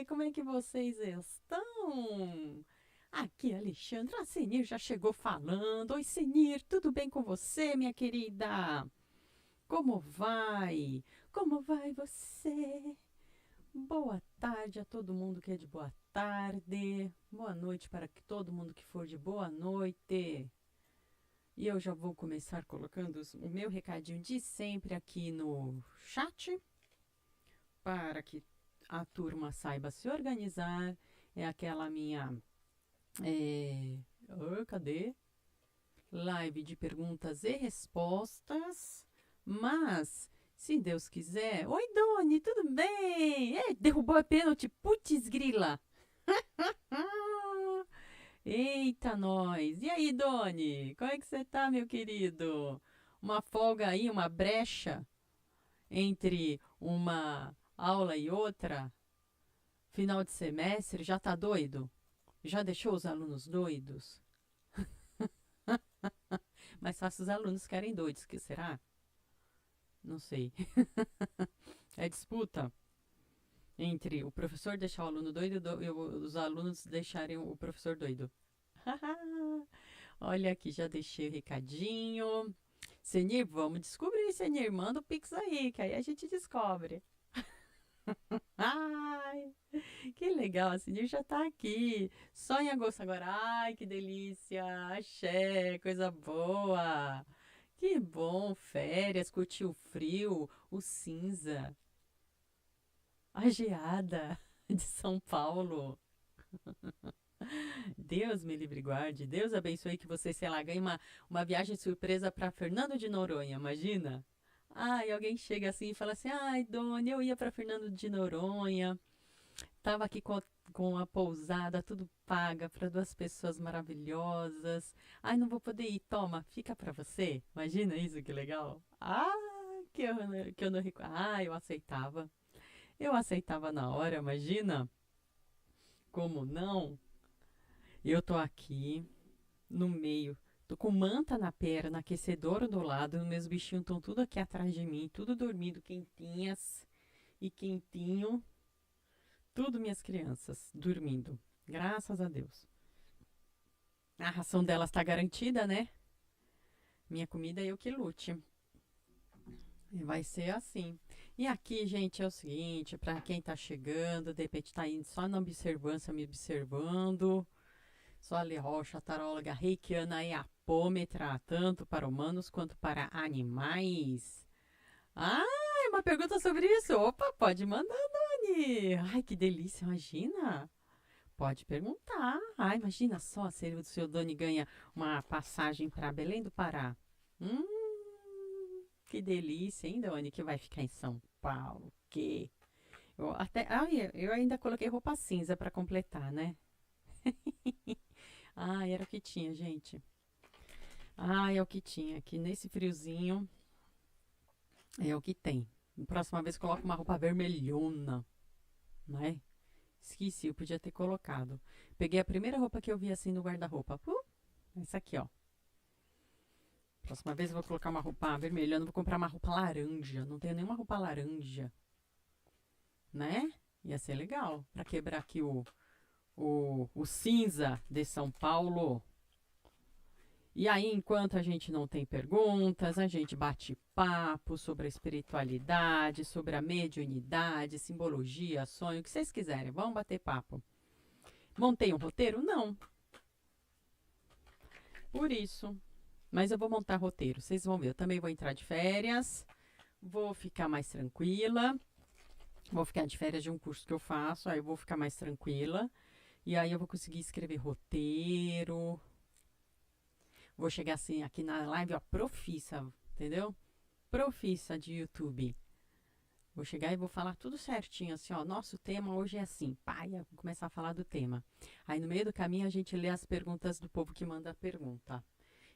como é que vocês estão? Aqui, Alexandra. A Senir já chegou falando. Oi, Senir, tudo bem com você, minha querida? Como vai? Como vai você? Boa tarde a todo mundo que é de boa tarde. Boa noite para que todo mundo que for de boa noite. E eu já vou começar colocando o meu recadinho de sempre aqui no chat para que a turma saiba se organizar. É aquela minha. Cadê? Live de perguntas e respostas. Mas, se Deus quiser. Oi, Doni, tudo bem? Derrubou a pênalti. Putz, grila. Eita, nós. E aí, Doni? Como é que você tá, meu querido? Uma folga aí, uma brecha entre uma aula e outra? Final de semestre, já tá doido? Já deixou os alunos doidos? Mas faça os alunos ficarem doidos, que será? Não sei. É disputa entre o professor deixar o aluno doido e os alunos deixarem o professor doido. Olha aqui, já deixei o recadinho. Senir, vamos descobrir, Senir. Manda o Pix aí, que aí a gente descobre. Ai, que legal, a Senir já tá aqui. Só em agosto agora. Ai, que delícia. Axé, coisa boa. Que bom, férias, curtir o frio, o cinza, a geada de São Paulo. Deus me livre e guarde. Deus abençoe que você, sei lá, ganhe uma viagem surpresa para Fernando de Noronha, imagina? Ai, alguém chega assim e fala assim: ai, Dona, eu ia para Fernando de Noronha, tava aqui com a pousada, tudo paga para duas pessoas maravilhosas. Ai, não vou poder ir, toma, fica para você. Imagina isso, que legal. Ah, que eu não. Ah, eu aceitava. Eu aceitava na hora, imagina? Como não? Eu tô aqui no meio. Tô com manta na perna, aquecedor do lado, meus bichinhos estão tudo aqui atrás de mim, tudo dormindo, quentinhas e quentinho. Tudo minhas crianças dormindo. Graças a Deus. A ração delas tá garantida, né? Minha comida é eu que lute. E vai ser assim. E aqui, gente, é o seguinte, para quem tá chegando, de repente tá indo só na observância, me observando. Sou Ali Rocha, taróloga reikiana e apômetra, tanto para humanos quanto para animais. Ah, uma pergunta sobre isso? Opa, pode mandar, Dani. Ai, que delícia, imagina. Pode perguntar. Ah, imagina só se o seu Dani ganha uma passagem para Belém do Pará. Hum, que delícia, hein, Dani, que vai ficar em São Paulo. Que eu ainda coloquei roupa cinza para completar, né? Ah, era o que tinha, gente. Ah, é o que tinha. Aqui nesse friozinho é o que tem. Próxima vez coloco uma roupa vermelhona, né? Esqueci, eu podia ter colocado. Peguei a primeira roupa que eu vi assim no guarda-roupa. Essa aqui, ó. Próxima vez eu vou colocar uma roupa vermelhona, vou comprar uma roupa laranja. Não tenho nenhuma roupa laranja, né? Ia ser legal pra quebrar aqui o cinza de São Paulo. E aí, enquanto a gente não tem perguntas, a gente bate papo sobre a espiritualidade, sobre a mediunidade, simbologia, sonho, o que vocês quiserem. Vamos bater papo. Montei um roteiro? Não. Por isso. Mas eu vou montar roteiro. Vocês vão ver. Eu também vou entrar de férias. Vou ficar mais tranquila. Vou ficar de férias de um curso que eu faço. Aí eu vou ficar mais tranquila. E aí eu vou conseguir escrever roteiro. Vou chegar assim aqui na live, ó, profissa, entendeu? Profissa de YouTube. Vou chegar e vou falar tudo certinho, assim, ó. Nosso tema hoje é assim. Pai, vou começar a falar do tema. Aí no meio do caminho a gente lê as perguntas do povo que manda a pergunta.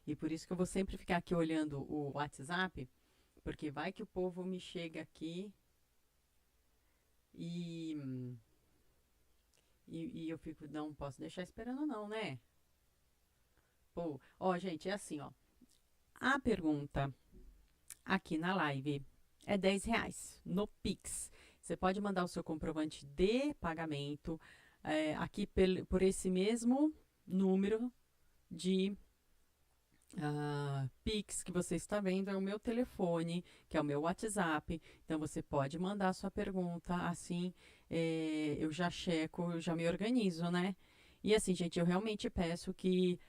E por isso que eu vou sempre ficar aqui olhando o WhatsApp, porque vai que o povo me chega aqui e, e eu fico, não posso deixar esperando não, né? Pô, ó, gente, é assim, ó. A pergunta aqui na live é R$ 10 no Pix. Você pode mandar o seu comprovante de pagamento aqui por esse mesmo número de Pix que você está vendo, é o meu telefone, que é o meu WhatsApp. Então você pode mandar a sua pergunta, assim eu já checo, eu já me organizo, né? E assim, gente, eu realmente peço que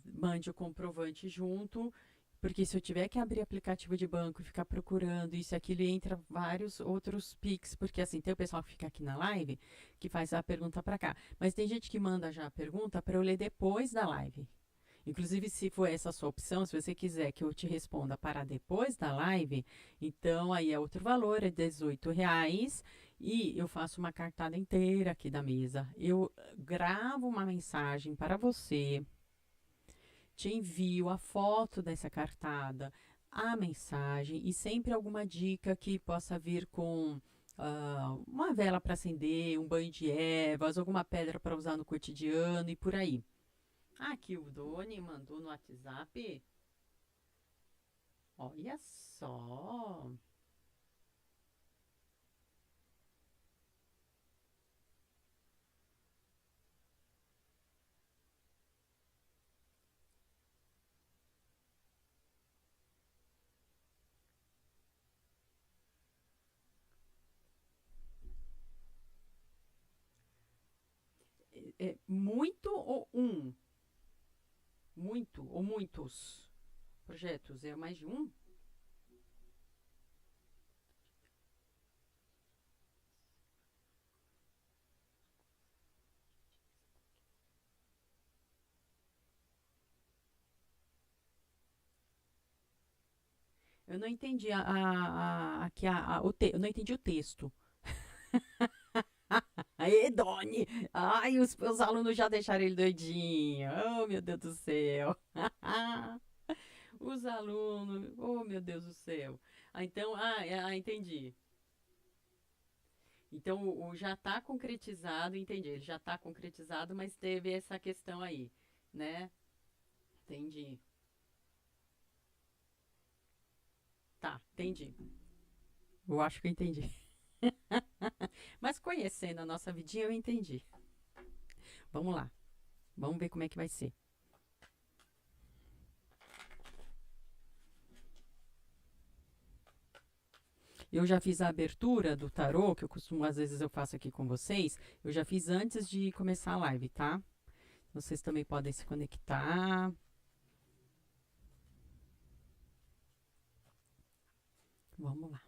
mande o comprovante junto, porque se eu tiver que abrir aplicativo de banco e ficar procurando isso e aquilo, entra vários outros Pix, porque assim, tem o pessoal que fica aqui na live que faz a pergunta para cá, mas tem gente que manda já a pergunta para eu ler depois da live. Inclusive, se for essa a sua opção, se você quiser que eu te responda para depois da live, então aí é outro valor, é R$ 18. E eu faço uma cartada inteira aqui da mesa. Eu gravo uma mensagem para você, te envio a foto dessa cartada, a mensagem e sempre alguma dica que possa vir com uma vela para acender, um banho de ervas, alguma pedra para usar no cotidiano e por aí. Aqui o Doni mandou no WhatsApp. Olha só. É muito ou um? Muito ou muitos projetos? É mais de um? Eu não entendi eu não entendi o texto. Aê, Doni! Ai, os alunos já deixaram ele doidinho. Oh, meu Deus do céu. Os alunos, oh, meu Deus do céu. Então, entendi. Então, o já está concretizado, entendi. Ele já está concretizado, mas teve essa questão aí, né? Entendi. Tá, entendi. Eu acho que eu entendi. Mas conhecendo a nossa vidinha, eu entendi. Vamos lá. Vamos ver como é que vai ser. Eu já fiz a abertura do tarô, que eu costumo, às vezes eu faço aqui com vocês. Eu já fiz antes de começar a live, tá? Vocês também podem se conectar. Vamos lá.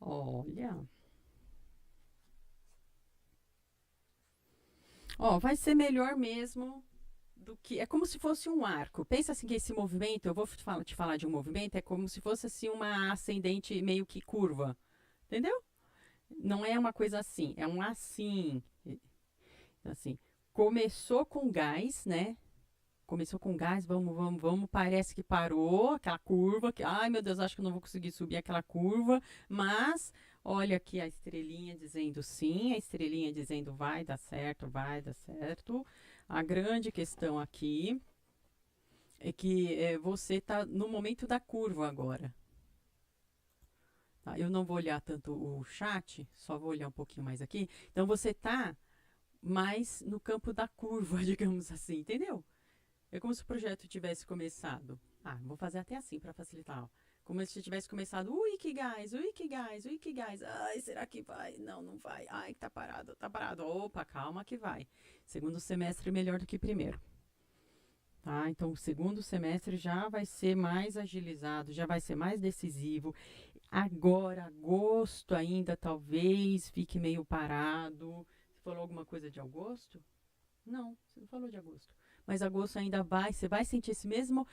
Olha. Ó, vai ser melhor mesmo do que. É como se fosse um arco. Pensa assim que esse movimento, eu vou te falar de um movimento, é como se fosse assim uma ascendente meio que curva. Entendeu? Não é uma coisa assim, é um assim. Assim. Começou com gás, né? Começou com gás, vamos, vamos, vamos, parece que parou aquela curva, que, ai meu Deus, acho que eu não vou conseguir subir aquela curva, mas olha aqui a estrelinha dizendo sim, a estrelinha dizendo vai dar certo, vai dar certo. A grande questão aqui é que você está no momento da curva agora. Tá? Eu não vou olhar tanto o chat, só vou olhar um pouquinho mais aqui. Então você está mais no campo da curva, digamos assim, entendeu? É como se o projeto tivesse começado. Vou fazer até assim para facilitar. Ó. Como se tivesse começado. Ui, que gás, ui, que gás, ui, que gás. Ai, será que vai? Não, não vai. Ai, tá parado, tá parado. Opa, calma que vai. Segundo semestre melhor do que primeiro. Tá? Então, o segundo semestre já vai ser mais agilizado, já vai ser mais decisivo. Agora, agosto ainda talvez fique meio parado. Você falou alguma coisa de agosto? Não, você não falou de agosto. Mas agosto ainda vai, você vai sentir esse mesmo.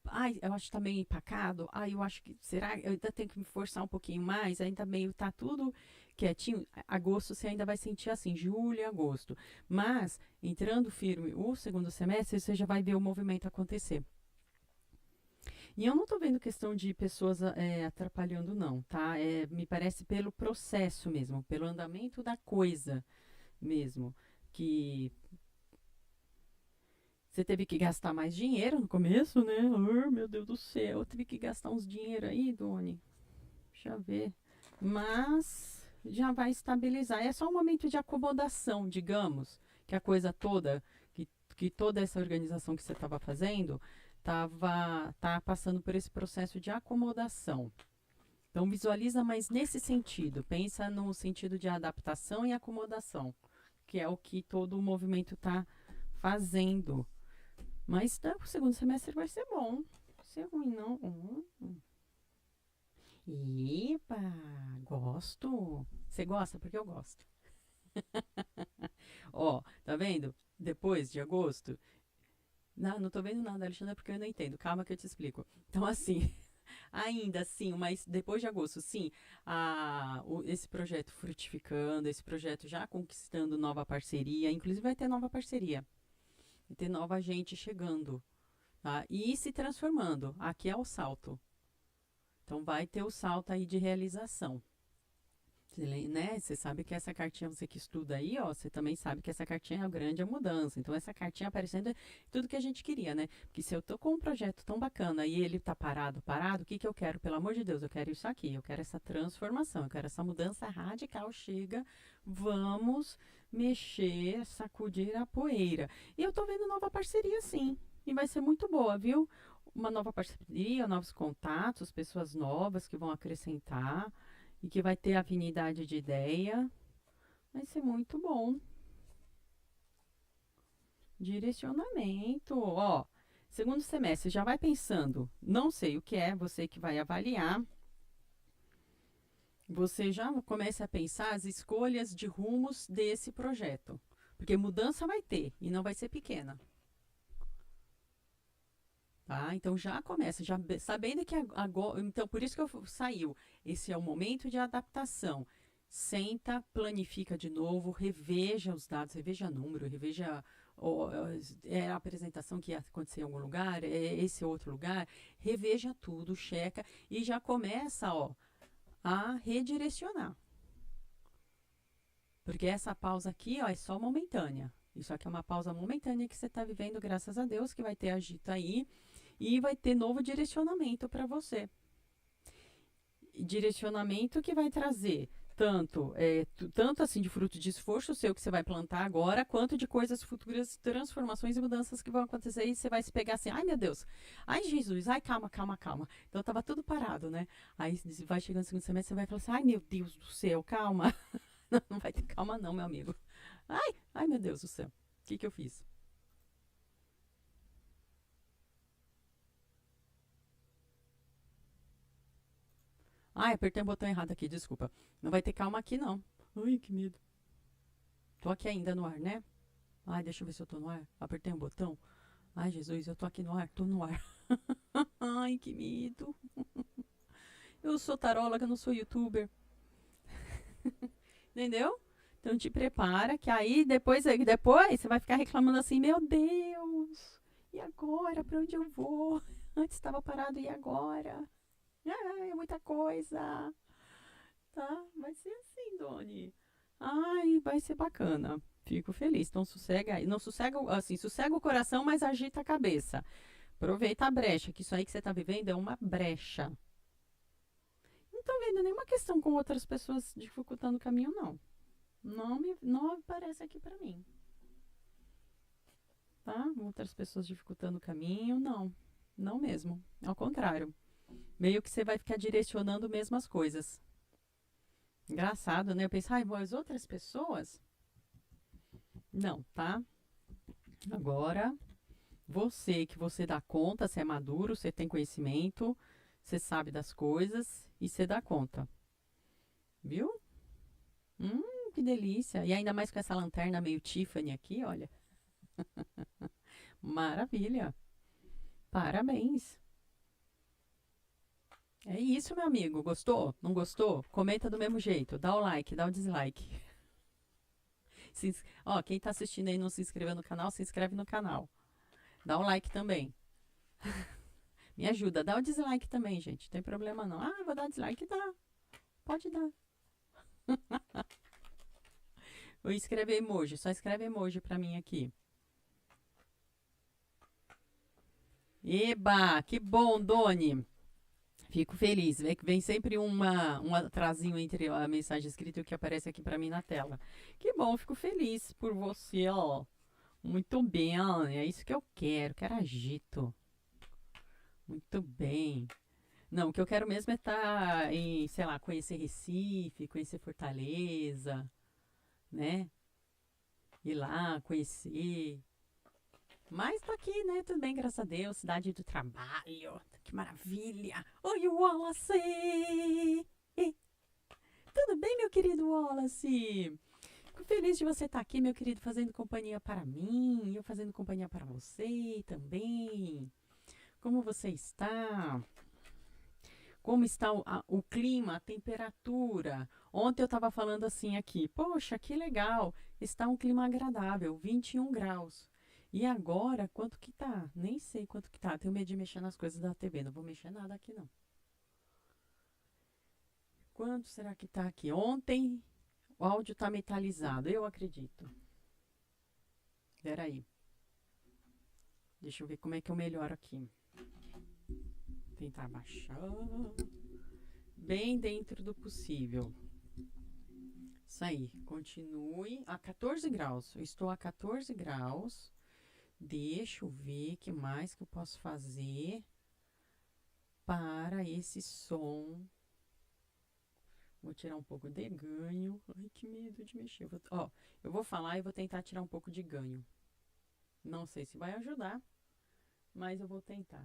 Ai, eu acho que tá meio empacado. Ai, eu acho que. Será? Eu ainda tenho que me forçar um pouquinho mais. Ainda meio. Tá tudo quietinho. Agosto você ainda vai sentir assim, julho e agosto. Mas, entrando firme o segundo semestre, você já vai ver o movimento acontecer. E eu não tô vendo questão de pessoas atrapalhando, não, tá? Me parece pelo processo mesmo, pelo andamento da coisa. mesmo, que você teve que gastar mais dinheiro no começo, né? Ai, meu Deus do céu, eu tive que gastar uns dinheiro aí, Doni. Deixa eu ver. Mas já vai estabilizar. É só um momento de acomodação, digamos, que a coisa toda, que toda essa organização que você estava fazendo, tá passando por esse processo de acomodação. Então visualiza mais nesse sentido. Pensa no sentido de adaptação e acomodação, que é o que todo o movimento está fazendo. Mas né, o segundo semestre vai ser bom. Não vai ser ruim, não. Epa, gosto. Você gosta? Porque eu gosto. Ó, tá vendo? Depois de agosto. Não tô vendo nada, Alexandre, porque eu não entendo. Calma que eu te explico. Então, assim, ainda assim, mas depois de agosto, sim, esse projeto frutificando, esse projeto já conquistando nova parceria, inclusive vai ter nova parceria, vai ter nova gente chegando, tá? E se transformando. Aqui é o salto. Então vai ter o salto aí de realização. Né? Você sabe que essa cartinha, você que estuda aí, ó, você também sabe que essa cartinha é a grande mudança. Então, essa cartinha aparecendo é tudo que a gente queria, né? Porque se eu tô com um projeto tão bacana e ele tá parado, o que que eu quero? Pelo amor de Deus, eu quero isso aqui, eu quero essa transformação, eu quero essa mudança radical. Chega, vamos mexer, sacudir a poeira. E eu tô vendo nova parceria, sim. E vai ser muito boa, viu? Uma nova parceria, novos contatos, pessoas novas que vão acrescentar e que vai ter afinidade de ideia. Vai ser muito bom. Direcionamento, ó. Segundo semestre, já vai pensando. Não sei o que é, você que vai avaliar. Você já começa a pensar as escolhas de rumos desse projeto. Porque mudança vai ter e não vai ser pequena. Tá? Então já começa, já sabendo que agora. Então, por isso que saiu. Esse é o momento de adaptação. Senta, planifica de novo, reveja os dados, reveja número, reveja a apresentação que ia acontecer em algum lugar, é esse outro lugar, reveja tudo, checa e já começa a redirecionar. Porque essa pausa aqui é só momentânea. Isso aqui é uma pausa momentânea que você está vivendo, graças a Deus, que vai ter agito aí e vai ter novo direcionamento para você. Direcionamento que vai trazer tanto assim de fruto de esforço seu que você vai plantar agora, quanto de coisas futuras, transformações e mudanças que vão acontecer e você vai se pegar assim, ai meu Deus, ai Jesus, ai calma. Então tava tudo parado, né? Aí vai chegando no segundo semestre, você vai falar assim, ai meu Deus do céu, calma. Não vai ter calma não, meu amigo. Ai meu Deus do céu, o que eu fiz? Ai, apertei o botão errado aqui, desculpa. Não vai ter calma aqui não. Ai, que medo. Tô aqui ainda no ar, né? Ai, deixa eu ver se eu tô no ar. Apertei um botão. Ai, Jesus, eu tô aqui no ar, tô no ar. Ai, que medo. Eu sou taróloga, não sou youtuber. Entendeu? Então te prepara, que aí depois você vai ficar reclamando assim, meu Deus, e agora? Pra onde eu vou? Antes estava parado, e agora? Ai, é muita coisa. Tá? Vai ser assim, Doni. Ai, vai ser bacana. Fico feliz. Então sossega aí. Não sossega, assim, sossega o coração, mas agita a cabeça. Aproveita a brecha, que isso aí que você está vivendo é uma brecha. Não tô vendo nenhuma questão com outras pessoas dificultando o caminho, não. Não aparece aqui pra mim. Tá? Outras pessoas dificultando o caminho, não. Não mesmo. Ao contrário. Meio que você vai ficar direcionando mesmo as coisas. Engraçado, né? Eu penso, ai, as outras pessoas? Não, tá? Agora, que você dá conta, você é maduro, você tem conhecimento, você sabe das coisas e você dá conta. Viu? Que delícia. E ainda mais com essa lanterna meio Tiffany aqui, olha. Maravilha. Parabéns. É isso, meu amigo. Gostou? Não gostou? Comenta do mesmo jeito. Dá o like, dá o dislike. Quem tá assistindo aí e não se inscreveu no canal, se inscreve no canal. Dá um like também. Me ajuda. Dá o dislike também, gente. Não tem problema não. Vou dar dislike. Dá. Pode dar. Ou escreve emoji, só escreve emoji pra mim aqui. Eba, que bom, Doni. Fico feliz. Vem sempre um atrasinho entre a mensagem escrita e o que aparece aqui pra mim na tela. Que bom, fico feliz por você, ó. Muito bem, é isso que eu quero. Quero agito. Muito bem. Não, o que eu quero mesmo é estar em, sei lá, conhecer Recife, conhecer Fortaleza, né? Ir lá, conhecer. Mas tô aqui, né? Tudo bem, graças a Deus. Cidade do trabalho. Que maravilha. Oi, Wallace! Tudo bem, meu querido Wallace? Fico feliz de você estar aqui, meu querido, fazendo companhia para mim. E eu fazendo companhia para você também. Como você está? Como está o clima, a temperatura? Ontem eu estava falando assim aqui. Poxa, que legal. Está um clima agradável, 21 graus. E agora, quanto que tá? Nem sei quanto que tá. Tenho medo de mexer nas coisas da TV. Não vou mexer nada aqui, não. Quanto será que tá aqui? Ontem o áudio tá metalizado, eu acredito. Peraí. Deixa eu ver como é que eu melhoro aqui. Tentar baixar. Bem dentro do possível. Isso aí. Continue a 14 graus. Eu estou a 14 graus. Deixa eu ver o que mais que eu posso fazer para esse som. Vou tirar um pouco de ganho. Ai, que medo de mexer. Ó, eu vou falar e vou tentar tirar um pouco de ganho. Não sei se vai ajudar, mas eu vou tentar.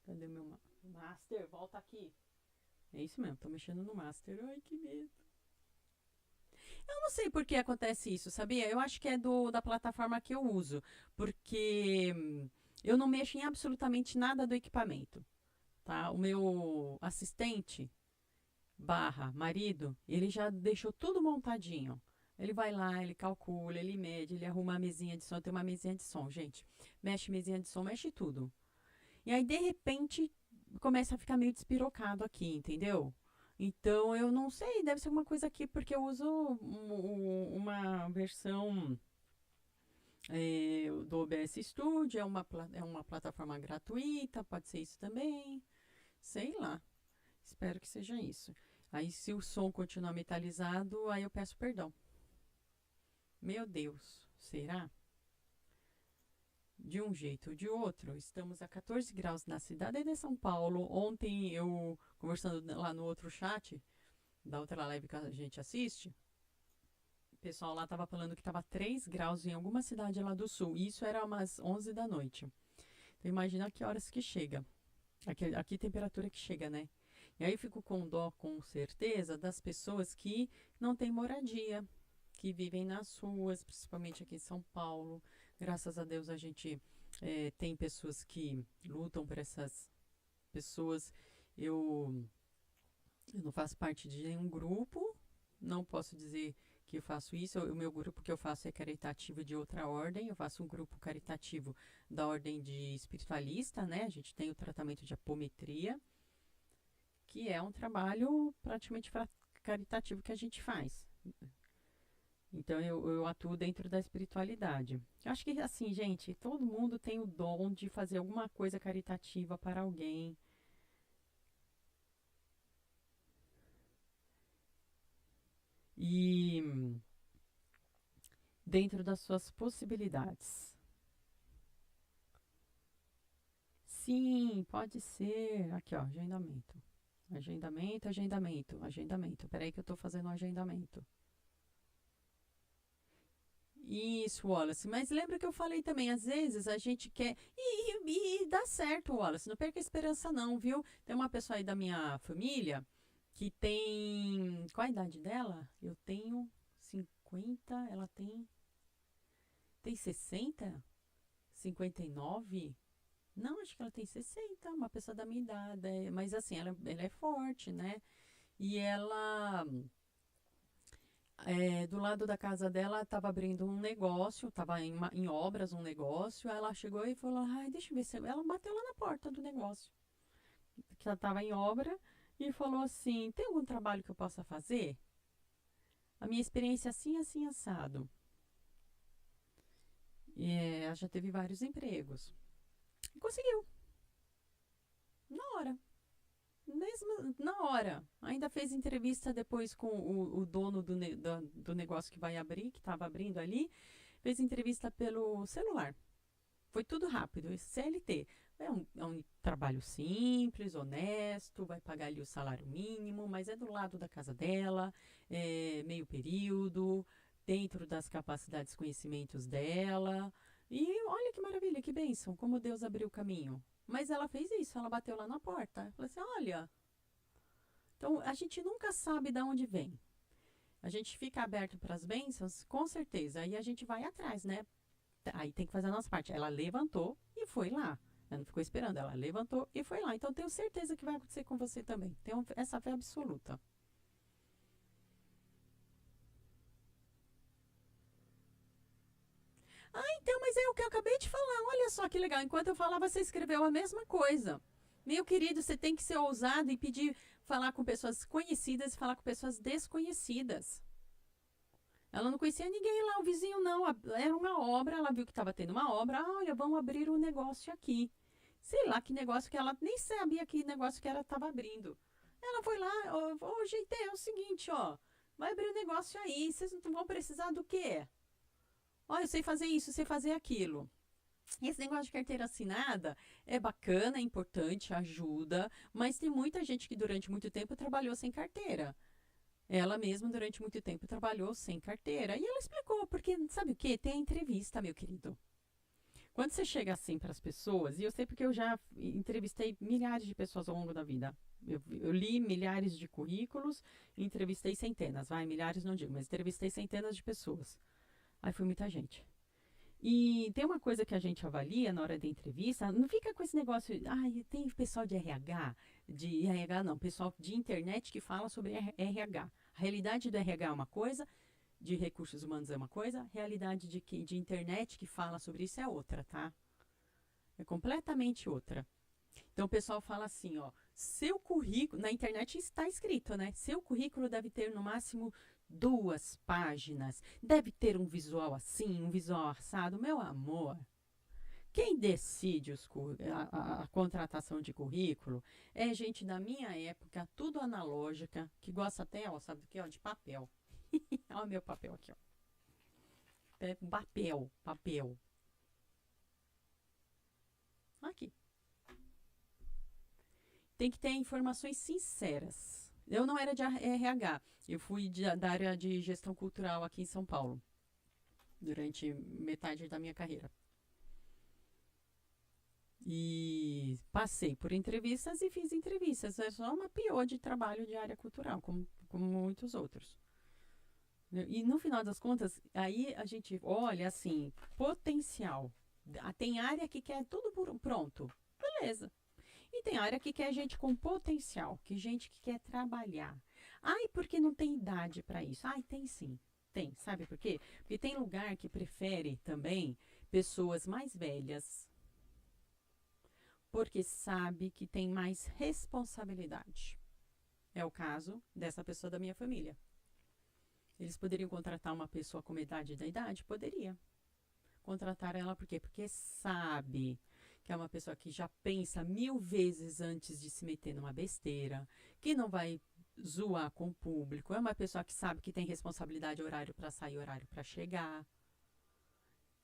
Cadê meu master? Volta aqui. É isso mesmo, tô mexendo no master. Ai, que medo. Eu não sei por que acontece isso, sabia? Eu acho que é da plataforma que eu uso, porque eu não mexo em absolutamente nada do equipamento, tá? O meu assistente barra marido, ele já deixou tudo montadinho. Ele vai lá, ele calcula, ele mede, ele arruma a mesinha de som. Tem uma mesinha de som, gente. Mexe mesinha de som, mexe tudo. E aí, de repente, começa a ficar meio despirocado aqui, entendeu? Então, eu não sei, deve ser alguma coisa aqui, porque eu uso uma versão do OBS Studio, é uma plataforma gratuita, pode ser isso também. Sei lá. Espero que seja isso. Aí, se o som continuar metalizado, aí eu peço perdão. Meu Deus, será? De um jeito ou de outro, estamos a 14 graus na cidade de São Paulo. Ontem eu, conversando lá no outro chat, da outra live que a gente assiste, o pessoal lá estava falando que estava 3 graus em alguma cidade lá do sul. E isso era umas 11 da noite. Então imagina que horas que chega. Aqui temperatura que chega, né? E aí eu fico com dó, com certeza, das pessoas que não têm moradia, que vivem nas ruas, principalmente aqui em São Paulo. Graças a Deus a gente tem pessoas que lutam por essas pessoas. Eu não faço parte de nenhum grupo, não posso dizer que eu faço isso. O meu grupo que eu faço é caritativo de outra ordem. Eu faço um grupo caritativo da ordem de espiritualista, né? A gente tem o tratamento de apometria, que é um trabalho praticamente caritativo que a gente faz. Então eu atuo dentro da espiritualidade. Eu acho que assim, gente, todo mundo tem o dom de fazer alguma coisa caritativa para alguém. E dentro das suas possibilidades. Sim, pode ser. Aqui, ó, agendamento. Agendamento, agendamento, agendamento. Peraí que eu tô fazendo um agendamento. Isso, Wallace. Mas lembra que eu falei também, às vezes a gente quer. E dá certo, Wallace. Não perca a esperança, não, viu? Tem uma pessoa aí da minha família que tem. Qual a idade dela? Eu tenho 50, ela tem. Tem 60? 59? Não, acho que ela tem 60, uma pessoa da minha idade. Mas assim, ela é forte, né? E ela. Do lado da casa dela estava abrindo um negócio, estava em obras um negócio. Ela chegou e falou: ai, deixa eu ver se. Ela bateu lá na porta do negócio, que ela estava em obra. e falou assim: tem algum trabalho que eu possa fazer? A minha experiência é assim, assim, assado. Ela já teve vários empregos. E conseguiu, na hora. Mesmo na hora. Ainda fez entrevista depois com o dono do negócio que vai abrir, que estava abrindo ali. Fez entrevista pelo celular. Foi tudo rápido. Esse CLT. É um trabalho simples, honesto, vai pagar ali o salário mínimo, mas é do lado da casa dela, é meio período, dentro das capacidades e conhecimentos dela. E olha que maravilha, que bênção, como Deus abriu o caminho. Mas ela fez isso, ela bateu lá na porta. Falou assim: olha, então a gente nunca sabe de onde vem. A gente fica aberto para as bênçãos, com certeza. Aí a gente vai atrás, né? Aí tem que fazer a nossa parte. Ela levantou e foi lá. Ela não ficou esperando, ela levantou e foi lá. Então tenho certeza que vai acontecer com você também. Tenho essa fé absoluta. Então, mas é o que eu acabei de falar. Olha só que legal. Enquanto eu falava, você escreveu a mesma coisa. Meu querido, você tem que ser ousado e pedir falar com pessoas conhecidas e falar com pessoas desconhecidas. Ela não conhecia ninguém lá, o vizinho não. Era uma obra, ela viu que estava tendo uma obra. Ah, olha, vamos abrir um negócio aqui. Sei lá que negócio que ela nem sabia que negócio que ela estava abrindo. Ela foi lá, ô, gente, é o seguinte, ó. Vai abrir um negócio aí, vocês não vão precisar do quê? Olha, eu sei fazer isso, eu sei fazer aquilo. Esse negócio de carteira assinada é bacana, é importante, ajuda, mas tem muita gente que durante muito tempo trabalhou sem carteira. Ela mesma, durante muito tempo, trabalhou sem carteira. E ela explicou, porque sabe o que? Tem a entrevista, meu querido. Quando você chega assim para as pessoas, e eu sei porque eu já entrevistei milhares de pessoas ao longo da vida. Eu li milhares de currículos, entrevistei centenas, vai, milhares não digo, mas entrevistei centenas de pessoas. Aí foi muita gente. E tem uma coisa que a gente avalia na hora da entrevista, não fica com esse negócio, tem pessoal de RH não, pessoal de internet que fala sobre RH. A realidade do RH é uma coisa, de recursos humanos é uma coisa, a realidade de internet que fala sobre isso é outra, tá? É completamente outra. Então o pessoal fala assim, ó, seu currículo, na internet está escrito, né? Seu currículo deve ter no máximo 2 páginas, deve ter um visual assim, um visual assado. Meu amor, quem decide a contratação de currículo é gente da minha época, tudo analógica, que gosta até, ó, sabe do que? Ó, de papel. Olha o meu papel aqui, ó. Papel, papel. Aqui. Tem que ter informações sinceras. Eu não era de RH, eu fui da área de gestão cultural aqui em São Paulo, durante metade da minha carreira. E passei por entrevistas e fiz entrevistas. É só uma pior de trabalho de área cultural, como muitos outros. E no final das contas, aí a gente olha assim, potencial. Tem área que quer tudo pronto. Beleza. E tem área que quer gente com potencial, que gente que quer trabalhar. Ai, porque não tem idade para isso? Ai, tem sim. Tem, sabe por quê? Porque tem lugar que prefere também pessoas mais velhas, porque sabe que tem mais responsabilidade. É o caso dessa pessoa da minha família. Eles poderiam contratar uma pessoa com idade da idade? Poderia. Contratar ela por quê? Porque sabe que é uma pessoa que já pensa 1000 vezes antes de se meter numa besteira, que não vai zoar com o público, é uma pessoa que sabe que tem responsabilidade, horário para sair, horário para chegar.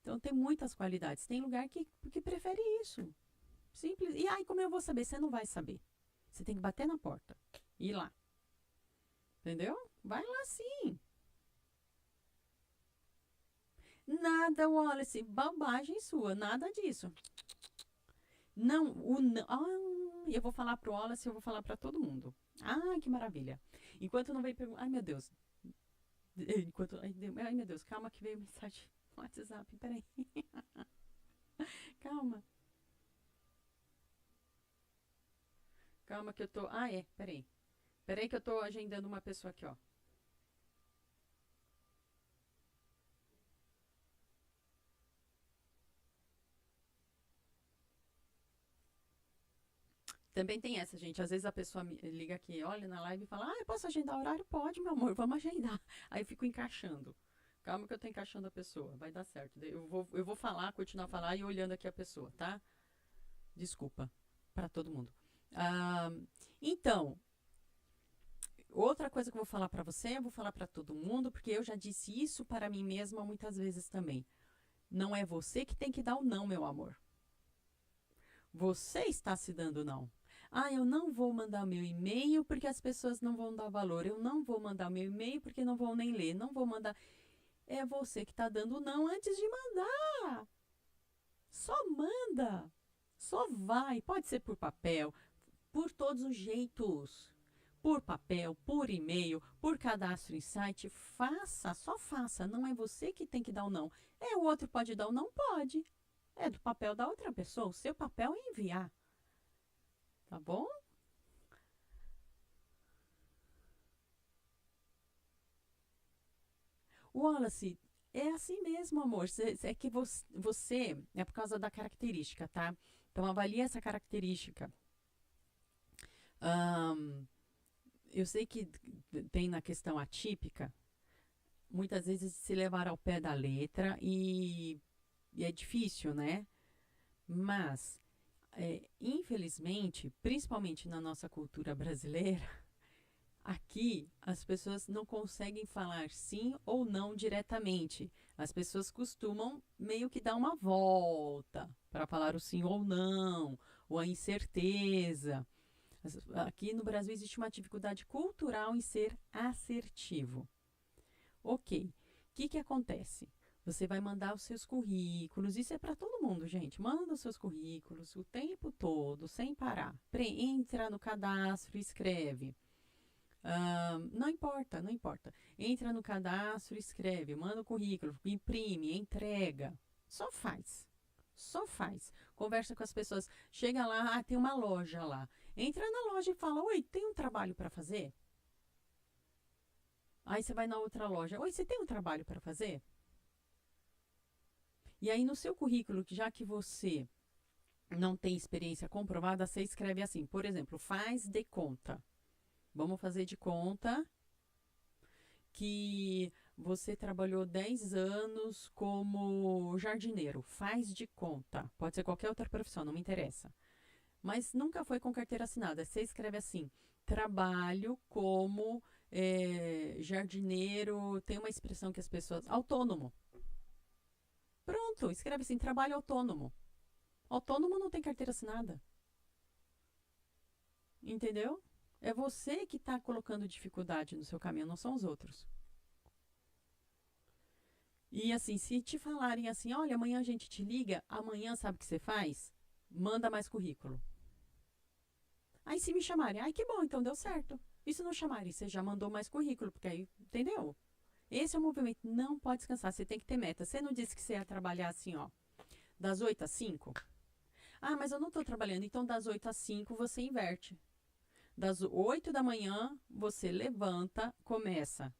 Então tem muitas qualidades. Tem lugar que prefere isso. Simples. E aí, como eu vou saber? Você não vai saber. Você tem que bater na porta. Ir lá. Entendeu? Vai lá sim. Nada, Wallace, bobagem sua, nada disso. Não, eu vou falar pro Wallace, eu vou falar para todo mundo. Ah, que maravilha. Enquanto não veio perguntar, ai meu Deus. Ai meu Deus, calma que veio mensagem no WhatsApp, peraí. Calma, calma que eu tô, peraí. Peraí que eu tô agendando uma pessoa aqui, ó. Também tem essa, gente. Às vezes a pessoa me liga aqui, olha na live e fala, eu posso agendar horário? Pode, meu amor, vamos agendar. Aí eu fico encaixando. Calma que eu tô encaixando a pessoa, vai dar certo. Eu vou falar, continuar a falar e olhando aqui a pessoa, tá? Desculpa para todo mundo. Ah, então, outra coisa que eu vou falar para você, eu vou falar para todo mundo, porque eu já disse isso para mim mesma muitas vezes também. Não é você que tem que dar o não, meu amor. Você está se dando não. Eu não vou mandar meu e-mail porque as pessoas não vão dar valor. Eu não vou mandar meu e-mail porque não vão nem ler. Não vou mandar. É você que está dando não antes de mandar. Só manda. Só vai. Pode ser por papel, por todos os jeitos. Por papel, por e-mail, por cadastro em site. Faça, só faça. Não é você que tem que dar o não. O outro pode dar o não? Pode. É do papel da outra pessoa. O seu papel é enviar. Tá bom? Wallace, é assim mesmo, amor. É que você é por causa da característica, tá? Então avalie essa característica. Ahn, eu sei que tem na questão atípica, muitas vezes se levar ao pé da letra e é difícil, né? Mas, infelizmente, principalmente na nossa cultura brasileira, aqui as pessoas não conseguem falar sim ou não diretamente. As pessoas costumam meio que dar uma volta para falar o sim ou não, ou a incerteza. Aqui no Brasil existe uma dificuldade cultural em ser assertivo. Ok, o que acontece? Você vai mandar os seus currículos, isso é para todo mundo, gente. Manda os seus currículos o tempo todo, sem parar. Entra no cadastro, escreve. Não importa, não importa. Entra no cadastro, escreve, manda o currículo, imprime, entrega. Só faz. Só faz. Conversa com as pessoas. Chega lá, tem uma loja lá. Entra na loja e fala: Oi, tem um trabalho para fazer? Aí você vai na outra loja: Oi, você tem um trabalho para fazer? E aí no seu currículo, já que você não tem experiência comprovada, você escreve assim, por exemplo, faz de conta. Vamos fazer de conta que você trabalhou 10 anos como jardineiro. Faz de conta. Pode ser qualquer outra profissão, não me interessa. Mas nunca foi com carteira assinada. Você escreve assim: trabalho como jardineiro. Tem uma expressão que as pessoas. Autônomo. Pronto, escreve assim: trabalho autônomo. Autônomo não tem carteira assinada. Entendeu? É você que está colocando dificuldade no seu caminho, não são os outros. E assim, se te falarem assim, olha, amanhã a gente te liga, amanhã sabe o que você faz? Manda mais currículo. Aí se me chamarem, ai que bom, então deu certo. E se não chamarem, você já mandou mais currículo, porque aí, entendeu? Esse é o movimento, não pode descansar, você tem que ter meta. Você não disse que você ia trabalhar assim, ó, das 8 às 5? Mas eu não estou trabalhando, então das 8 às 5 você inverte. Das 8 da manhã, você levanta, começa a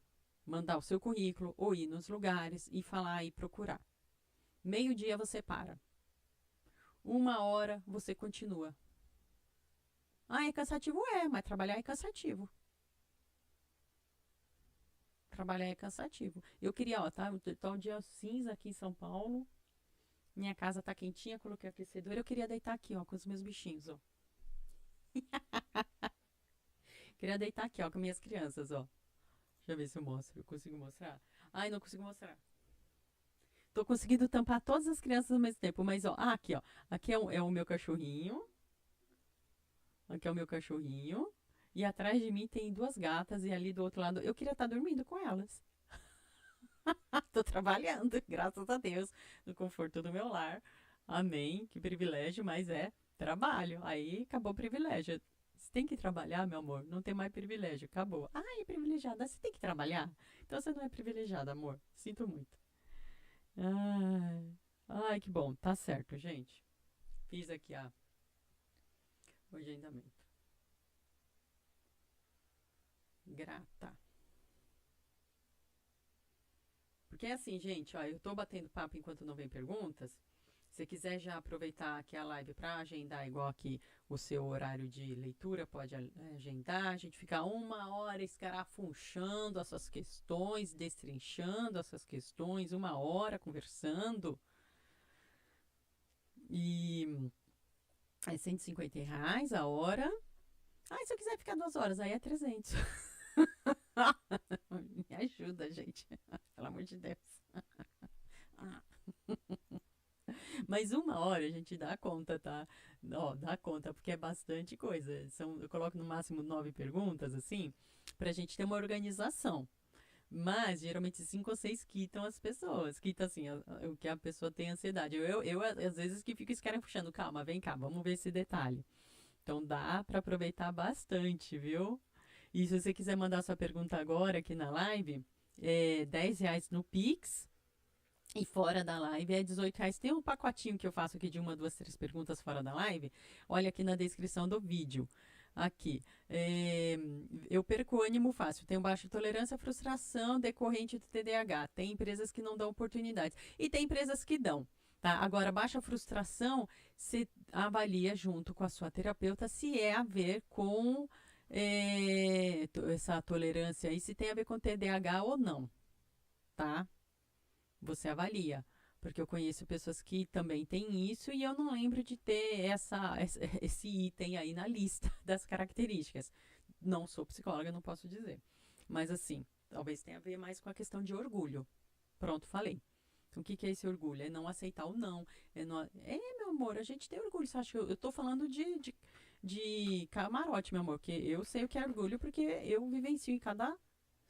mandar o seu currículo, ou ir nos lugares e falar e procurar. Meio-dia você para. 1 hora você continua. É cansativo? Mas trabalhar é cansativo. Trabalhar é cansativo. Eu queria, tá um dia cinza aqui em São Paulo. Minha casa tá quentinha, coloquei aquecedor. Eu queria deitar aqui, ó, com os meus bichinhos, ó. Queria deitar aqui, ó, com minhas crianças, ó. Deixa eu ver se eu mostro. Eu consigo mostrar? Não consigo mostrar. Tô conseguindo tampar todas as crianças ao mesmo tempo, mas ó, aqui ó, aqui é o meu cachorrinho, aqui é o meu cachorrinho, e atrás de mim tem duas gatas, e ali do outro lado, eu queria estar dormindo com elas. Tô trabalhando, graças a Deus, no conforto do meu lar, amém, que privilégio, mas é trabalho, aí acabou o privilégio. Você tem que trabalhar, meu amor, não tem mais privilégio, acabou. Privilegiada, você tem que trabalhar? Então você não é privilegiada, amor, sinto muito. Ai, que bom. Tá certo, gente. Fiz aqui o agendamento. Grata. Porque é assim, gente, ó, eu tô batendo papo enquanto não vem perguntas. Se quiser já aproveitar aqui a live para agendar, igual aqui o seu horário de leitura, pode agendar. A gente fica 1 hora escarafunchando as suas questões, destrinchando as suas questões, 1 hora conversando. E é R$ 150 a hora. Ah, se eu quiser ficar 2 horas, aí é 300. Me ajuda, gente. Pelo amor de Deus. Mas 1 hora a gente dá conta, tá? Ó, dá conta, porque é bastante coisa. Eu coloco no máximo 9 perguntas, assim, pra gente ter uma organização. Mas, geralmente, 5 ou 6 quitam as pessoas. Quita, assim, o que a pessoa tem ansiedade. Eu, às vezes, que fico puxando. Calma, vem cá, vamos ver esse detalhe. Então, dá pra aproveitar bastante, viu? E se você quiser mandar sua pergunta agora aqui na live, é R$ 10 no Pix. E fora da live é R$ 18. Tem um pacotinho que eu faço aqui de 1, 2, 3 perguntas fora da live. Olha aqui na descrição do vídeo. Aqui. Eu perco o ânimo fácil. Tenho baixa tolerância à frustração decorrente do TDAH. Tem empresas que não dão oportunidades. E tem empresas que dão. Tá? Agora, baixa frustração, você avalia junto com a sua terapeuta se é a ver com essa tolerância aí, se tem a ver com TDAH ou não. Tá? Você avalia. Porque eu conheço pessoas que também têm isso e eu não lembro de ter esse item aí na lista das características. Não sou psicóloga, não posso dizer. Mas assim, talvez tenha a ver mais com a questão de orgulho. Pronto, falei. Então, o que é esse orgulho? É não aceitar o não. Meu amor, a gente tem orgulho. Você acha que eu tô falando de camarote, meu amor? Porque eu sei o que é orgulho porque eu vivencio em cada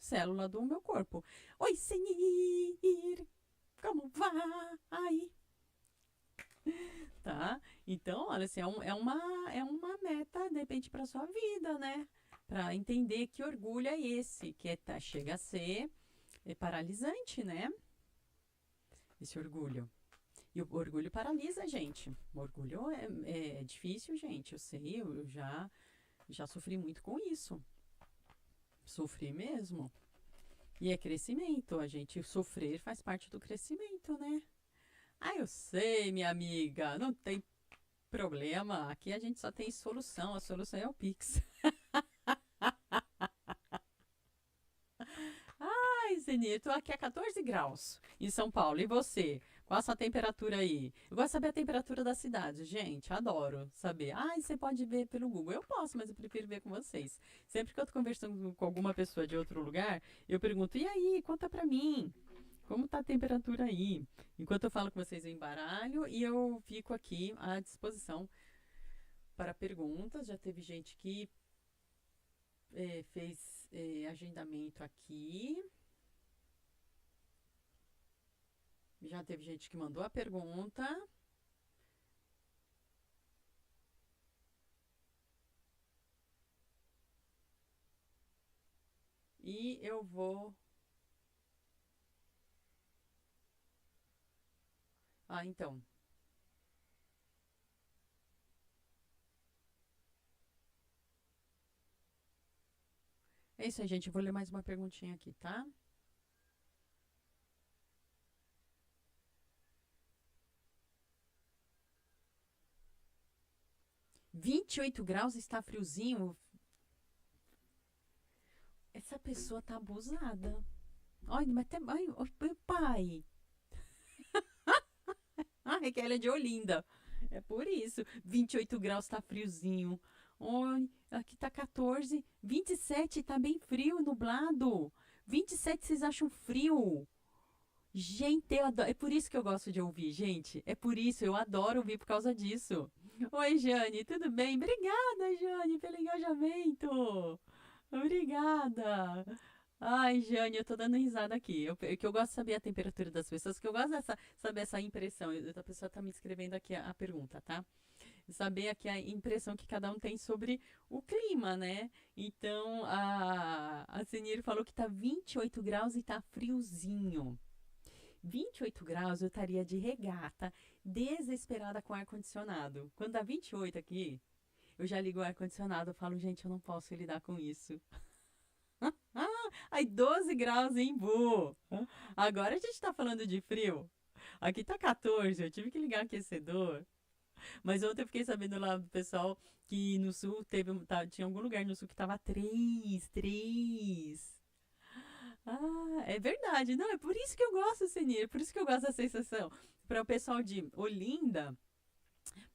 célula do meu corpo. Oi, Senir! Como vai? Tá? Então, olha, assim, é uma meta, de repente, para sua vida, né? Para entender que orgulho é esse, que chega a ser paralisante, né? Esse orgulho. E o orgulho paralisa a gente. O orgulho é difícil, gente. Eu sei, eu já sofri muito com isso. Sofri mesmo. E é crescimento. A gente sofrer faz parte do crescimento, né? Ah, eu sei, minha amiga. Não tem problema. Aqui a gente só tem solução. A solução é o Pix. Ai, Zenir, tô aqui a 14 graus em São Paulo. E você? Qual a sua temperatura aí? Eu gosto de saber a temperatura da cidade, gente. Adoro saber. Ai, você pode ver pelo Google. Eu posso, mas eu prefiro ver com vocês. Sempre que eu tô conversando com alguma pessoa de outro lugar, eu pergunto: e aí, conta pra mim. Como tá a temperatura aí? Enquanto eu falo com vocês, eu embaralho e eu fico aqui à disposição para perguntas. Já teve gente que fez agendamento aqui. Já teve gente que mandou a pergunta. E eu vou. Ah, então. É isso aí, gente. Eu vou ler mais uma perguntinha aqui, tá? R$ 28 está friozinho. Essa pessoa tá abusada. Olha, mas até. Ai, pai. Ai, que ela é de Olinda. É por isso. 28 graus tá friozinho. Oi, aqui tá 14. 27 tá bem frio, nublado. 27 vocês acham frio? Gente, eu adoro. É por isso que eu gosto de ouvir, gente. É por isso, eu adoro ouvir por causa disso. Oi, Jane, tudo bem? Obrigada, Jane, pelo engajamento. Obrigada. Ai, Jane, eu tô dando risada aqui. Que eu gosto de saber a temperatura das pessoas, que eu gosto de saber essa impressão. A pessoa tá me escrevendo aqui a pergunta, tá? Saber aqui a impressão que cada um tem sobre o clima, né? Então, a Senir falou que tá 28 graus e tá friozinho. 28 graus eu estaria de regata, desesperada com ar-condicionado. Quando dá 28 aqui, eu já ligo o ar-condicionado e falo, gente, eu não posso lidar com isso. Aí 12 graus em Bu. Agora a gente tá falando de frio. Aqui tá 14, eu tive que ligar o aquecedor. Mas ontem eu fiquei sabendo lá do pessoal que no sul tinha algum lugar no sul que tava 3. Ah, é verdade. Não, é por isso que eu gosto, Senir. É por isso que eu gosto da sensação. Para o pessoal de Olinda,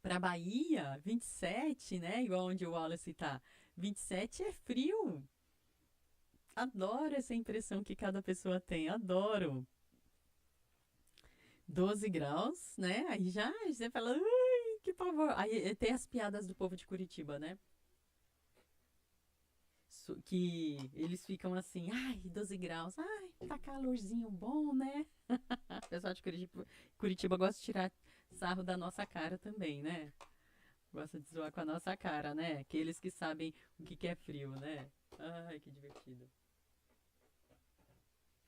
para Bahia, 27, né? Igual onde o Wallace tá. 27 é frio. Adoro essa impressão que cada pessoa tem. Adoro. 12 graus, né? Aí já você fala, ai, que pavor. Aí tem as piadas do povo de Curitiba, né? Que eles ficam assim, ai, 12 graus, ai, tá calorzinho bom, né? O pessoal de Curitiba gosta de tirar sarro da nossa cara também, né? Gosta de zoar com a nossa cara, né? Aqueles que sabem o que é frio, né? Ai, que divertido.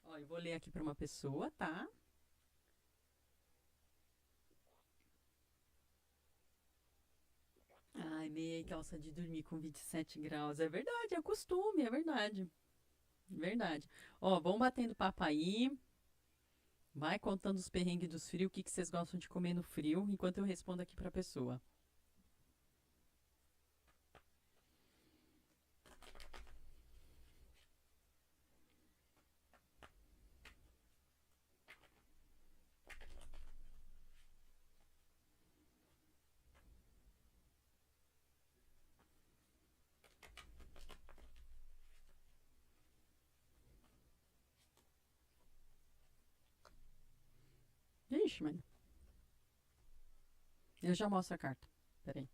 Ó, eu vou ler aqui para uma pessoa, tá? Ai, meia calça de dormir com 27 graus. É verdade, é costume, é verdade. Verdade. Ó, vão batendo papo aí. Vai contando os perrengues dos frios, o que vocês gostam de comer no frio, enquanto eu respondo aqui pra pessoa. Vixe, mano. Eu já mostro a carta. Peraí.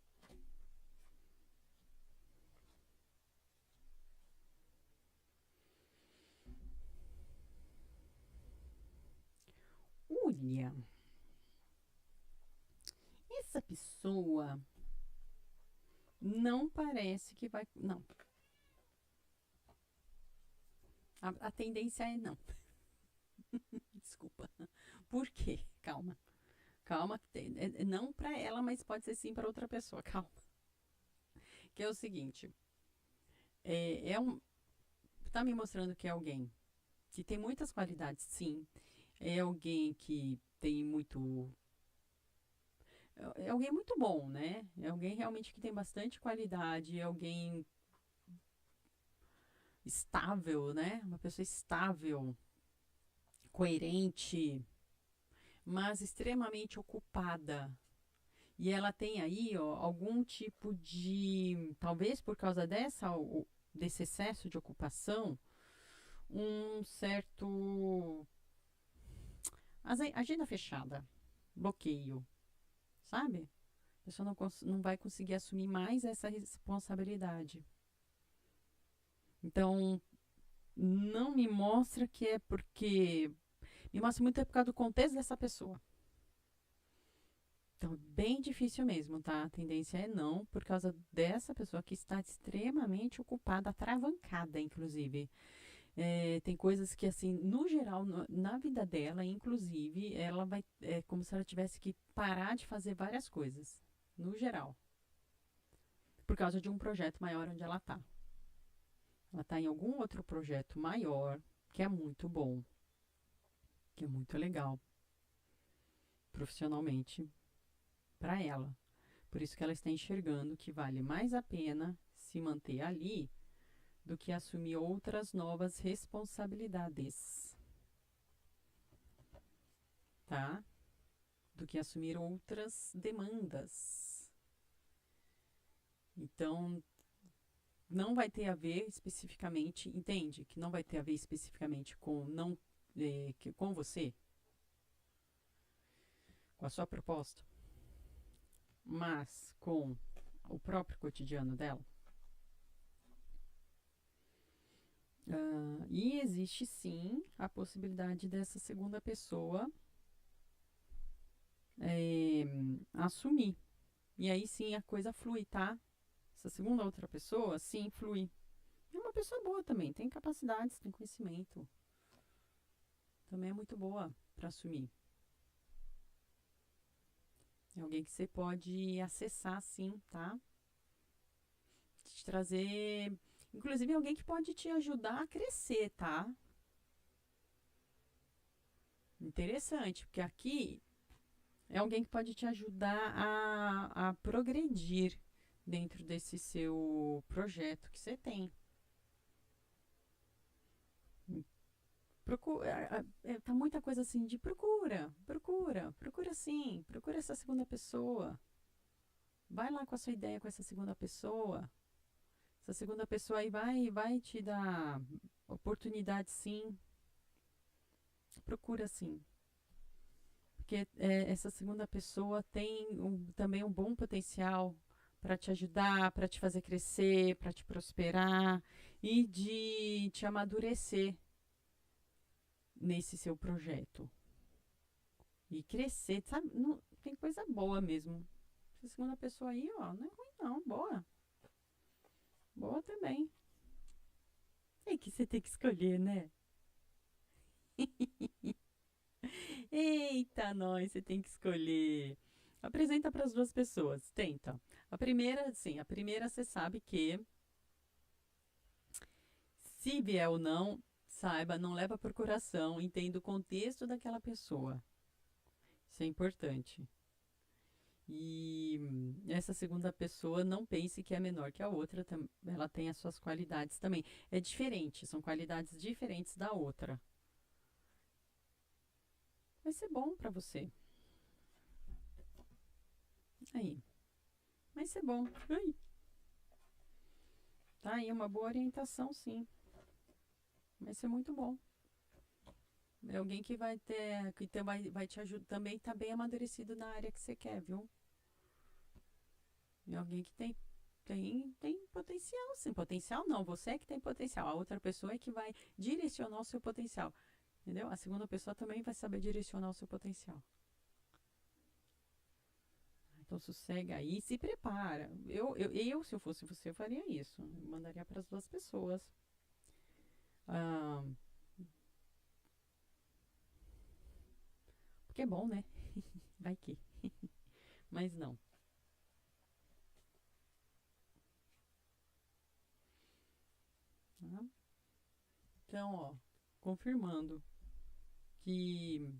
Olha, essa pessoa não parece que vai. Não. A tendência é não. Desculpa. Por quê? Calma. Calma. Não pra ela, mas pode ser sim pra outra pessoa. Calma. Que é o seguinte. É um. Tá me mostrando que é alguém que tem muitas qualidades, sim. É alguém que tem muito. É alguém muito bom, né? É alguém realmente que tem bastante qualidade, é alguém estável, né? Uma pessoa estável, coerente, mas extremamente ocupada. E ela tem aí, ó, algum tipo de, talvez por causa desse excesso de ocupação, um certo agenda fechada, bloqueio, sabe? A pessoa não vai conseguir assumir mais essa responsabilidade. Então, não me mostra que é porque. Me mostra muito é por causa do contexto dessa pessoa. Então, bem difícil mesmo, tá? A tendência é não, por causa dessa pessoa que está extremamente ocupada, atravancada, inclusive. Tem coisas que, assim, no geral, na vida dela, inclusive, ela vai. É como se ela tivesse que parar de fazer várias coisas. No geral. Por causa de um projeto maior onde ela está. Ela está em algum outro projeto maior, que é muito bom, que é muito legal, profissionalmente, para ela. Por isso que ela está enxergando que vale mais a pena se manter ali do que assumir outras novas responsabilidades, tá? Do que assumir outras demandas. Então, não vai ter a ver especificamente, entende? Que não vai ter a ver especificamente com não com você, com a sua proposta, mas com o próprio cotidiano dela. E existe sim a possibilidade dessa segunda pessoa é, assumir. E aí sim a coisa flui, tá? Essa segunda outra pessoa, sim, flui. É uma pessoa boa também, tem capacidades, tem conhecimento. Também é muito boa para assumir. É alguém que você pode acessar, sim, tá? Te trazer. Inclusive, alguém que pode te ajudar a crescer, tá? Interessante, porque aqui É alguém que pode te ajudar a progredir dentro desse seu projeto que você tem. Procura, tá muita coisa assim de procura sim, procura essa segunda pessoa. Vai lá com a sua ideia com essa segunda pessoa. Essa segunda pessoa aí vai te dar oportunidade sim. Procura sim. Porque essa segunda pessoa tem também um bom potencial para te ajudar, para te fazer crescer, para te prosperar e de te amadurecer nesse seu projeto. E crescer, sabe? Não, tem coisa boa mesmo. Essa segunda pessoa aí, ó, não é ruim não, boa. Boa também. É que você tem que escolher, né? Eita, nós, você tem que escolher. Apresenta para as duas pessoas, tenta. A primeira, sim, a primeira você sabe que se vier ou não, saiba, não leva por coração, entenda o contexto daquela pessoa. Isso é importante. E essa segunda pessoa não pense que é menor que a outra, ela tem as suas qualidades também. É diferente, são qualidades diferentes da outra. Vai ser bom para você. Aí, vai ser bom. Ai, tá aí uma boa orientação, sim. Vai ser muito bom. É alguém que vai ter, vai te ajudar também, tá bem amadurecido na área que você quer, viu? É alguém que tem potencial, sim. Potencial não, você é que tem potencial. A outra pessoa é que vai direcionar o seu potencial. Entendeu? A segunda pessoa também vai saber direcionar o seu potencial. Então sossega aí, se prepara. Se eu fosse você, eu faria isso. Eu mandaria para as duas pessoas. Ah, porque é bom, né? Vai que. Mas não. Tá? Então, ó, confirmando que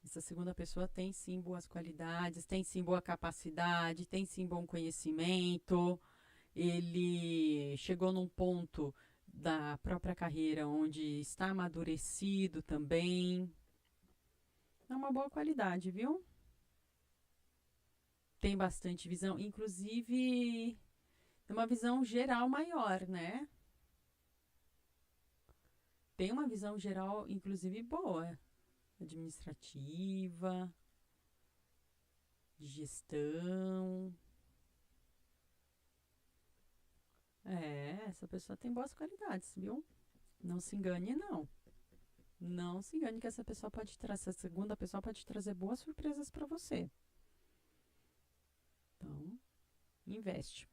essa segunda pessoa tem sim boas qualidades, tem sim boa capacidade, tem sim bom conhecimento. Ele chegou num ponto da própria carreira onde está amadurecido também. É uma boa qualidade, viu? Tem bastante visão, inclusive tem uma visão geral maior, né? Tem uma visão geral, inclusive, boa, administrativa, de gestão. Essa pessoa tem boas qualidades, viu? Não se engane, não. Não se engane que essa pessoa pode trazer, essa segunda pessoa pode trazer boas surpresas para você. Então, investe.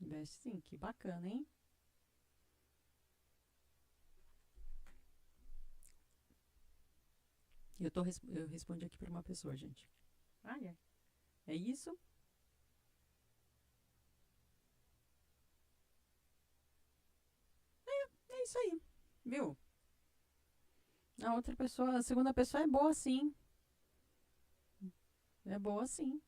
Investe sim, que bacana, hein? Eu respondi aqui para uma pessoa, gente. Ah, é. É isso? É isso aí. Viu? A outra pessoa, a segunda pessoa é boa sim. É boa sim.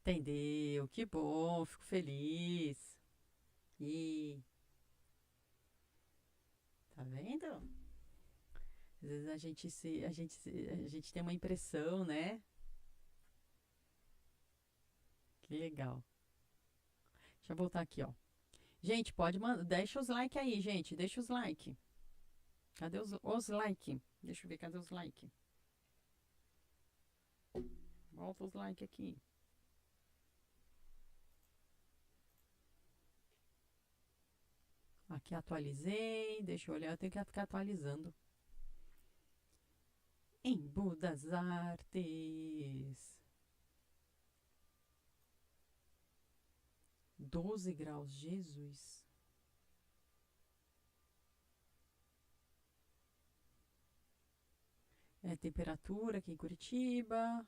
Entendeu? Que bom, fico feliz. E tá vendo? Às vezes a gente tem uma impressão, né? Que legal. Deixa eu voltar aqui, ó. Gente, pode mandar, deixa os like aí, gente, deixa os like. Cadê os like? Deixa eu ver, cadê os like? Volta os like aqui. Aqui atualizei, deixa eu olhar, eu tenho que ficar atualizando. Embu das Artes. 12 graus, Jesus. É temperatura aqui em Curitiba.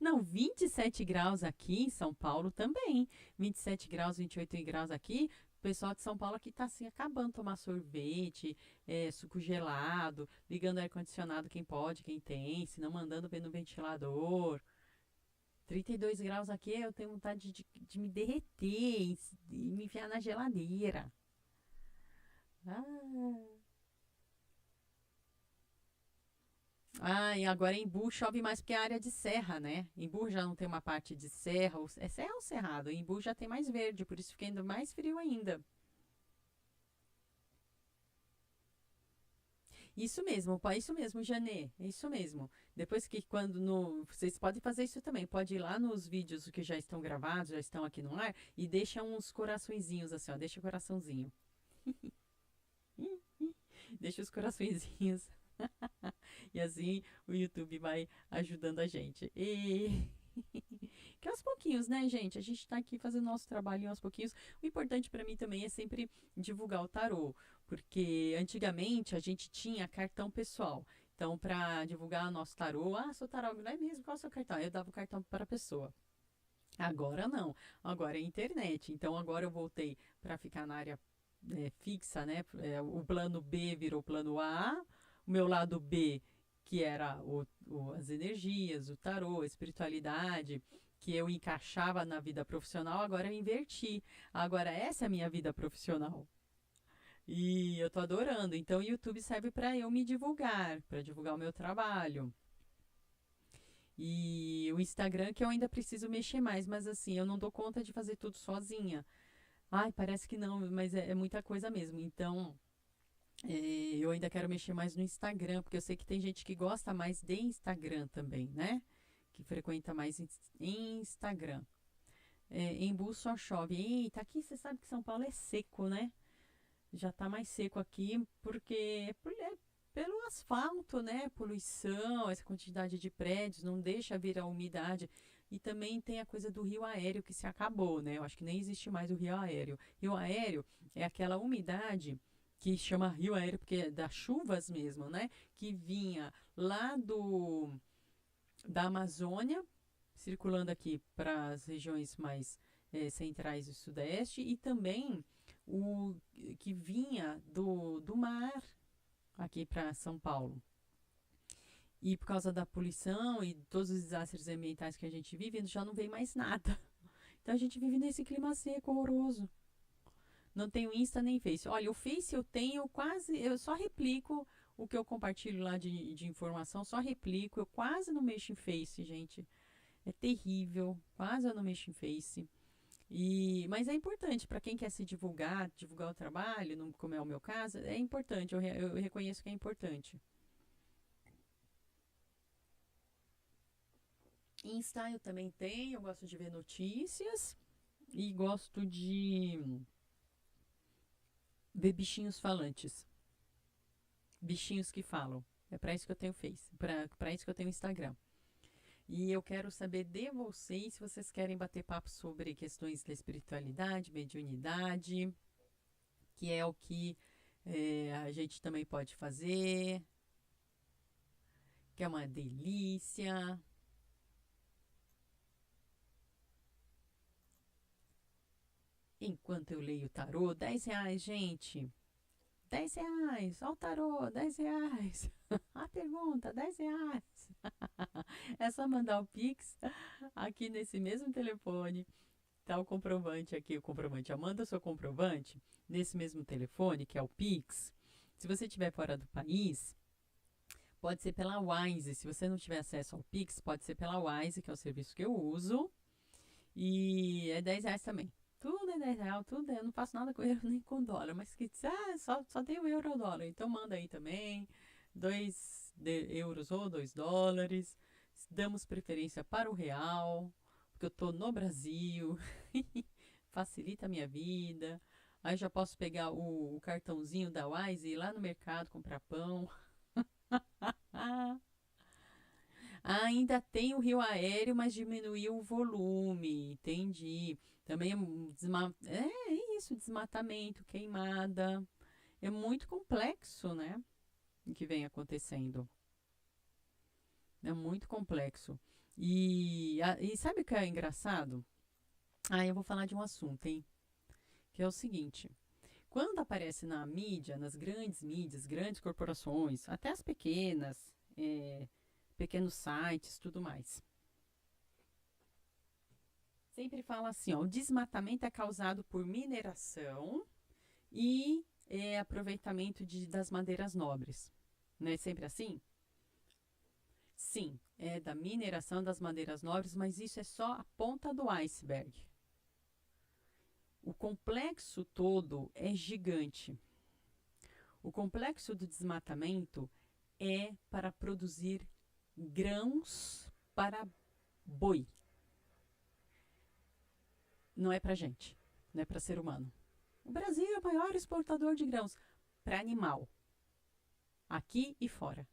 Não, 27 graus aqui em São Paulo também. 27 graus, 28 graus aqui. O pessoal de São Paulo aqui tá assim, acabando de tomar sorvete, suco gelado, ligando ar-condicionado quem pode, quem tem, se não mandando bem no ventilador. 32 graus aqui, eu tenho vontade de me derreter e me enfiar na geladeira. Ah. E agora em Embu chove mais porque é área de serra, né? Embu já não tem uma parte de serra, é serra ou cerrado? Embu já tem mais verde, por isso fica ainda mais frio ainda. Isso mesmo, Janê, é isso mesmo. Depois que quando no, vocês podem fazer isso também, pode ir lá nos vídeos que já estão gravados, já estão aqui no ar e deixa uns coraçõezinhos assim, ó, deixa o coraçãozinho. Deixa os coraçõezinhos. E assim o YouTube vai ajudando a gente. E que aos pouquinhos, né, gente? A gente tá aqui fazendo nosso trabalho aos pouquinhos. O importante para mim também é sempre divulgar o tarô, porque antigamente a gente tinha cartão pessoal. Então, para divulgar o nosso tarô, sou tarólogo, não é mesmo? Qual é o seu cartão? Eu dava o cartão para a pessoa. Agora não, agora é internet. Então, agora eu voltei para ficar na área fixa, né? O plano B virou plano A, o meu lado B, que era as energias, o tarô, a espiritualidade, que eu encaixava na vida profissional, agora eu inverti. Agora essa é a minha vida profissional. E eu tô adorando. Então o YouTube serve para eu me divulgar, para divulgar o meu trabalho. E o Instagram que eu ainda preciso mexer mais, mas assim, eu não dou conta de fazer tudo sozinha. Ai, parece que não, mas é muita coisa mesmo. Então, eu ainda quero mexer mais no Instagram, porque eu sei que tem gente que gosta mais de Instagram também, né? Que frequenta mais Instagram. Em Embu só chove. Eita, aqui você sabe que São Paulo é seco, né? Já tá mais seco aqui porque pelo asfalto, né? Poluição, essa quantidade de prédios não deixa vir a umidade. E também tem a coisa do rio aéreo que se acabou, né? Eu acho que nem existe mais o rio aéreo. Rio aéreo é aquela umidade que chama rio aéreo porque é das chuvas mesmo, né? Que vinha lá da Amazônia, circulando aqui para as regiões mais centrais e sudeste, e também o que vinha do mar aqui para São Paulo. E por causa da poluição e todos os desastres ambientais que a gente vive, já não vem mais nada. Então a gente vive nesse clima seco, horroroso. Não tenho Insta nem Face. Olha, o Face eu tenho quase. Eu só replico o que eu compartilho lá de informação, só replico. Eu quase não mexo em Face, gente. É terrível. Quase eu não mexo em Face. Mas é importante para quem quer se divulgar o trabalho, não, como é o meu caso, é importante. Eu reconheço que é importante. Insta eu também tenho, eu gosto de ver notícias e gosto de ver bichinhos falantes. Bichinhos que falam. É para isso que eu tenho Face, para isso que eu tenho Instagram. E eu quero saber de vocês se vocês querem bater papo sobre questões da espiritualidade, mediunidade, que é o que a gente também pode fazer, que é uma delícia. Enquanto eu leio o tarô, R$ 10, gente. R$ 10. Olha o tarô, R$ 10. A pergunta, R$ 10. É só mandar o Pix aqui nesse mesmo telefone. Tá o comprovante aqui, o comprovante. Manda o seu comprovante nesse mesmo telefone, que é o Pix. Se você estiver fora do país, pode ser pela Wise. Se você não tiver acesso ao Pix, pode ser pela Wise, que é o serviço que eu uso. E é R$ 10 também. Tudo é R$ 10, tudo é. Eu não faço nada com euro nem com dólar. Mas que só tem o euro ou dólar. Então manda aí também. 2 euros ou US$ 2. Damos preferência para o real. Porque eu tô no Brasil. Facilita a minha vida. Aí já posso pegar o cartãozinho da Wise e ir lá no mercado comprar pão. Ainda tem o rio aéreo, mas diminuiu o volume, entendi. Também é isso, desmatamento, queimada. É muito complexo, né? O que vem acontecendo. É muito complexo. E sabe o que é engraçado? Eu vou falar de um assunto, hein? que é o seguinte. Quando aparece na mídia, nas grandes mídias, grandes corporações, até as pequenas, pequenos sites, tudo mais. Sempre fala assim, ó, o desmatamento é causado por mineração e aproveitamento das madeiras nobres. Não é sempre assim? Sim, é da mineração das madeiras nobres, mas isso é só a ponta do iceberg. O complexo todo é gigante. O complexo do desmatamento é para produzir grãos para boi. Não é para gente, não é para ser humano. O Brasil é o maior exportador de grãos para animal, aqui e fora.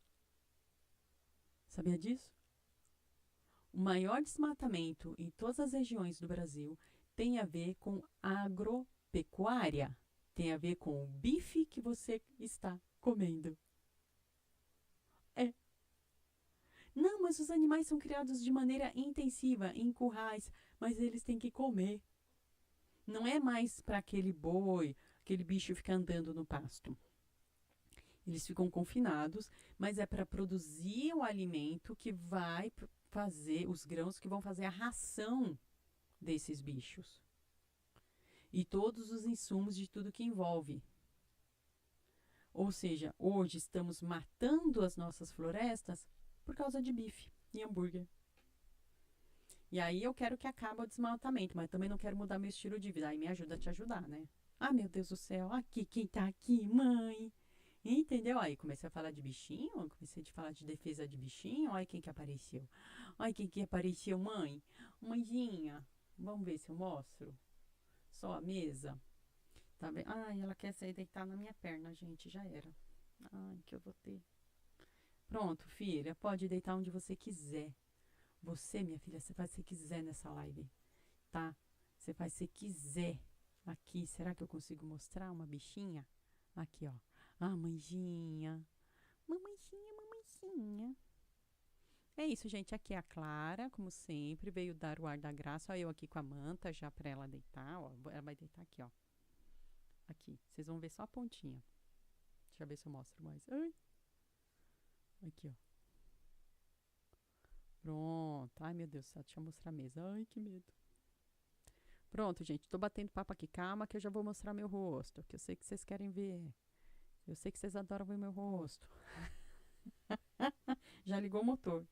Sabia disso? O maior desmatamento em todas as regiões do Brasil tem a ver com agropecuária. Tem a ver com o bife que você está comendo. É. Não, mas os animais são criados de maneira intensiva, em currais, mas eles têm que comer. Não é mais para aquele boi, aquele bicho ficar andando no pasto. Eles ficam confinados, mas é para produzir o alimento que vai fazer, os grãos que vão fazer a ração desses bichos. E todos os insumos de tudo que envolve. Ou seja, hoje estamos matando as nossas florestas por causa de bife e hambúrguer. E aí eu quero que acabe o desmatamento, mas também não quero mudar meu estilo de vida. Aí me ajuda a te ajudar, né? Ah, meu Deus do céu, aqui, quem tá aqui, mãe? Entendeu? Aí comecei a falar de bichinho, comecei a falar de defesa de bichinho. Olha quem que apareceu. Olha quem que apareceu, mãe. Mãezinha, vamos ver se eu mostro. Só a mesa. Tá vendo? Ai, ela quer sair deitar na minha perna, gente. Já era. Ai, que eu vou ter. Pronto, filha. Pode deitar onde você quiser. Você, minha filha, você faz o que você quiser nessa live. Tá? Você faz o que você quiser. Aqui, será que eu consigo mostrar uma bichinha? Aqui, ó. Ah, mãezinha. Mamãezinha, mamãezinha. É isso, gente. Aqui é a Clara, como sempre, veio dar o ar da graça. Olha eu aqui com a manta já pra ela deitar. Ó. Ela vai deitar aqui, ó. Aqui. Vocês vão ver só a pontinha. Deixa eu ver se eu mostro mais. Ai. Aqui, ó. Pronto. Ai, meu Deus do céu. Deixa eu mostrar a mesa. Ai, que medo. Pronto, gente. Tô batendo papo aqui. Calma que eu já vou mostrar meu rosto. Que eu sei que vocês querem ver. Eu sei que vocês adoram ver meu rosto. Já ligou o motor.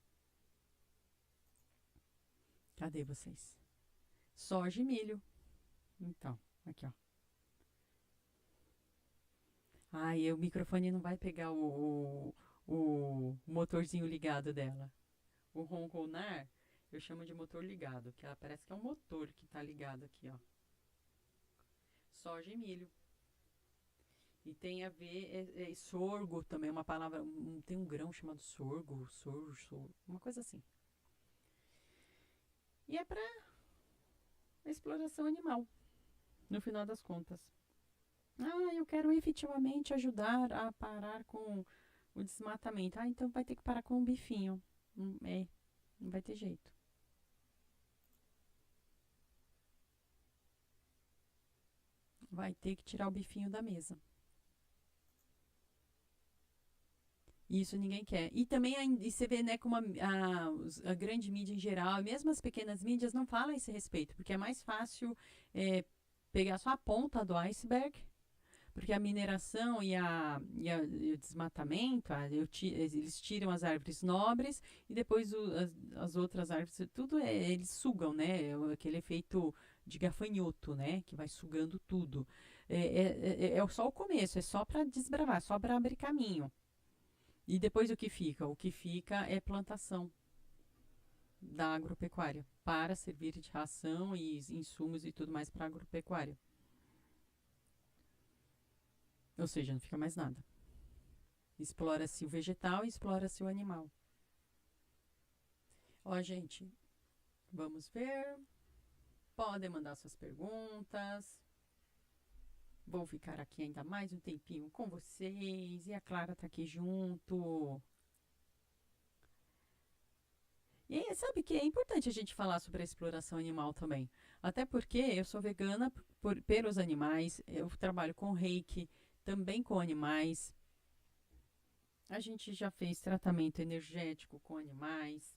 Cadê vocês? Soja e milho. Então, aqui, ó. Ai, o microfone não vai pegar o motorzinho ligado dela. O ronronar, eu chamo de motor ligado, que ela parece que é um motor que tá ligado aqui, ó. Soja e milho. E tem a ver, sorgo também, uma palavra, tem um grão chamado sorgo, uma coisa assim. E é para exploração animal, no final das contas. Ah, eu quero efetivamente ajudar a parar com o desmatamento. Ah, então vai ter que parar com o bifinho. Não vai ter jeito. Vai ter que tirar o bifinho da mesa. Isso ninguém quer. E também e você vê, né, como a grande mídia em geral, e mesmo as pequenas mídias, não falam a esse respeito, porque é mais fácil pegar só a ponta do iceberg, porque a mineração e o desmatamento, eles tiram as árvores nobres e depois as outras árvores, tudo eles sugam, né? Aquele efeito de gafanhoto, né? Que vai sugando tudo. É só o começo, é só para desbravar, só para abrir caminho. E depois o que fica? O que fica é plantação da agropecuária para servir de ração e insumos e tudo mais para a agropecuária. Ou seja, não fica mais nada. Explora-se o vegetal e explora-se o animal. Ó, gente, vamos ver. Podem mandar suas perguntas. Vou ficar aqui ainda mais um tempinho com vocês. E a Clara tá aqui junto. E sabe que é importante a gente falar sobre a exploração animal também. Até porque eu sou vegana pelos animais, eu trabalho com reiki, também com animais. A gente já fez tratamento energético com animais,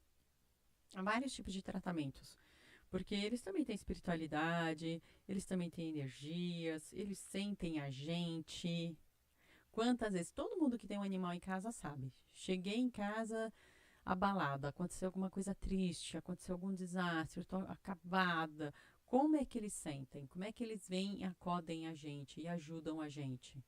há vários tipos de tratamentos. Porque eles também têm espiritualidade, eles também têm energias, eles sentem a gente. Quantas vezes, todo mundo que tem um animal em casa sabe. Cheguei em casa abalada, aconteceu alguma coisa triste, aconteceu algum desastre, estou acabada. Como é que eles sentem? Como é que eles vêm e acodem a gente e ajudam a gente,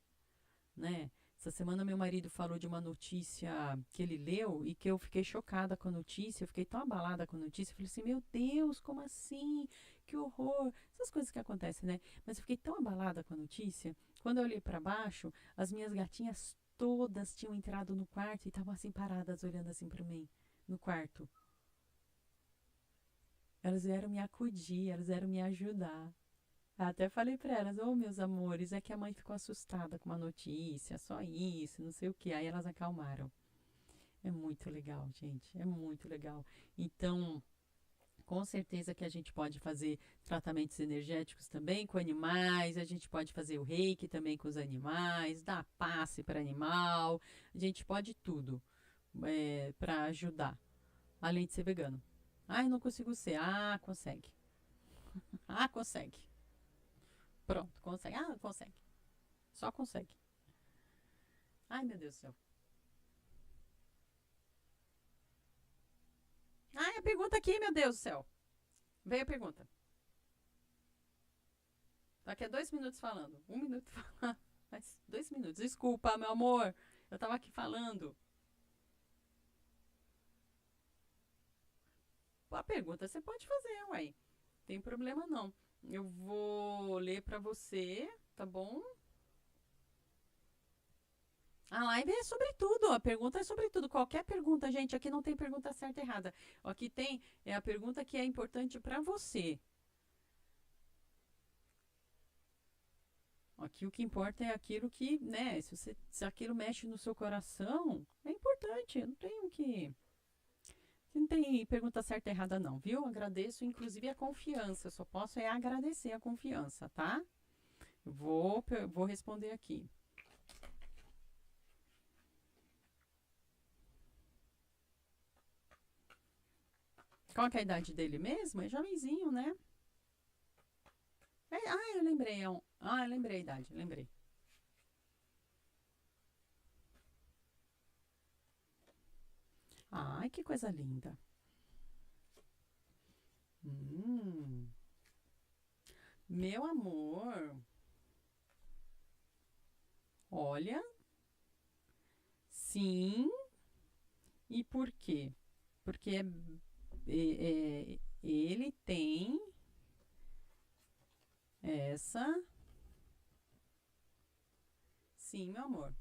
né? Essa semana meu marido falou de uma notícia que ele leu e que eu fiquei chocada com a notícia, eu fiquei tão abalada com a notícia, eu falei assim, meu Deus, como assim? Que horror! Essas coisas que acontecem, né? Mas eu fiquei tão abalada com a notícia, quando eu olhei para baixo, as minhas gatinhas todas tinham entrado no quarto e estavam assim paradas, olhando assim para mim, no quarto. Elas vieram me acudir, elas vieram me ajudar. Até falei para elas, ô meus amores, é que a mãe ficou assustada com uma notícia, só isso, não sei o que. Aí elas acalmaram. É muito legal, gente, é muito legal. Então, com certeza que a gente pode fazer tratamentos energéticos também com animais, a gente pode fazer o reiki também com os animais, dar passe para animal, a gente pode tudo para ajudar, além de ser vegano. Ah, eu não consigo ser. Ah, consegue. Ah, consegue. Pronto, consegue. Ah, consegue. Só consegue. Ai, meu Deus do céu. Ai, a pergunta aqui, meu Deus do céu. Veio a pergunta. Daqui a 2 minutos falando. 1 minuto falando. Mas 2 minutos. Desculpa, meu amor. Eu tava aqui falando. A pergunta você pode fazer, uai. Tem problema não. Eu vou ler pra você, tá bom? A live é sobre tudo, a pergunta é sobre tudo. Qualquer pergunta, gente, aqui não tem pergunta certa e errada. Aqui tem a pergunta que é importante pra você. Aqui o que importa é aquilo que, né, se aquilo mexe no seu coração, é importante. Eu não tenho que. Não tem pergunta certa e errada, não, viu? Agradeço, inclusive, a confiança. Eu só posso agradecer a confiança, tá? Vou responder aqui. Qual que é a idade dele mesmo? É jovenzinho, né? Eu lembrei. Eu lembrei a idade, lembrei. Ai, que coisa linda. Hum, meu amor, olha, sim, e por quê? Porque ele tem essa. Sim, meu amor,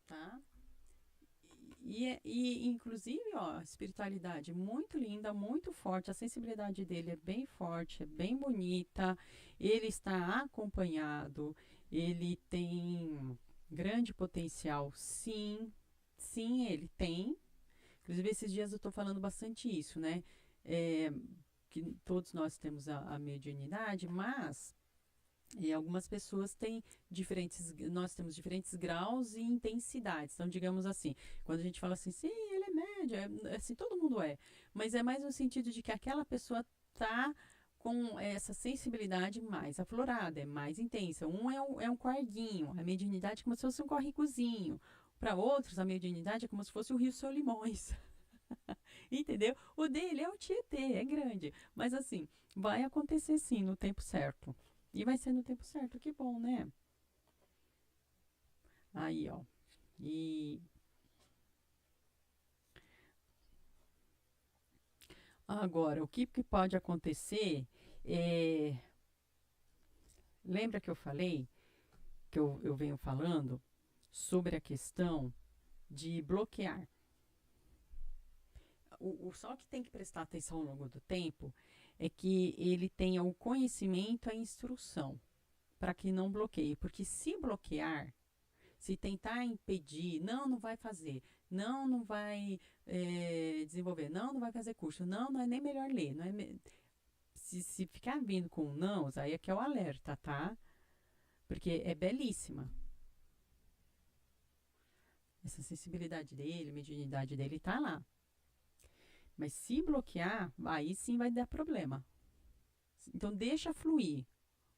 tá? Inclusive, ó, a espiritualidade muito linda, muito forte, a sensibilidade dele é bem forte, é bem bonita, ele está acompanhado, ele tem grande potencial, sim, sim, ele tem. Inclusive, esses dias eu estou falando bastante isso, né? É, que todos nós temos a mediunidade, mas algumas pessoas têm nós temos diferentes graus e intensidades. Então, digamos assim, quando a gente fala assim, sim, ele é médio, assim, todo mundo é. Mas é mais no sentido de que aquela pessoa tá com essa sensibilidade mais aflorada, é mais intensa. Um corguinho, a mediunidade é como se fosse um corricozinho. Para outros, a mediunidade é como se fosse o Rio Solimões. Entendeu? O dele é o Tietê, é grande. Mas assim, vai acontecer sim no tempo certo. E vai ser no tempo certo, que bom, né? Aí, ó. E agora, o que pode acontecer é. Lembra que eu falei, que eu venho falando, sobre a questão de bloquear. Só que tem que prestar atenção ao longo do tempo é que ele tenha o conhecimento, a instrução, para que não bloqueie. Porque se bloquear, se tentar impedir, não, não vai fazer. Não, não vai desenvolver. Não, não vai fazer curso. Não, não é nem melhor ler. Não é se ficar vindo com não, aí é que é o alerta, tá? Porque é belíssima. Essa sensibilidade dele, mediunidade dele tá lá. Mas se bloquear, aí sim vai dar problema. Então deixa fluir.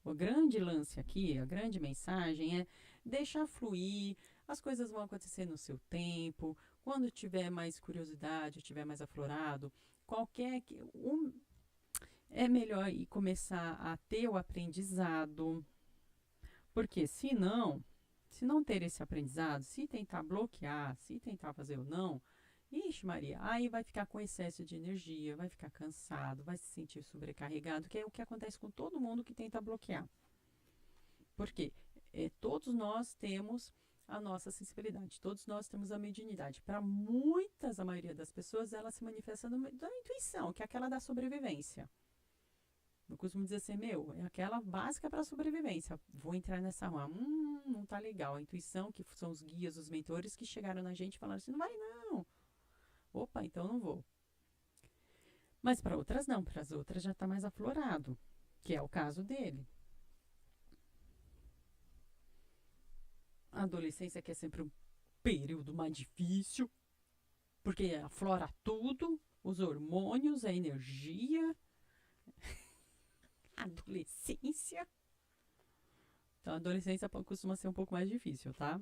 O grande lance aqui, a grande mensagem é deixar fluir, as coisas vão acontecer no seu tempo, quando tiver mais curiosidade, tiver mais aflorado, é melhor ir começar a ter o aprendizado, porque se não ter esse aprendizado, se tentar bloquear, se tentar fazer o não, ixi Maria, aí vai ficar com excesso de energia, vai ficar cansado, vai se sentir sobrecarregado, que é o que acontece com todo mundo que tenta bloquear. Por quê? Todos nós temos a nossa sensibilidade, todos nós temos a mediunidade. Para muitas, a maioria das pessoas, ela se manifesta da intuição, que é aquela da sobrevivência. Eu costumo dizer assim, é aquela básica para a sobrevivência. Vou entrar nessa rua, não tá legal. A intuição, que são os guias, os mentores que chegaram na gente e falaram assim, não vai não. Opa, então não vou. Mas para outras não, para as outras já está mais aflorado, que é o caso dele. A adolescência que é sempre um período mais difícil, porque aflora tudo, os hormônios, a energia, a adolescência. Então a adolescência costuma ser um pouco mais difícil, tá?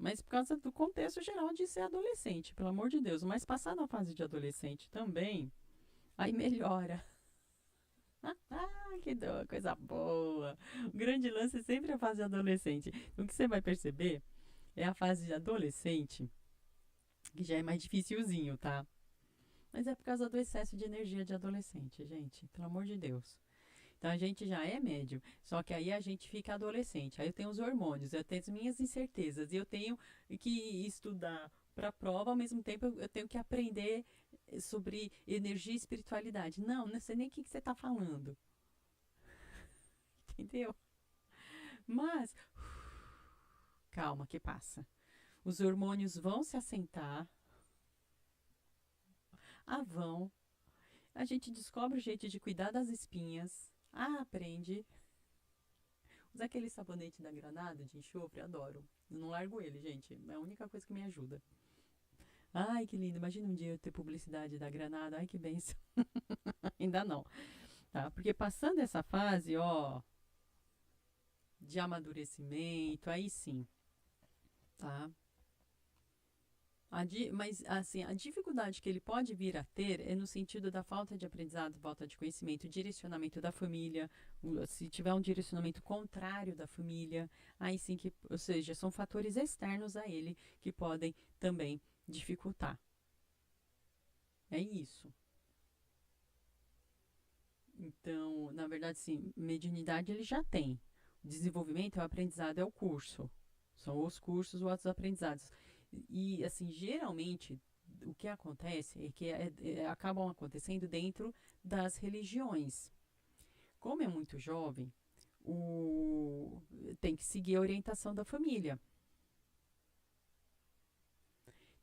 Mas por causa do contexto geral de ser adolescente, pelo amor de Deus. Mas passar a fase de adolescente também, aí melhora. Que coisa boa. O grande lance é sempre a fase de adolescente. Então, o que você vai perceber é a fase de adolescente, que já é mais dificilzinho, tá? Mas é por causa do excesso de energia de adolescente, gente. Pelo amor de Deus. Então a gente já é médio, só que aí a gente fica adolescente. Aí eu tenho os hormônios, eu tenho as minhas incertezas, e eu tenho que estudar para a prova, ao mesmo tempo eu tenho que aprender sobre energia e espiritualidade. Não sei nem o que você está falando. Entendeu? Mas, calma que passa. Os hormônios vão se assentar. Vão. A gente descobre o jeito de cuidar das espinhas. Aprende. Usa aquele sabonete da Granada de enxofre, adoro. Eu não largo ele, gente. É a única coisa que me ajuda. Ai, que lindo. Imagina um dia eu ter publicidade da Granada. Ai, que bênção. Ainda não. Tá? Porque passando essa fase, ó, de amadurecimento, aí sim. Tá? Mas, assim, a dificuldade que ele pode vir a ter é no sentido da falta de aprendizado, falta de conhecimento, direcionamento da família. Se tiver um direcionamento contrário da família, aí sim que, ou seja, são fatores externos a ele que podem também dificultar. É isso. Então, na verdade, sim, mediunidade ele já tem. O desenvolvimento, o aprendizado é o curso. São os cursos, os outros aprendizados. E, assim, geralmente, o que acontece é que acabam acontecendo dentro das religiões. Como é muito jovem, tem que seguir a orientação da família.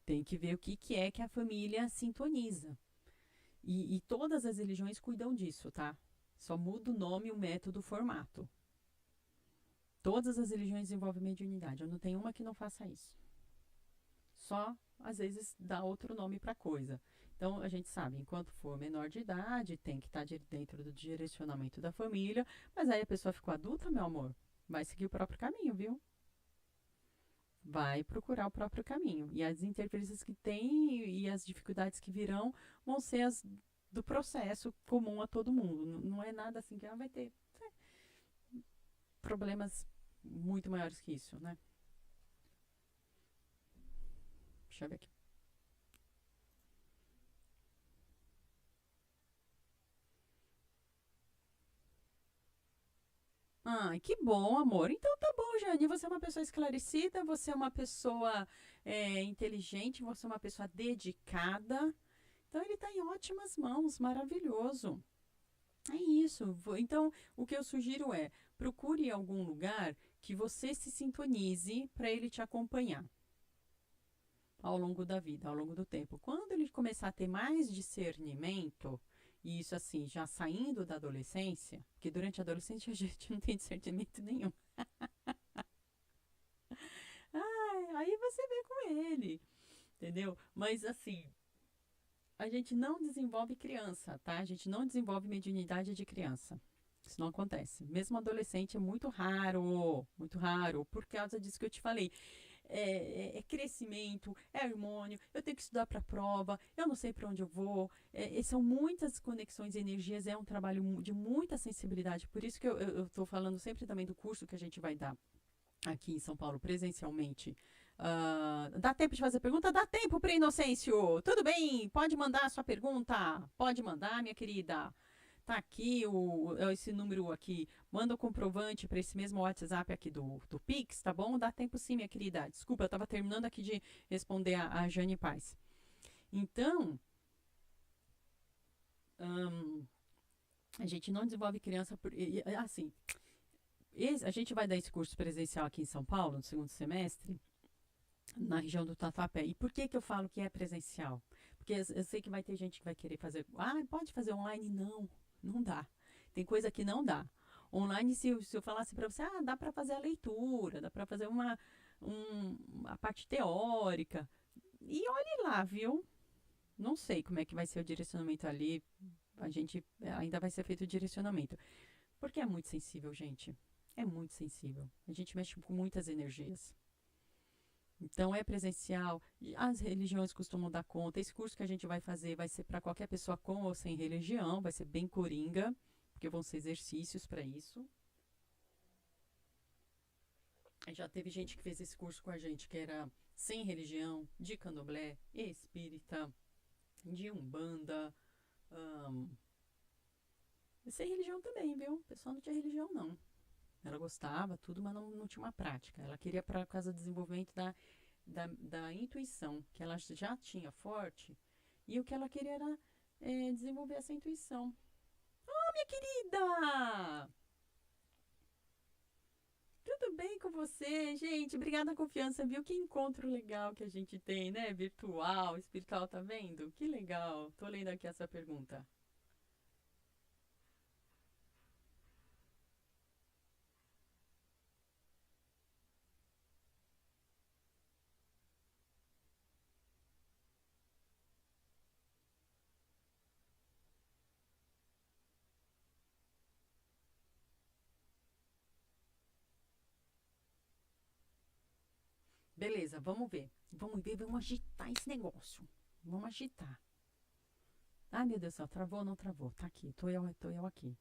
Tem que ver o que é que a família sintoniza. E todas as religiões cuidam disso, tá? Só muda o nome, o método, o formato. Todas as religiões envolvem mediunidade. Eu não tenho uma que não faça isso. Só, às vezes, dá outro nome para coisa. Então, a gente sabe, enquanto for menor de idade, tem que estar dentro do direcionamento da família. Mas aí a pessoa ficou adulta, meu amor, vai seguir o próprio caminho, viu? Vai procurar o próprio caminho. E as interferências que tem e as dificuldades que virão vão ser as do processo comum a todo mundo. Não é nada assim que vai ter problemas muito maiores que isso, né? Deixa eu ver aqui. Ai, que bom, amor. Então tá bom, Jane. Você é uma pessoa esclarecida, você é uma pessoa inteligente, você é uma pessoa dedicada. Então ele está em ótimas mãos, maravilhoso. É isso. Então, o que eu sugiro é procure algum lugar que você se sintonize para ele te acompanhar. ao longo da vida, ao longo do tempo. Quando ele começar a ter mais discernimento, e isso assim, já saindo da adolescência, porque durante a adolescência a gente não tem discernimento nenhum. Aí você vê com ele, entendeu? Mas assim, a gente não desenvolve criança, tá? A gente não desenvolve mediunidade de criança. Isso não acontece. Mesmo adolescente é muito raro, por causa disso que eu te falei. É crescimento, é hormônio, eu tenho que estudar para a prova, eu não sei para onde eu vou. São muitas conexões e energias, é um trabalho de muita sensibilidade. Por isso que eu estou falando sempre também do curso que a gente vai dar aqui em São Paulo presencialmente. Dá tempo de fazer pergunta? Dá tempo, Pre Inocêncio! Tudo bem? Pode mandar a sua pergunta? Pode mandar, minha querida. Tá aqui esse número aqui. Manda o comprovante para esse mesmo WhatsApp aqui do Pix, tá bom? Dá tempo sim, minha querida. Desculpa, eu estava terminando aqui de responder a Jane Paz. Então, a gente não desenvolve criança assim. A gente vai dar esse curso presencial aqui em São Paulo, no segundo semestre, na região do Tatuapé. E por que eu falo que é presencial? Porque eu sei que vai ter gente que vai querer fazer. Pode fazer online? Não dá. Tem coisa que não dá. Online, se eu falasse para você, dá para fazer a leitura, dá para fazer a parte teórica. E olhe lá, viu? Não sei como é que vai ser o direcionamento ali. A gente ainda vai ser feito o direcionamento. Porque é muito sensível, gente. É muito sensível. A gente mexe com muitas energias. Então é presencial. As religiões costumam dar conta. Esse curso que a gente vai fazer vai ser para qualquer pessoa com ou sem religião. Vai ser bem coringa, porque vão ser exercícios para isso. Já teve gente que fez esse curso com a gente, que era sem religião, de candomblé, espírita, de umbanda. Sem religião também, viu? O pessoal não tinha religião, não. Ela gostava, tudo, mas não tinha uma prática. Ela queria para causa do desenvolvimento da intuição, que ela já tinha forte, e o que ela queria era desenvolver essa intuição. Minha querida! Tudo bem com você, gente? Obrigada a confiança, viu? Que encontro legal que a gente tem, né? Virtual, espiritual, tá vendo? Que legal. Tô lendo aqui essa pergunta. Beleza, vamos ver. Vamos ver, vamos agitar esse negócio. Vamos agitar. Ai, meu Deus do céu, travou ou não travou? Tá aqui, tô eu aqui.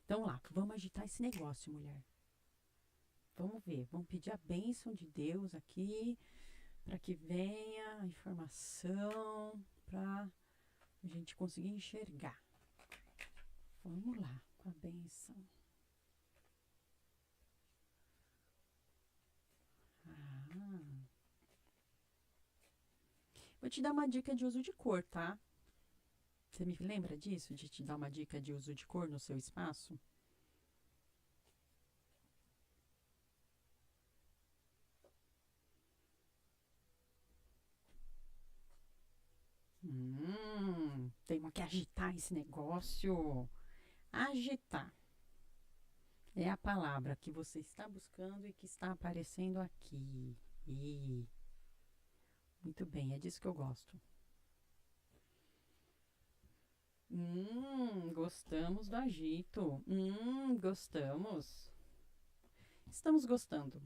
Então lá, vamos agitar esse negócio, mulher. Vamos ver, vamos pedir a bênção de Deus aqui, para que venha a informação, para a gente conseguir enxergar. Vamos lá, com a bênção. Vou te dar uma dica de uso de cor, tá? Você me lembra disso? De te dar uma dica de uso de cor no seu espaço? Temos que agitar esse negócio. Agitar é a palavra que você está buscando e que está aparecendo aqui. Muito bem, é disso que eu gosto. Gostamos do agito. Gostamos. Estamos gostando.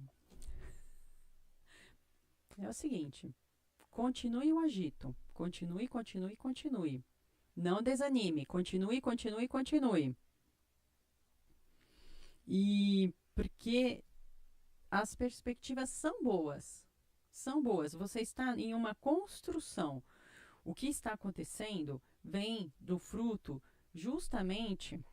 É o seguinte, continue o agito. Continue, continue, continue. Não desanime. Continue, continue, continue. E porque as perspectivas são boas. São boas. Você está em uma construção. O que está acontecendo vem do fruto justamente.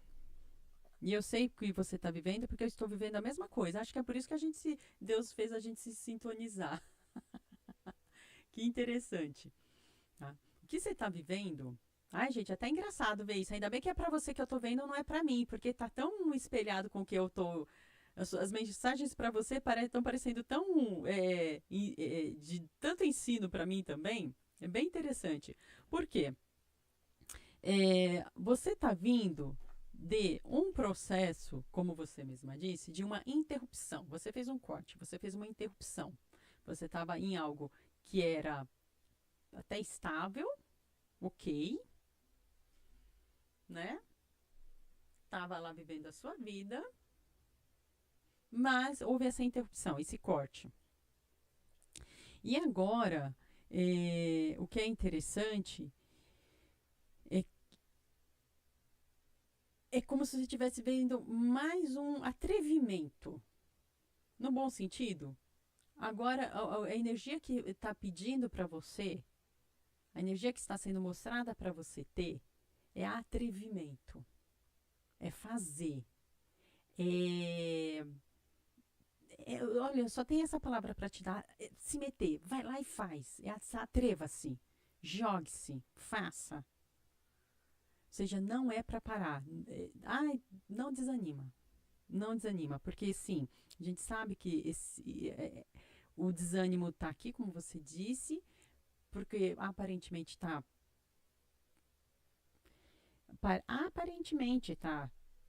E eu sei que você está vivendo porque eu estou vivendo a mesma coisa. Acho que é por isso que Deus fez a gente se sintonizar. Que interessante. Tá? O que você está vivendo? Ai, gente, é até engraçado ver isso. Ainda bem que é para você que eu tô vendo, não é para mim, porque tá tão espelhado com o que eu tô As mensagens para você estão parecendo tão de tanto ensino para mim também. É bem interessante. Por quê? Você está vindo de um processo, como você mesma disse, de uma interrupção. Você fez um corte, você fez uma interrupção. Você estava em algo que era até estável, ok, né? Estava lá vivendo a sua vida, mas houve essa interrupção, esse corte. E agora, o que é interessante é, é como se você estivesse vendo mais um atrevimento, no bom sentido. Agora, a energia que está pedindo para você, a energia que está sendo mostrada para você ter, é atrevimento, é fazer, é olha, só tem essa palavra para te dar. Se meter, vai lá e faz. Atreva-se, jogue-se, faça. Ou seja, não é para parar. Ai, não desanima. Não desanima, porque sim, a gente sabe que o desânimo está aqui, como você disse, porque aparentemente tá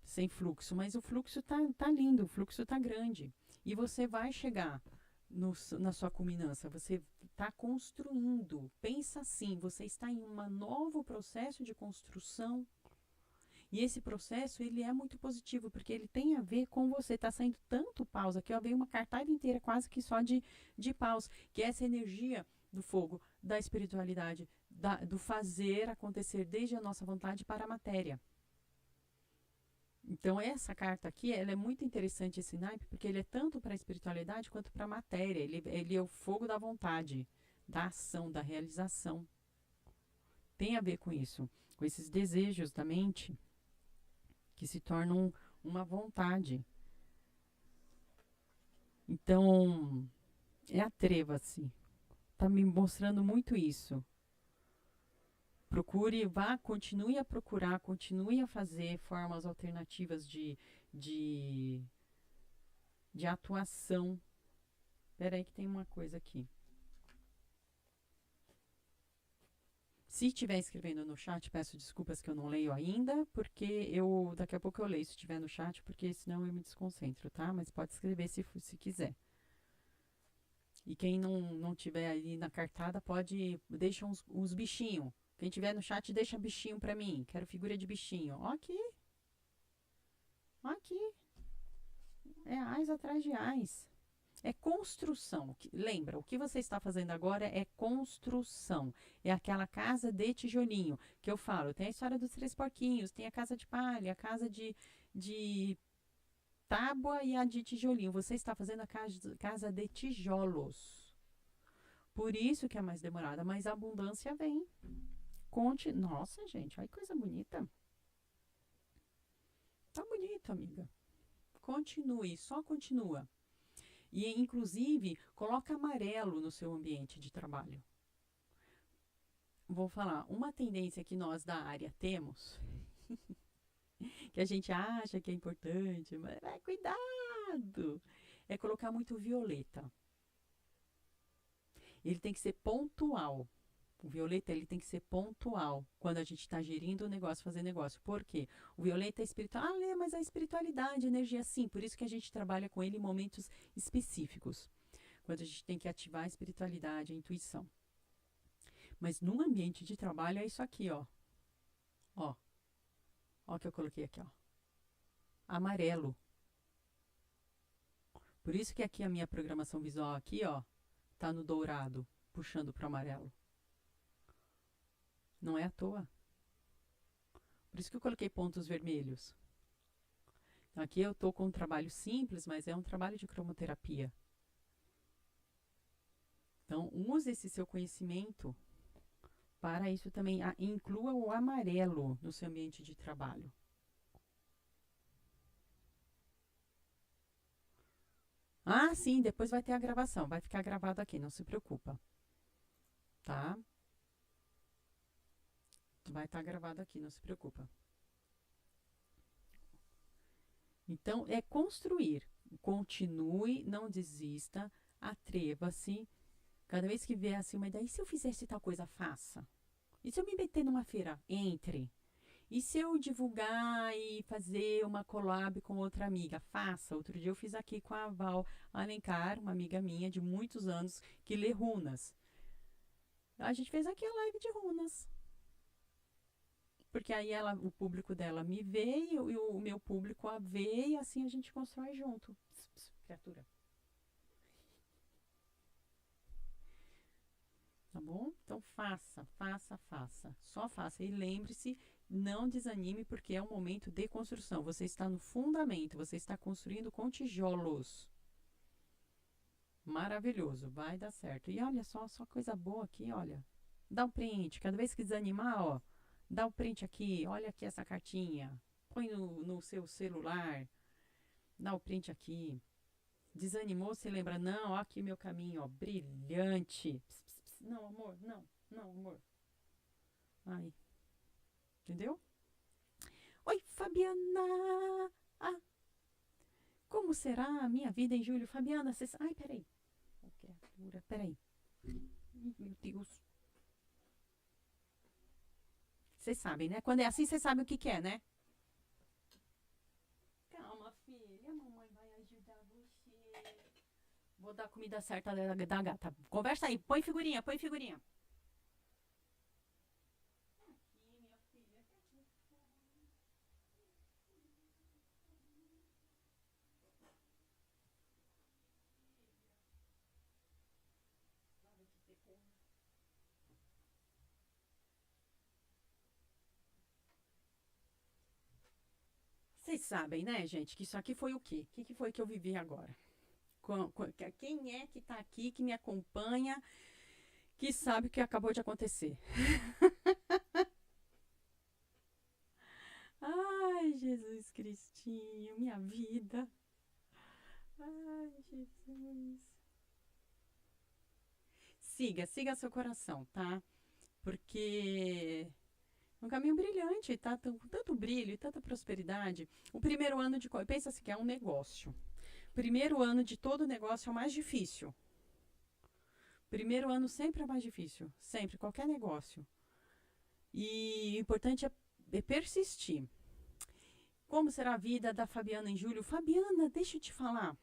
sem fluxo, mas o fluxo tá lindo, o fluxo tá grande. E você vai chegar na sua culminância, você está construindo. Pensa assim, você está em um novo processo de construção. E esse processo, ele é muito positivo, porque ele tem a ver com você. Está saindo tanto paus aqui, ó, veio uma cartada inteira quase que só de paus, que é essa energia do fogo, da espiritualidade, do fazer acontecer desde a nossa vontade para a matéria. Então, essa carta aqui, ela é muito interessante, esse naipe, porque ele é tanto para a espiritualidade quanto para a matéria. Ele é o fogo da vontade, da ação, da realização. Tem a ver com isso, com esses desejos da mente que se tornam uma vontade. Então, atreva-se. Está me mostrando muito isso. Procure, continue a procurar, continue a fazer formas alternativas de, de atuação. Espera aí que tem uma coisa aqui. Se estiver escrevendo no chat, peço desculpas que eu não leio ainda, porque daqui a pouco eu leio se estiver no chat, porque senão eu me desconcentro, tá? Mas pode escrever se quiser. E quem não tiver ali na cartada, deixa uns bichinhos. Quem tiver no chat, deixa bichinho pra mim. Quero figura de bichinho. Ó aqui. Ó aqui. É ais atrás de ais. É construção. Lembra, o que você está fazendo agora é construção. É aquela casa de tijolinho que eu falo. Tem a história dos três porquinhos, tem a casa de palha, a casa de tábua e a de tijolinho. Você está fazendo a casa de tijolos. Por isso que é mais demorada, mas a abundância vem. Nossa, gente, olha que coisa bonita. Tá bonito, amiga. Continue, só continua. E, inclusive, coloca amarelo no seu ambiente de trabalho. Vou falar, uma tendência que nós da área temos, que a gente acha que é importante, mas cuidado, é colocar muito violeta. Ele tem que ser pontual. O violeta, ele tem que ser pontual quando a gente está gerindo o negócio, fazendo negócio. Por quê? O violeta é espiritual. Mas a espiritualidade, a energia, sim. Por isso que a gente trabalha com ele em momentos específicos. Quando a gente tem que ativar a espiritualidade, a intuição. Mas num ambiente de trabalho é isso aqui, ó. Ó. Ó que eu coloquei aqui, ó. Amarelo. Por isso que aqui a minha programação visual aqui, ó, tá no dourado, puxando para o amarelo. Não é à toa. Por isso que eu coloquei pontos vermelhos. Então, aqui eu estou com um trabalho simples, mas é um trabalho de cromoterapia. Então, use esse seu conhecimento para isso também. Inclua o amarelo no seu ambiente de trabalho. Sim, depois vai ter a gravação. Vai ficar gravado aqui, não se preocupa. Tá? Vai estar gravado aqui, não se preocupa. Então, é construir. continue, não desista, atreva-se. Cada vez que vier assim uma ideia, e se eu fizesse tal coisa, faça. E se eu me meter numa feira, entre. E se eu divulgar e fazer uma collab com outra amiga, faça. Outro dia eu fiz aqui com a Val Alencar, uma amiga minha de muitos anos, que lê runas. A gente fez aqui a live de runas. Porque aí ela, o público dela me vê e o meu público a vê e assim a gente constrói junto. Pss, pss, criatura. Tá bom? Então faça, faça, faça. Só faça. E lembre-se, não desanime, porque é um momento de construção. Você está no fundamento, você está construindo com tijolos. Maravilhoso, vai dar certo. E olha só coisa boa aqui, olha. Dá um print. Cada vez que desanimar, ó, dá um print aqui. Olha aqui essa cartinha. Põe no seu celular. Dá o print aqui. Desanimou, você lembra? Não, ó, aqui meu caminho, ó, brilhante. Pss, pss, pss. Não, amor, não, amor. Ai, entendeu? Oi, Fabiana! Ah, como será a minha vida em julho? Fabiana, você... Ai, peraí. Oh, criatura, peraí. Ih, meu Deus. Vocês sabem, né? Quando é assim, vocês sabem o que é, né? Calma, filha. A mamãe vai ajudar você. Vou dar a comida certa da gata. Conversa aí. Põe figurinha, põe figurinha. Aqui, minha filha. Vocês sabem, né, gente, que isso aqui foi o quê? O que foi que eu vivi agora? Quem é que tá aqui, que me acompanha, que sabe o que acabou de acontecer? Ai, Jesus Cristinho, minha vida. Ai, Jesus. Siga seu coração, tá? Porque é um caminho brilhante, tá? Com tanto brilho e tanta prosperidade. O primeiro ano de... Pensa assim, que é um negócio. Primeiro ano de todo negócio é o mais difícil. Primeiro ano sempre é mais difícil. Sempre, qualquer negócio. E o importante é persistir. Como será a vida da Fabiana em julho? Fabiana, deixa eu te falar.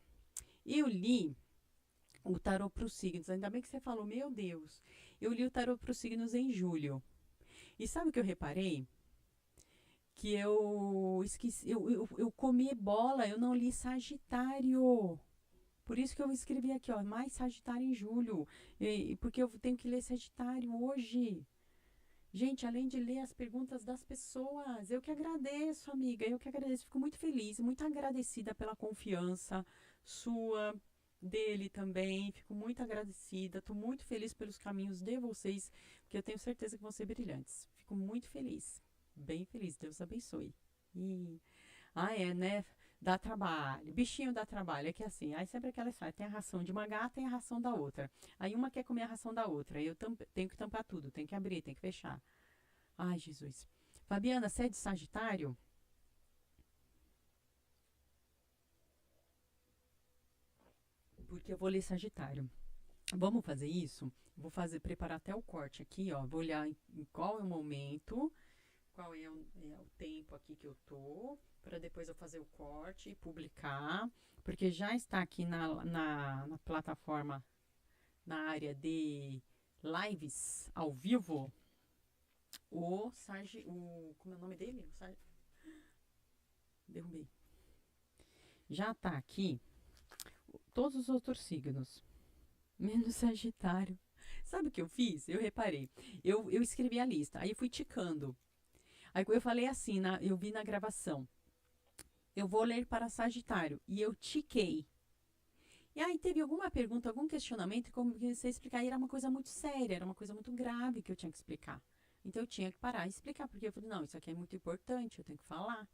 Eu li o tarô para os signos. Ainda bem que você falou, meu Deus. Eu li o tarô para os signos em julho. E sabe o que eu reparei? Que eu esqueci, eu comi bola, eu não li Sagitário. Por isso que eu escrevi aqui, ó, mais Sagitário em julho. Porque eu tenho que ler Sagitário hoje. Gente, além de ler as perguntas das pessoas, eu que agradeço, amiga, eu que agradeço. Fico muito feliz, muito agradecida pela confiança sua, dele também. Fico muito agradecida, estou muito feliz pelos caminhos de vocês, porque eu tenho certeza que vão ser brilhantes. Fico muito feliz, bem feliz. Deus abençoe. E... Ah, é, né? Dá trabalho. Bichinho dá trabalho. É que assim, aí sempre aquela história. Tem a ração de uma gata, tem a ração da outra. Aí uma quer comer a ração da outra. Aí eu tenho que tampar tudo. Tem que abrir, tem que fechar. Ai, Jesus. Fabiana, você é de Sagitário? Porque eu vou ler Sagitário. Vamos fazer isso? Vou preparar até o corte aqui, ó. Vou olhar em qual é o momento, qual é o tempo aqui que eu tô, para depois eu fazer o corte e publicar, porque já está aqui na plataforma, na área de lives ao vivo, como é o nome dele? Derrubei. Já está aqui todos os outros signos, menos Sagitário. Sabe o que eu fiz? Eu reparei. Eu escrevi a lista, aí fui ticando. Aí eu falei assim, eu vi na gravação. Eu vou ler para Sagitário. E eu tiquei. E aí teve alguma pergunta, algum questionamento, como você explicar, e era uma coisa muito séria, era uma coisa muito grave que eu tinha que explicar. Então eu tinha que parar e explicar, porque eu falei, não, isso aqui é muito importante, eu tenho que falar.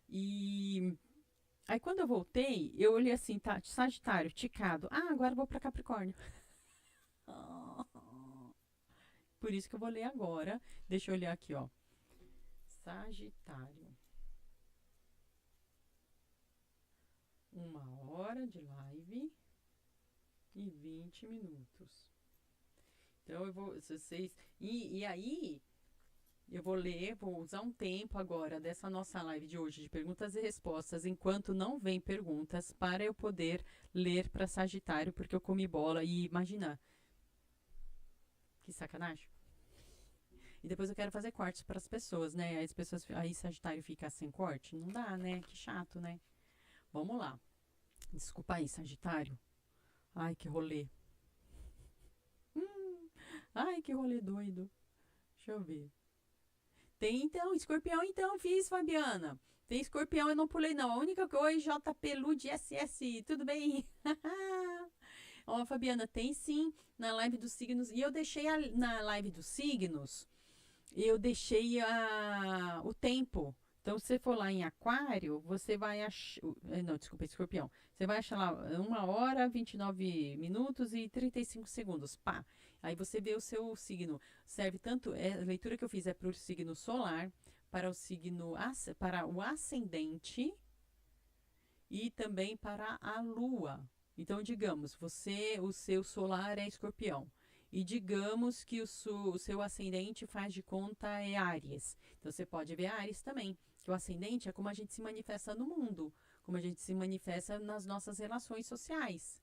E aí quando eu voltei, eu olhei assim, tá, Sagitário, ticado. Ah, agora eu vou para Capricórnio. Por isso que eu vou ler agora. Deixa eu olhar aqui, ó. Sagitário. 1 hora de live e 20 minutos. Então eu vou, vocês, e aí eu vou usar um tempo agora dessa nossa live de hoje de perguntas e respostas, enquanto não vem perguntas, para eu poder ler para Sagitário, porque eu comi bola e imagina, que sacanagem. E depois eu quero fazer cortes para as pessoas, né? Aí as pessoas, aí Sagitário fica sem corte, não dá, né? Que chato, né? Vamos lá. Desculpa aí, Sagitário. Ai, que rolê. Ai, que rolê doido. Deixa eu ver. Tem então, escorpião então, fiz, Fabiana. Tem escorpião, eu não pulei não. A única coisa, oi, JP Lud SS, tudo bem? Ó, Fabiana, tem sim na live dos signos. E eu deixei na live dos signos, eu deixei o tempo. Então, se você for lá em Aquário, você vai achar. Não, desculpa, Escorpião. Você vai achar lá 1 hora, 29 minutos e 35 segundos. Pá. Aí você vê o seu signo. Serve tanto. A leitura que eu fiz é para o signo solar, para o signo. Para o ascendente e também para a lua. Então, digamos, o seu solar é Escorpião. E digamos que o seu ascendente faz de conta é Áries. Então você pode ver Áries também. Que o ascendente é como a gente se manifesta no mundo, como a gente se manifesta nas nossas relações sociais,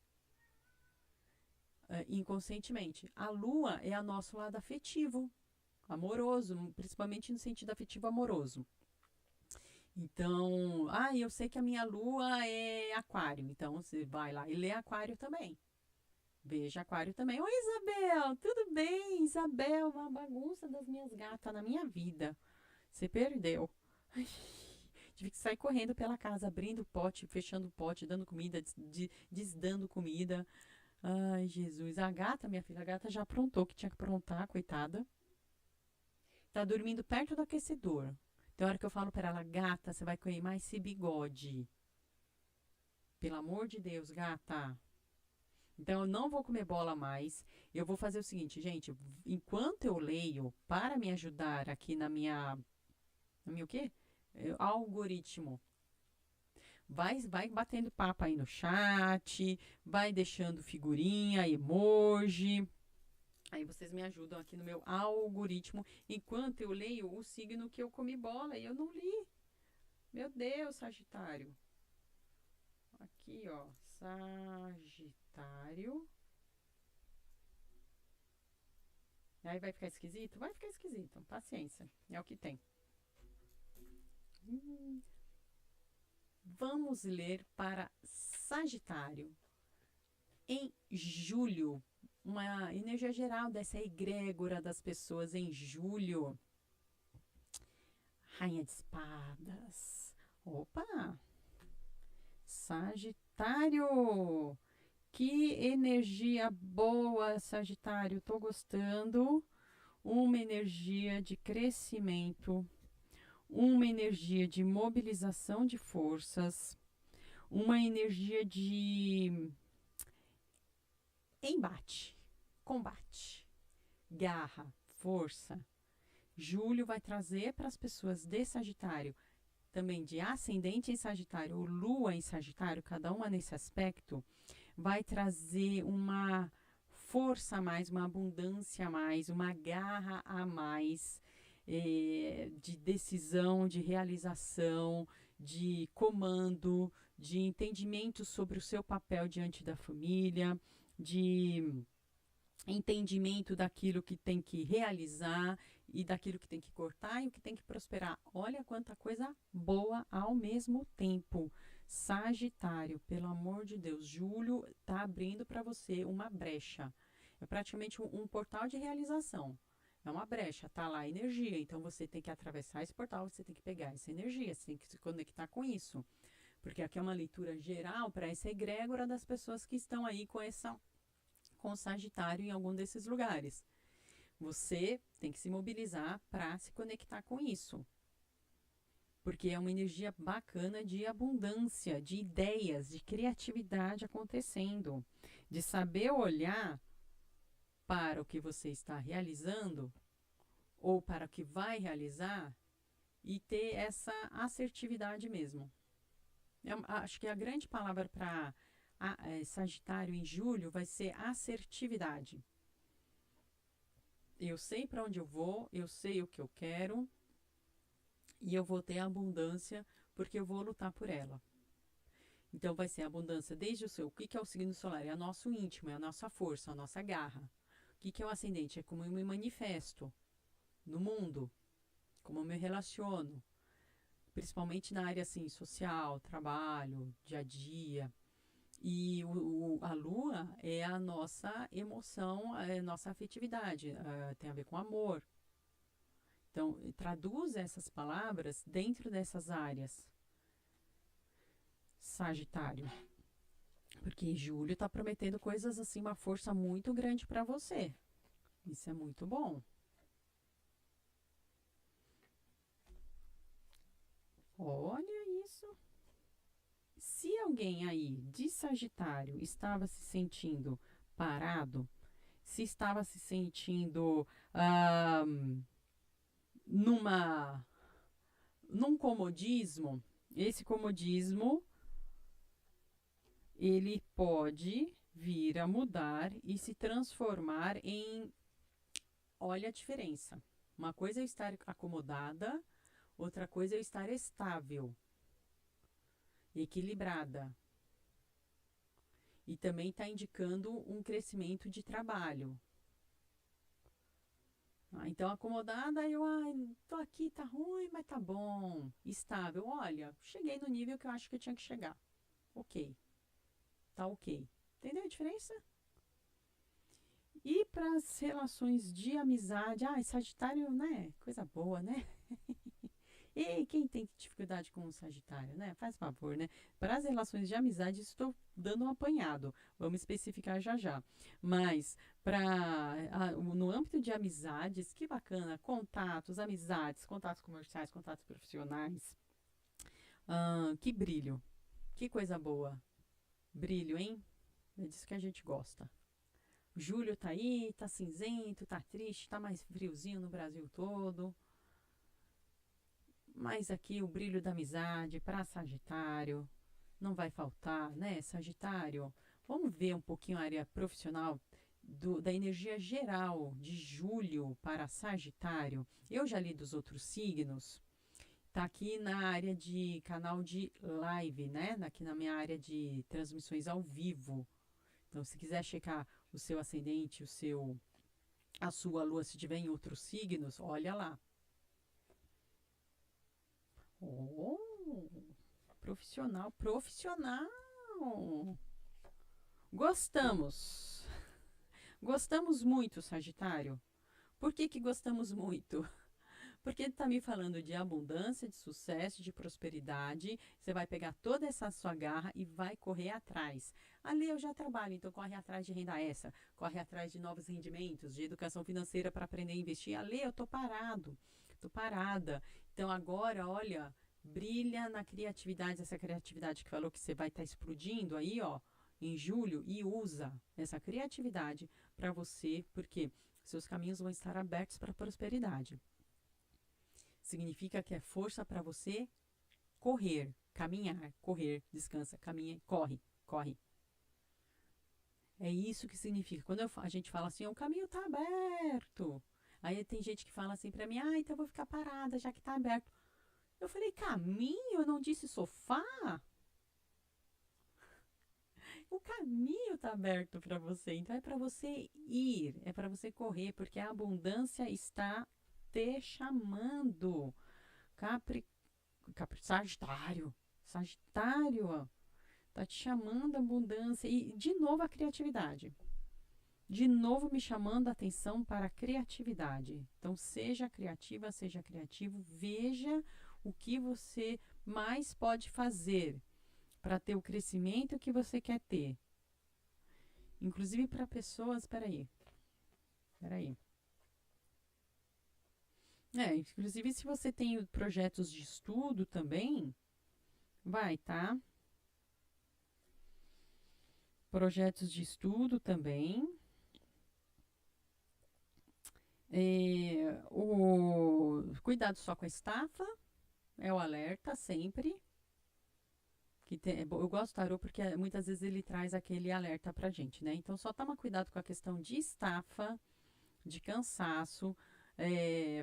inconscientemente. A lua é o nosso lado afetivo, amoroso, principalmente no sentido afetivo amoroso. Então, eu sei que a minha lua é Aquário. Então você vai lá e lê Aquário também. Veja Aquário também. Oi, Isabel, tudo bem? Isabel, uma bagunça das minhas gatas na minha vida. Você perdeu. Ai, tive que sair correndo pela casa, abrindo o pote, fechando o pote, dando comida, desdando comida. Ai, Jesus. A gata, minha filha, a gata já aprontou o que tinha que aprontar, coitada. Tá dormindo perto do aquecedor. Tem hora que eu falo para ela, gata, você vai queimar esse bigode. Pelo amor de Deus, gata. Então, eu não vou comer bola mais. Eu vou fazer o seguinte, gente. Enquanto eu leio, para me ajudar aqui na minha... Na minha o quê? Algoritmo. Vai batendo papo aí no chat. Vai deixando figurinha, emoji. Aí vocês me ajudam aqui no meu algoritmo. Enquanto eu leio o signo que eu comi bola. E eu não li. Meu Deus, Sagitário. Aqui, ó. Sagitário. Aí vai ficar esquisito? Vai ficar esquisito. Paciência. É o que tem. Vamos ler para Sagitário. Em julho. Uma energia geral dessa egrégora das pessoas em julho. Rainha de espadas. Opa! Sagitário. Que energia boa, Sagitário. Tô gostando. Uma energia de crescimento, uma energia de mobilização de forças, uma energia de embate, combate, garra, força. Julho vai trazer para as pessoas de Sagitário, também de ascendente em Sagitário ou lua em Sagitário, cada uma nesse aspecto, vai trazer uma força a mais, uma abundância a mais, uma garra a mais, de decisão, de realização, de comando, de entendimento sobre o seu papel diante da família, de entendimento daquilo que tem que realizar e daquilo que tem que cortar e o que tem que prosperar. Olha quanta coisa boa ao mesmo tempo. Sagitário, pelo amor de Deus, Julho está abrindo para você uma brecha. É praticamente um portal de realização. É uma brecha, tá lá a energia. Então você tem que atravessar esse portal, você tem que pegar essa energia, você tem que se conectar com isso. Porque aqui é uma leitura geral para essa egrégora das pessoas que estão aí com Sagitário em algum desses lugares. Você tem que se mobilizar para se conectar com isso. Porque é uma energia bacana de abundância, de ideias, de criatividade acontecendo, de saber olhar para o que você está realizando ou para o que vai realizar e ter essa assertividade mesmo. Acho que a grande palavra para Sagitário em julho vai ser assertividade. Eu sei para onde eu vou, eu sei o que eu quero e eu vou ter abundância porque eu vou lutar por ela. Então vai ser abundância desde o seu. O que é o signo solar? É o nosso íntimo, é a nossa força, a nossa garra. O que é o ascendente? É como eu me manifesto no mundo, como eu me relaciono, principalmente na área assim, social, trabalho, dia a dia. E a lua é a nossa emoção, é a nossa afetividade, tem a ver com amor. Então, traduz essas palavras dentro dessas áreas. Sagitário. Porque julho está prometendo coisas assim, uma força muito grande para você. Isso é muito bom. Olha isso. Se alguém aí de Sagitário estava se sentindo parado, se estava se sentindo numa num comodismo, esse comodismo ele pode vir a mudar e se transformar em, olha a diferença. Uma coisa é estar acomodada, outra coisa é estar estável, equilibrada. E também está indicando um crescimento de trabalho. Então, acomodada, eu tô aqui, tá ruim, mas tá bom. Estável, olha, cheguei no nível que eu acho que eu tinha que chegar. Ok, tá ok. Entendeu a diferença? E para as relações de amizade, Sagitário, né? Coisa boa, né? E quem tem dificuldade com o Sagitário, né? Faz favor, né? Para as relações de amizade, estou dando um apanhado. Vamos especificar já já. Mas no âmbito de amizades, que bacana, contatos, amizades, contatos comerciais, contatos profissionais. Que brilho. Que coisa boa. Brilho, hein? É disso que a gente gosta. Julho tá aí, tá cinzento, tá triste, tá mais friozinho no Brasil todo. Mas aqui o brilho da amizade para Sagitário não vai faltar, né? Sagitário, vamos ver um pouquinho a área profissional da energia geral de julho para Sagitário. Eu já li dos outros signos. Tá aqui na área de canal de live, né? Aqui na minha área de transmissões ao vivo. Então, se quiser checar o seu ascendente, a sua lua, se tiver em outros signos, olha lá. Oh, profissional, profissional. Gostamos. Gostamos muito, Sagitário. Por que gostamos muito? Porque ele está me falando de abundância, de sucesso, de prosperidade. Você vai pegar toda essa sua garra e vai correr atrás. Ali eu já trabalho, então corre atrás de renda extra, corre atrás de novos rendimentos, de educação financeira para aprender a investir. Ali eu tô parado, tô parada. Então agora, olha, brilha na criatividade, essa criatividade que falou que você vai estar explodindo aí, ó, em julho, e usa essa criatividade para você, porque seus caminhos vão estar abertos para a prosperidade. Significa que é força para você correr, caminhar, correr, descansa, caminha, corre, corre. É isso que significa. Quando a gente fala assim, o caminho está aberto. Aí tem gente que fala assim para mim, então eu vou ficar parada já que está aberto. Eu falei, caminho? Eu não disse sofá? O caminho está aberto para você. Então é para você ir, é para você correr, porque a abundância está te chamando. Sagitário. Sagitário, ó, tá te chamando a abundância. E, de novo, a criatividade. De novo, me chamando a atenção para a criatividade. Então, seja criativa, seja criativo. Veja o que você mais pode fazer para ter o crescimento que você quer ter. Inclusive para pessoas. Peraí. Inclusive, se você tem projetos de estudo também, vai, tá? Projetos de estudo também. Cuidado só com a estafa, é o alerta sempre. Eu gosto do tarô porque muitas vezes ele traz aquele alerta pra gente, né? Então só toma cuidado com a questão de estafa, de cansaço.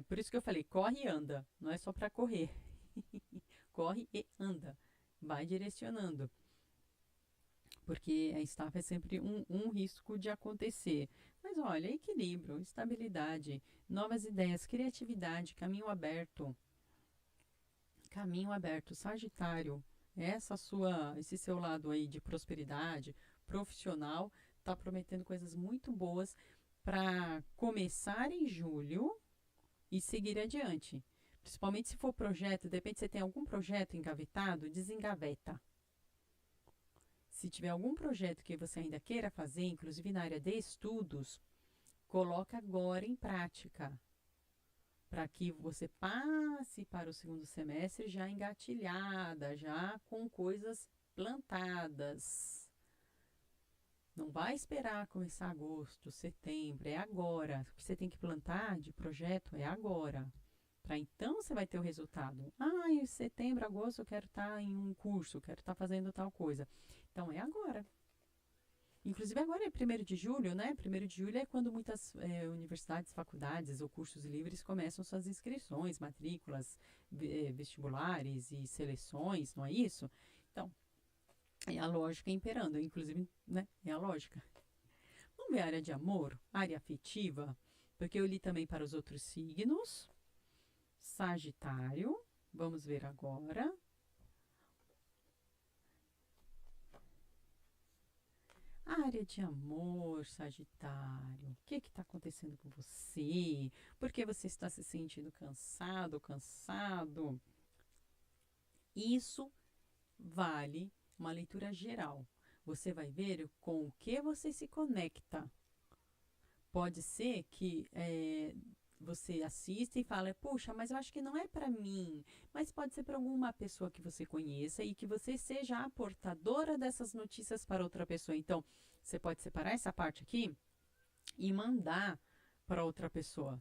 Por isso que eu falei, corre e anda. Não é só para correr. Corre e anda. Vai direcionando. Porque a estafa é sempre um risco de acontecer. Mas olha, equilíbrio, estabilidade, novas ideias, criatividade, caminho aberto. Caminho aberto, Sagitário. Esse seu lado aí de prosperidade profissional está prometendo coisas muito boas para começar em julho e seguir adiante. Principalmente se for projeto, de repente você tem algum projeto engavetado, desengaveta. Se tiver algum projeto que você ainda queira fazer, inclusive na área de estudos, coloca agora em prática, para que você passe para o segundo semestre já engatilhada, já com coisas plantadas. Não vai esperar começar agosto, setembro, é agora. O que você tem que plantar de projeto é agora. Para então você vai ter o resultado. Em setembro, agosto eu quero estar em um curso, quero estar fazendo tal coisa. Então é agora. Inclusive agora é 1º de julho, né? 1º de julho é quando muitas universidades, faculdades ou cursos livres começam suas inscrições, matrículas, vestibulares e seleções, não é isso? Então, é a lógica imperando, inclusive, né? É a lógica. Vamos ver a área de amor, área afetiva, porque eu li também para os outros signos. Sagitário, vamos ver agora. Área de amor, Sagitário. O que está acontecendo com você? Por que você está se sentindo cansado, cansado? Isso vale uma leitura geral. Você vai ver com o que você se conecta. Pode ser que você assista e fala, puxa, mas eu acho que não é para mim. Mas pode ser para alguma pessoa que você conheça e que você seja a portadora dessas notícias para outra pessoa. Então, você pode separar essa parte aqui e mandar para outra pessoa.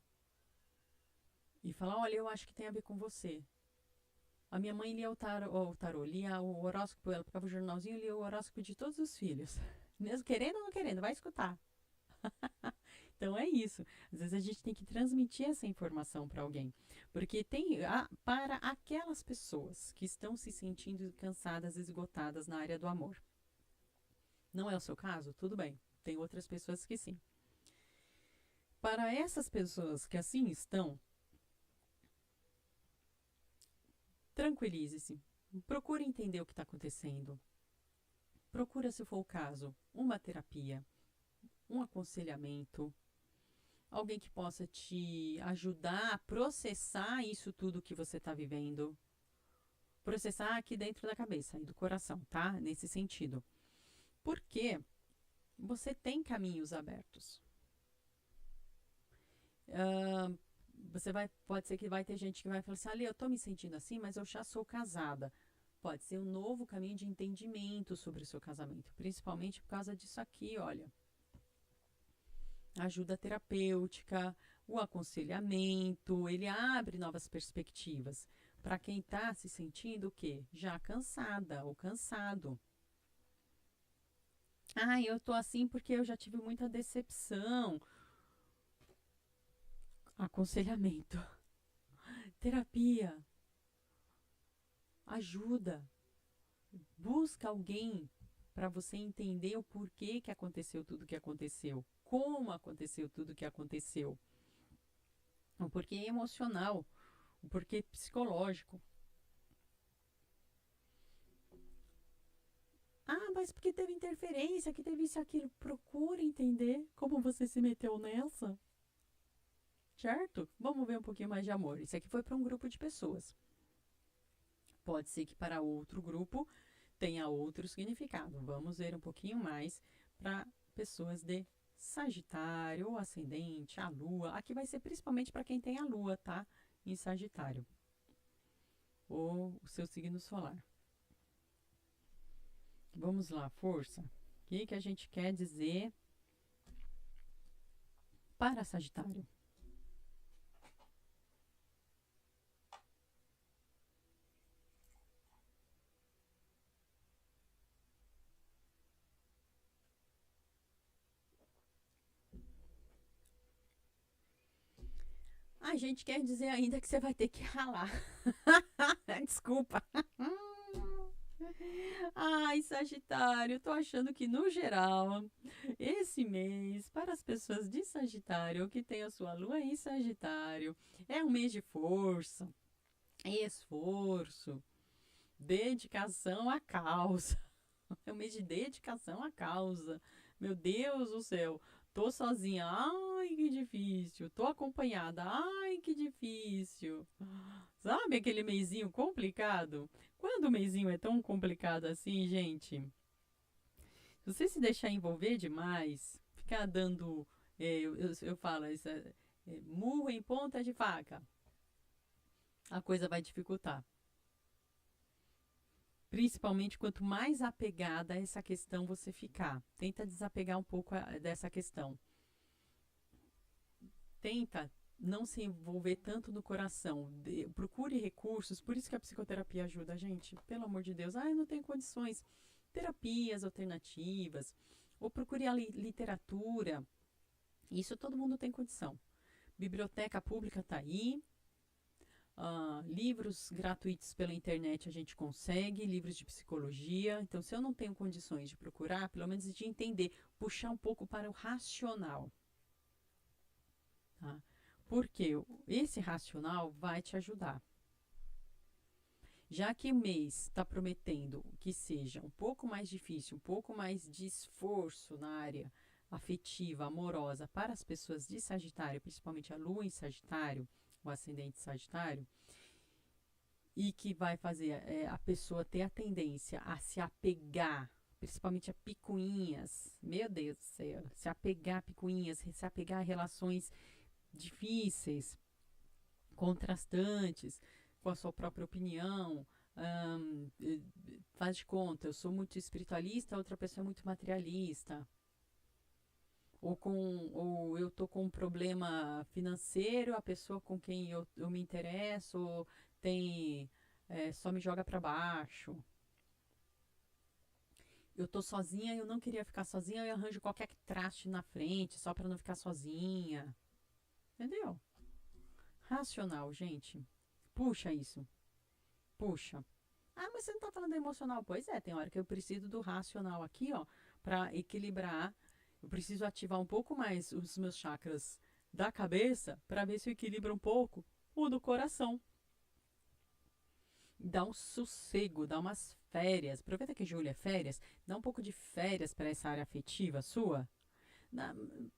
E falar, olha, eu acho que tem a ver com você. A minha mãe lia o tarô, lia o horóscopo, ela pegava o jornalzinho e lia o horóscopo de todos os filhos. Mesmo querendo ou não querendo, vai escutar. Então é isso. Às vezes a gente tem que transmitir essa informação para alguém. Porque para aquelas pessoas que estão se sentindo cansadas, esgotadas na área do amor. Não é o seu caso? Tudo bem. Tem outras pessoas que sim. Para essas pessoas que assim estão, tranquilize-se. Procure entender o que está acontecendo. Procura, se for o caso, uma terapia, um aconselhamento, alguém que possa te ajudar a processar isso tudo que você está vivendo. Processar aqui dentro da cabeça e do coração, tá? Nesse sentido. Porque você tem caminhos abertos. Pode ser que vai ter gente que vai falar assim, ali eu tô me sentindo assim, mas eu já sou casada. Pode ser um novo caminho de entendimento sobre o seu casamento, principalmente por causa disso aqui, olha. Ajuda terapêutica, o aconselhamento, ele abre novas perspectivas para quem está se sentindo o quê? Já cansada ou cansado. Eu tô assim porque eu já tive muita decepção. Aconselhamento, terapia, ajuda. Busca alguém para você entender o porquê que aconteceu tudo que aconteceu, como aconteceu tudo que aconteceu. O porquê emocional, o porquê psicológico. Mas porque teve interferência, que teve isso e aquilo. Procure entender como você se meteu nessa. Certo? Vamos ver um pouquinho mais de amor. Isso aqui foi para um grupo de pessoas. Pode ser que para outro grupo tenha outro significado. Vamos ver um pouquinho mais para pessoas de Sagitário, o ascendente, a lua. Aqui vai ser principalmente para quem tem a lua, tá? Em Sagitário. Ou o seu signo solar. Vamos lá, força. O que a gente quer dizer para Sagitário? A gente quer dizer ainda que você vai ter que ralar. Desculpa. Ai, Sagitário, tô achando que no geral, esse mês, para as pessoas de Sagitário, que tem a sua lua em Sagitário, é um mês de força, esforço, dedicação à causa. É um mês de dedicação à causa. Meu Deus do céu, tô sozinha, ai que difícil. Tô acompanhada, ai que difícil. Sabe aquele meizinho complicado? Quando o meizinho é tão complicado assim, gente, se você se deixar envolver demais, ficar dando, eu falo, murro em ponta de faca, a coisa vai dificultar. Principalmente quanto mais apegada a essa questão você ficar. Tenta desapegar um pouco dessa questão. Tenta não se envolver tanto no coração. Procure recursos. Por isso que a psicoterapia ajuda a gente. Pelo amor de Deus. Eu não tenho condições. Terapias alternativas. Ou procure a literatura. Isso todo mundo tem condição. Biblioteca pública está aí. Livros gratuitos pela internet a gente consegue, livros de psicologia. Então, se eu não tenho condições de procurar, pelo menos de entender, puxar um pouco para o racional. Tá? Porque esse racional vai te ajudar. Já que o mês está prometendo que seja um pouco mais difícil, um pouco mais de esforço na área afetiva, amorosa para as pessoas de Sagitário, principalmente a Lua em Sagitário, o ascendente Sagitário, e que vai fazer a pessoa ter a tendência a se apegar, principalmente a picuinhas, meu Deus do céu, se apegar a picuinhas, se apegar a relações difíceis, contrastantes, com a sua própria opinião. Faz de conta, eu sou muito espiritualista, a outra pessoa é muito materialista. Ou eu tô com um problema financeiro, a pessoa com quem eu me interesso tem só me joga para baixo. Eu tô sozinha, eu não queria ficar sozinha, eu arranjo qualquer traste na frente só para não ficar sozinha. Entendeu? Racional, gente. Puxa isso. Puxa. Mas você não tá falando emocional. Pois é, tem hora que eu preciso do racional aqui, ó, para equilibrar. Eu preciso ativar um pouco mais os meus chakras da cabeça para ver se eu equilibro um pouco o do coração. Dá um sossego, dá umas férias. Aproveita que julho é férias, dá um pouco de férias para essa área afetiva sua.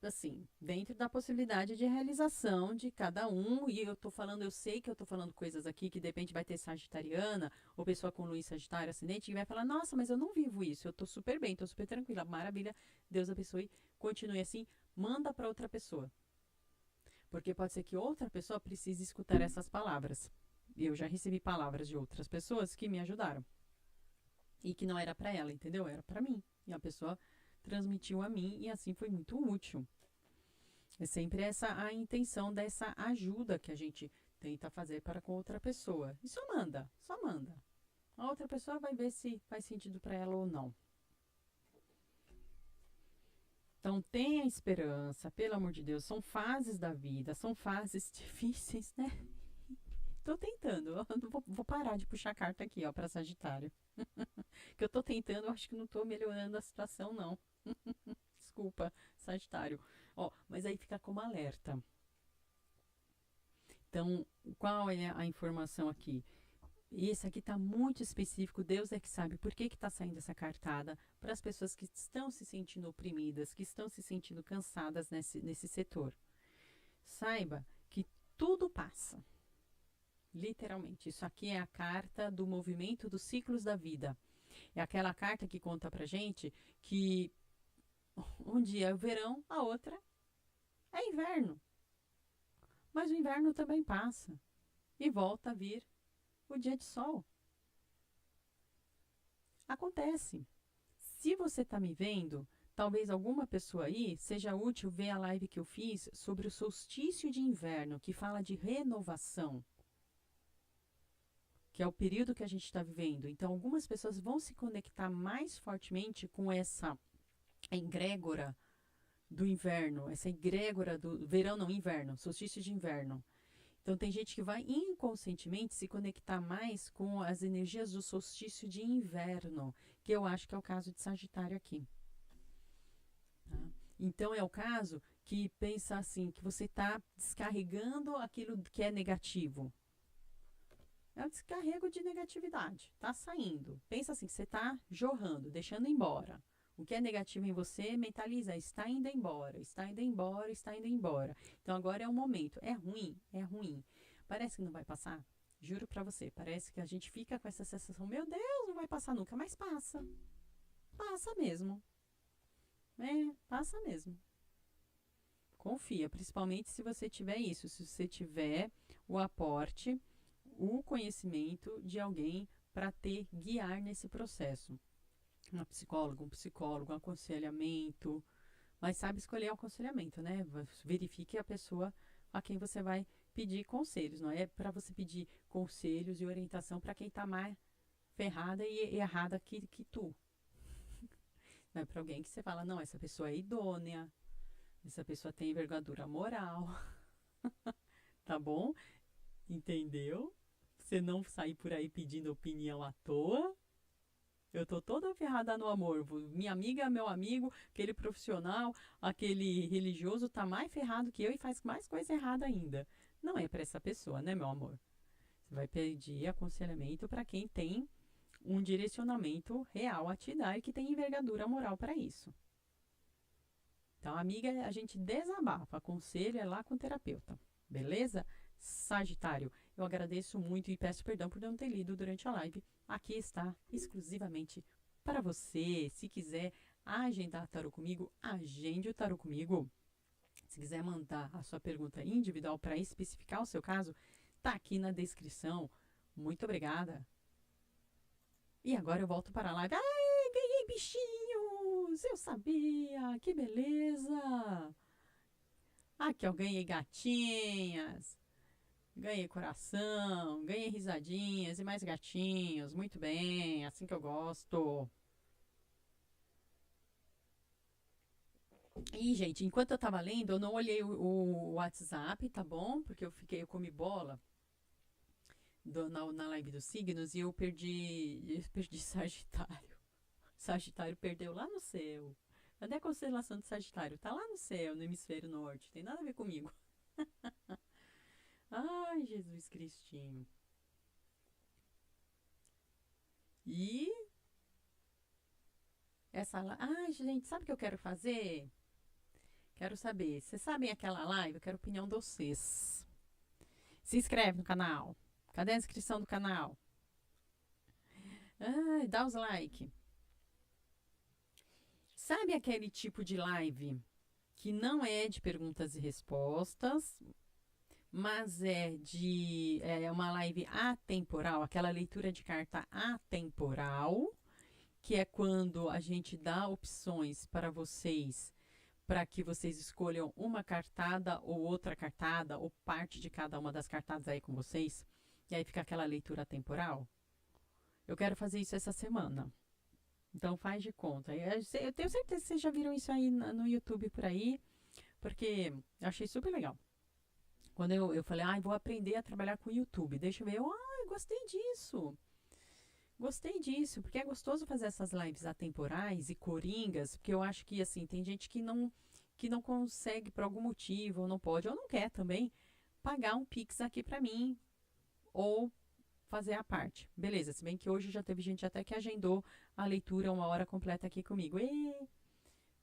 Assim, dentro da possibilidade de realização de cada um, e eu sei que eu tô falando coisas aqui que de repente vai ter sagitariana, ou pessoa com lua em sagitário, ascendente, e vai falar, nossa, mas eu não vivo isso, eu tô super bem, tô super tranquila, maravilha, Deus abençoe, continue assim, manda para outra pessoa. Porque pode ser que outra pessoa precise escutar essas palavras. Eu já recebi palavras de outras pessoas que me ajudaram. E que não era para ela, entendeu? Era para mim. E a pessoa transmitiu a mim e assim foi muito útil. É sempre essa a intenção dessa ajuda que a gente tenta fazer para com outra pessoa. E só manda, só manda. A outra pessoa vai ver se faz sentido para ela ou não. Então tenha esperança, pelo amor de Deus. São fases da vida, são fases difíceis, né? Tô tentando, eu vou parar de puxar carta aqui, ó, para Sagitário. Que eu tô tentando, eu acho que não tô melhorando a situação, não. Desculpa, Sagitário. Ó, mas aí fica como alerta. Então, qual é a informação aqui? Esse aqui está muito específico, Deus é que sabe por que está saindo essa cartada para as pessoas que estão se sentindo oprimidas, que estão se sentindo cansadas nesse setor. Saiba que tudo passa. Literalmente, isso aqui é a carta do movimento dos ciclos da vida. É aquela carta que conta pra gente que um dia é o verão, a outra é inverno. Mas o inverno também passa e volta a vir o dia de sol. Acontece. Se você está me vendo, talvez alguma pessoa aí seja útil ver a live que eu fiz sobre o solstício de inverno, que fala de renovação, que é o período que a gente está vivendo. Então, algumas pessoas vão se conectar mais fortemente com essa egrégora do inverno, essa egrégora do verão, não, inverno, solstício de inverno. Então, tem gente que vai inconscientemente se conectar mais com as energias do solstício de inverno, que eu acho que é o caso de Sagitário aqui. Tá? Então, é o caso que pensa assim, que você está descarregando aquilo que é negativo. É o descarrego de negatividade. Está saindo. Pensa assim, você está jorrando, deixando embora. O que é negativo em você, mentaliza, está indo embora, está indo embora, está indo embora. Então agora é o momento. É ruim? É ruim. Parece que não vai passar? Juro pra você, parece que a gente fica com essa sensação, meu Deus, não vai passar nunca, mas passa. Passa mesmo. Passa mesmo. Confia, principalmente se você tiver isso, se você tiver o aporte, o conhecimento de alguém para te guiar nesse processo. Uma psicóloga, um psicólogo, um aconselhamento, mas sabe escolher o aconselhamento, né? Verifique a pessoa a quem você vai pedir conselhos, não é para você pedir conselhos e orientação para quem está mais ferrada e errada que tu. Não é para alguém que você fala, não, essa pessoa é idônea, essa pessoa tem envergadura moral, tá bom? Entendeu? Você não sair por aí pedindo opinião à toa. Eu tô toda ferrada no amor. Minha amiga, meu amigo, aquele profissional, aquele religioso tá mais ferrado que eu e faz mais coisa errada ainda. Não é para essa pessoa, né, meu amor? Você vai pedir aconselhamento para quem tem um direcionamento real a te dar e que tem envergadura moral para isso. Então, amiga, a gente desabafa. Aconselho é lá com o terapeuta. Beleza? Sagitário, eu agradeço muito e peço perdão por não ter lido durante a live. Aqui está exclusivamente para você. Se quiser agendar tarô comigo, agende o tarô comigo. Se quiser mandar a sua pergunta individual para especificar o seu caso, tá aqui na descrição. Muito obrigada. E agora eu volto para a live. Ai, ganhei bichinhos! Eu sabia! Que beleza! Aqui eu ganhei gatinhas. Ganhei coração, ganhei risadinhas e mais gatinhos. Muito bem, assim que eu gosto. E, gente, enquanto eu tava lendo, eu não olhei o WhatsApp, tá bom? Porque eu comi bola na live dos signos e eu perdi Sagitário. Sagitário perdeu lá no céu. Cadê a constelação de Sagitário? Tá lá no céu, no hemisfério norte. Tem nada a ver comigo. Ai, Jesus Cristinho. E Ai, gente, sabe o que eu quero fazer? Quero saber. Vocês sabem aquela live? Eu quero a opinião de vocês. Se inscreve no canal. Cadê a inscrição do canal? Ai, dá os like. Sabe aquele tipo de live que não é de perguntas e respostas, mas é uma live atemporal, aquela leitura de carta atemporal, que é quando a gente dá opções para que vocês escolham uma cartada ou outra cartada, ou parte de cada uma das cartadas aí com vocês, e aí fica aquela leitura temporal. Eu quero fazer isso essa semana. Então faz de conta. Eu tenho certeza que vocês já viram isso aí no YouTube por aí, porque eu achei super legal. Quando eu falei, vou aprender a trabalhar com o YouTube, deixa eu ver, gostei disso. Gostei disso, porque é gostoso fazer essas lives atemporais e coringas, porque eu acho que, assim, tem gente que não consegue por algum motivo, ou não pode, ou não quer também, pagar um Pix aqui pra mim, ou fazer a parte. Beleza, se bem que hoje já teve gente até que agendou a leitura 1 hora completa aqui comigo.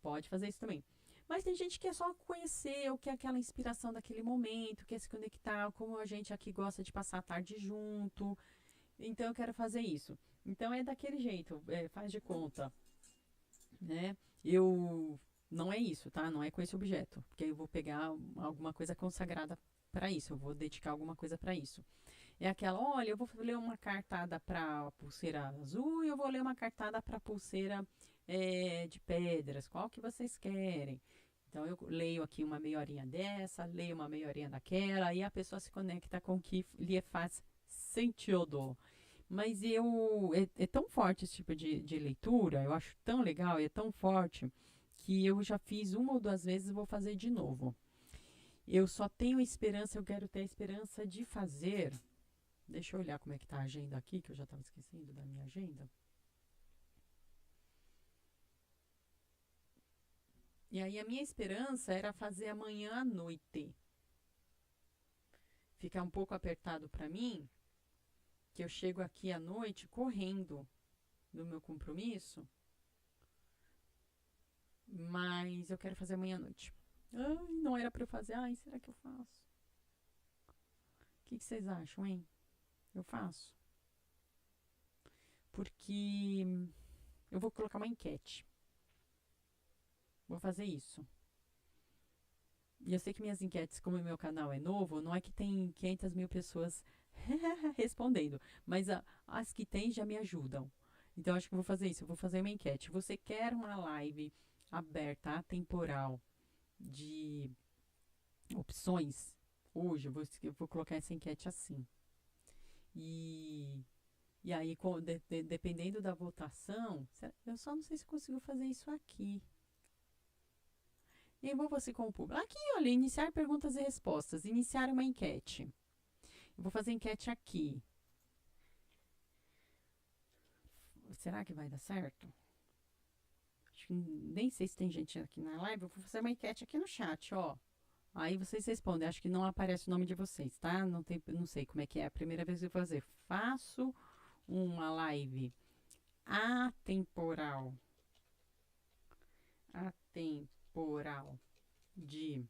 Pode fazer isso também. Mas tem gente que é só conhecer o que é aquela inspiração daquele momento, quer se conectar, como a gente aqui gosta de passar a tarde junto. Então eu quero fazer isso. Então é daquele jeito, faz de conta, né? Eu não é isso, tá? Não é com esse objeto, porque eu vou pegar alguma coisa consagrada para isso, eu vou dedicar alguma coisa para isso. É aquela, olha, eu vou ler uma cartada para pulseira azul e eu vou ler uma cartada para pulseira de pedras. Qual que vocês querem? Então eu leio aqui uma meia horinha dessa, leio uma meia horinha daquela e a pessoa se conecta com o que lhe faz sentido. Mas é tão forte esse tipo de leitura, eu acho tão legal, é tão forte, que eu já fiz 1 ou 2 vezes e vou fazer de novo. Eu só tenho esperança, eu quero ter a esperança de fazer. Deixa eu olhar como é que tá a agenda aqui, que eu já estava esquecendo da minha agenda. E aí a minha esperança era fazer amanhã à noite. Ficar um pouco apertado para mim, que eu chego aqui à noite correndo do meu compromisso, mas eu quero fazer amanhã à noite. Ai, não era para eu fazer. Ai, será que eu faço? O que vocês acham, hein? Eu faço. Porque eu vou colocar uma enquete. Vou fazer isso. E eu sei que minhas enquetes, como o meu canal é novo, não é que tem 500 mil pessoas respondendo, mas as que tem já me ajudam. Então, acho que eu vou fazer isso. Eu vou fazer uma enquete. Você quer uma live aberta, atemporal, de opções? Hoje, eu vou colocar essa enquete assim. E, e aí, dependendo da votação, eu só não sei se consigo fazer isso aqui. Envolva-se com o público. Aqui, olha, iniciar perguntas e respostas. Iniciar uma enquete. Eu vou fazer enquete aqui. Será que vai dar certo? Acho que nem sei se tem gente aqui na live. Eu vou fazer uma enquete aqui no chat, ó. Aí vocês respondem. Acho que não aparece o nome de vocês, tá? Não sei como é que é. A primeira vez que eu vou fazer. Faço uma live atemporal. Atemporal de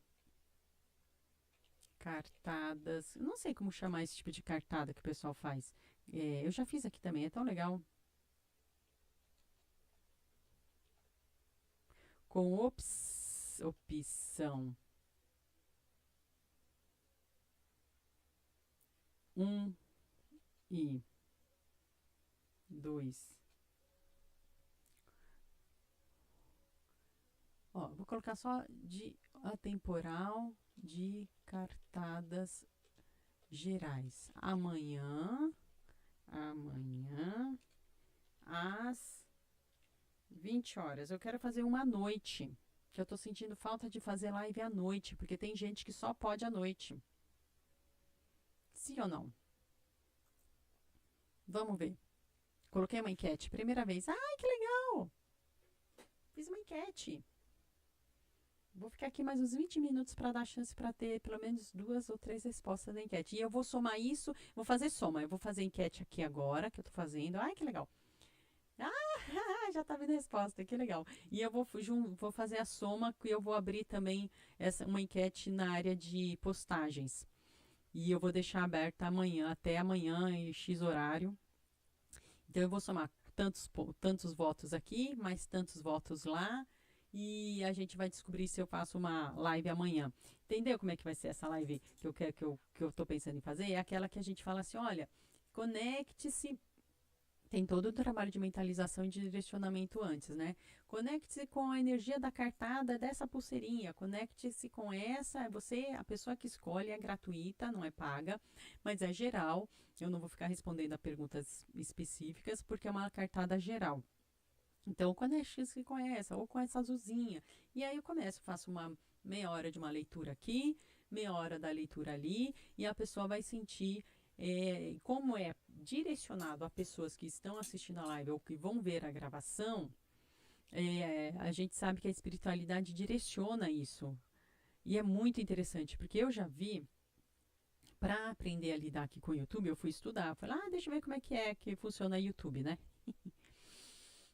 cartadas. Eu não sei como chamar esse tipo de cartada que o pessoal faz. Eu já fiz aqui também, é tão legal. Com opção 1 e 2. Ó, vou colocar só de atemporal de cartadas gerais. Amanhã às 20 horas. Eu quero fazer uma à noite, que eu tô sentindo falta de fazer live à noite, porque tem gente que só pode à noite. Sim ou não? Vamos ver. Coloquei uma enquete, primeira vez. Ai, que legal! Fiz uma enquete. Vou ficar aqui mais uns 20 minutos para dar chance para ter pelo menos 2 ou 3 respostas da enquete. E eu vou somar isso, vou fazer soma. Eu vou fazer enquete aqui agora, que eu tô fazendo. Ai, que legal. Ah, já tá vindo a resposta, que legal. E eu vou fazer a soma, que eu vou abrir também uma enquete na área de postagens. E eu vou deixar aberta amanhã, até amanhã, em X horário. Então eu vou somar tantos votos aqui, mais tantos votos lá. E a gente vai descobrir se eu faço uma live amanhã. Entendeu como é que vai ser essa live que eu quero que eu tô pensando em fazer? É aquela que a gente fala assim, olha, conecte-se. Tem todo o trabalho de mentalização e de direcionamento antes, né? Conecte-se com a energia da cartada dessa pulseirinha. Conecte-se com essa. A pessoa que escolhe é gratuita, não é paga, mas é geral. Eu não vou ficar respondendo a perguntas específicas, porque é uma cartada geral. Então, conecte-se com essa, ou com essa azulzinha. E aí eu começo, faço uma meia hora de uma leitura aqui, meia hora da leitura ali, e a pessoa vai sentir como é direcionado a pessoas que estão assistindo a live ou que vão ver a gravação, a gente sabe que a espiritualidade direciona isso. E é muito interessante, porque eu já vi, para aprender a lidar aqui com o YouTube, eu fui estudar. Falei, deixa eu ver como é que funciona o YouTube, né?